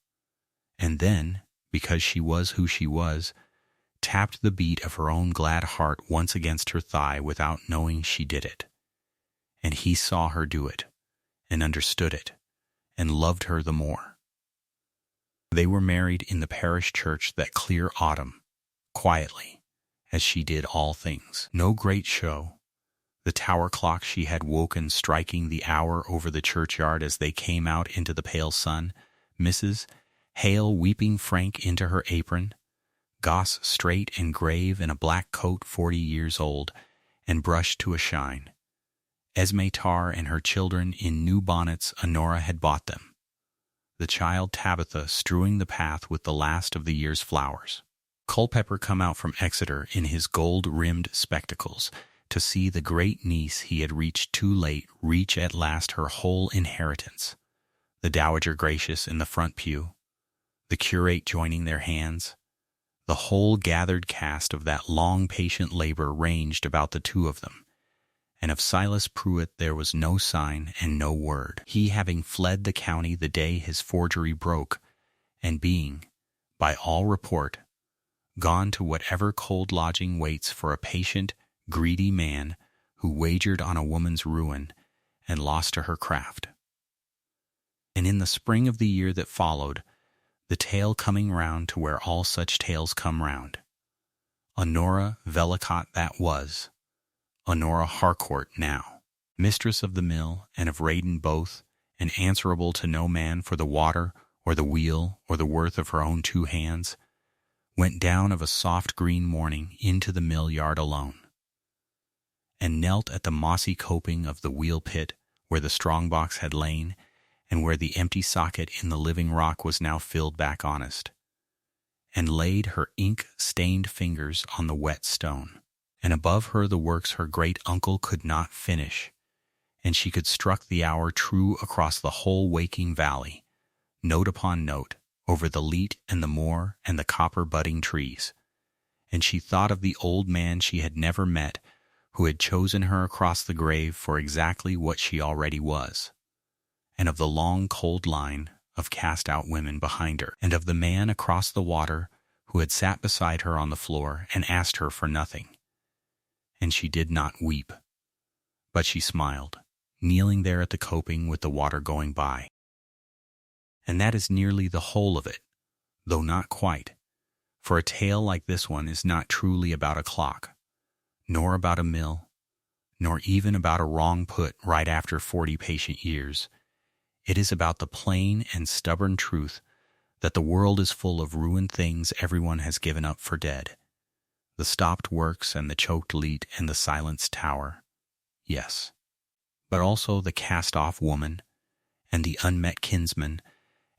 S1: and then, because she was who she was, tapped the beat of her own glad heart once against her thigh without knowing she did it. And he saw her do it, and understood it, and loved her the more. They were married in the parish church that clear autumn, quietly, as she did all things. No great show. The tower clock she had woken striking the hour over the churchyard as they came out into the pale sun, Mrs. Hale weeping Frank into her apron, Goss straight and grave in a black coat 40 years old, and brushed to a shine, Esme Tar and her children in new bonnets Honora had bought them, the child Tabitha strewing the path with the last of the year's flowers. Culpepper come out from Exeter in his gold-rimmed spectacles to see the great niece he had reached too late reach at last her whole inheritance, the Dowager Gracious in the front pew, the curate joining their hands. The whole gathered cast of that long patient labor ranged about the two of them, and of Silas Pruitt there was no sign and no word, he having fled the county the day his forgery broke, and being, by all report, gone to whatever cold lodging waits for a patient, greedy man who wagered on a woman's ruin and lost to her craft. And in the spring of the year that followed, the tale coming round to where all such tales come round, Honora Vellacott that was, Honora Harcourt now, mistress of the mill and of Raden both, and answerable to no man for the water or the wheel or the worth of her own two hands, went down of a soft green morning into the mill yard alone, and knelt at the mossy coping of the wheel pit where the strong box had lain, and where the empty socket in the living rock was now filled back honest, and laid her ink-stained fingers on the wet stone. And above her the works her great uncle could not finish, and she could struck the hour true across the whole waking valley, note upon note, over the leat and the moor and the copper-budding trees. And she thought of the old man she had never met, who had chosen her across the grave for exactly what she already was, and of the long cold line of cast-out women behind her, and of the man across the water who had sat beside her on the floor and asked her for nothing. And she did not weep, but she smiled, kneeling there at the coping with the water going by. And that is nearly the whole of it, though not quite, for a tale like this one is not truly about a clock, nor about a mill, nor even about a wrong put right after 40 patient years. It is about the plain and stubborn truth that the world is full of ruined things everyone has given up for dead. The stopped works and the choked leat and the silenced tower, yes, but also the cast-off woman and the unmet kinsman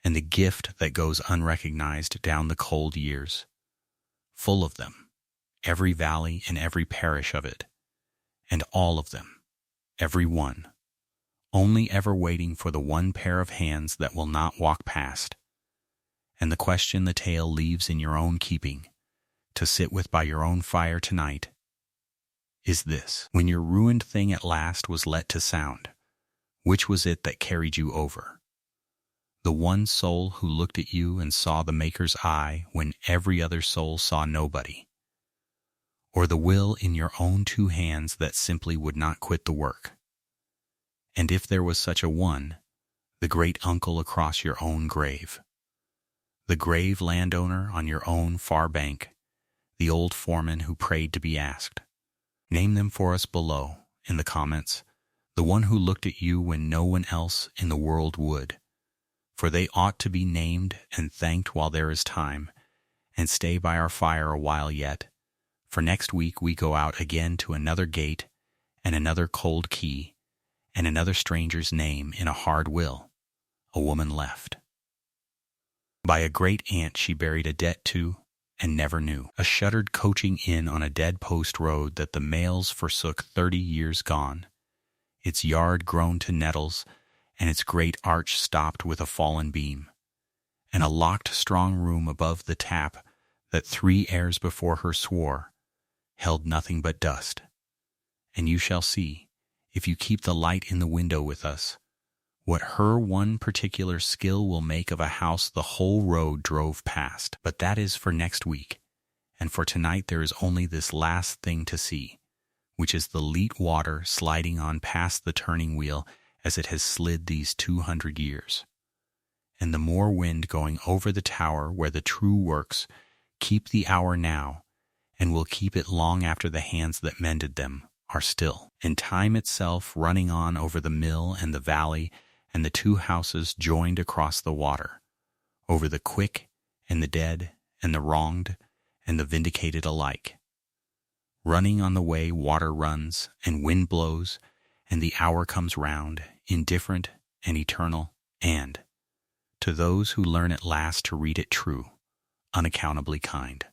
S1: and the gift that goes unrecognized down the cold years, full of them, every valley and every parish of it, and all of them, every one, only ever waiting for the one pair of hands that will not walk past. And the question the tale leaves in your own keeping, to sit with by your own fire tonight, is this: when your ruined thing at last was let to sound, which was it that carried you over? The one soul who looked at you and saw the Maker's eye when every other soul saw nobody, or the will in your own two hands that simply would not quit the work? And if there was such a one, the great uncle across your own grave, the grave landowner on your own far bank, the old foreman who prayed to be asked. Name them for us below, in the comments, the one who looked at you when no one else in the world would, for they ought to be named and thanked while there is time, and stay by our fire a while yet, for next week we go out again to another gate and another cold key, and another stranger's name in a hard will, a woman left. By a great aunt she buried a debt to, and never knew, a shuttered coaching inn on a dead post road that the mails forsook 30 years gone, its yard grown to nettles, and its great arch stopped with a fallen beam, and a locked strong room above the tap that 3 heirs before her swore held nothing but dust. And you shall see, if you keep the light in the window with us, what her one particular skill will make of a house the whole road drove past. But that is for next week, and for tonight there is only this last thing to see, which is the Leet water sliding on past the turning wheel as it has slid these 200 years, and the moor wind going over the tower where the true works keep the hour now, and will keep it long after the hands that mended them are still, and time itself running on over the mill and the valley and the 2 houses joined across the water, over the quick and the dead and the wronged and the vindicated alike. Running on the way water runs and wind blows, and the hour comes round, indifferent and eternal, and, to those who learn at last to read it true, unaccountably kind.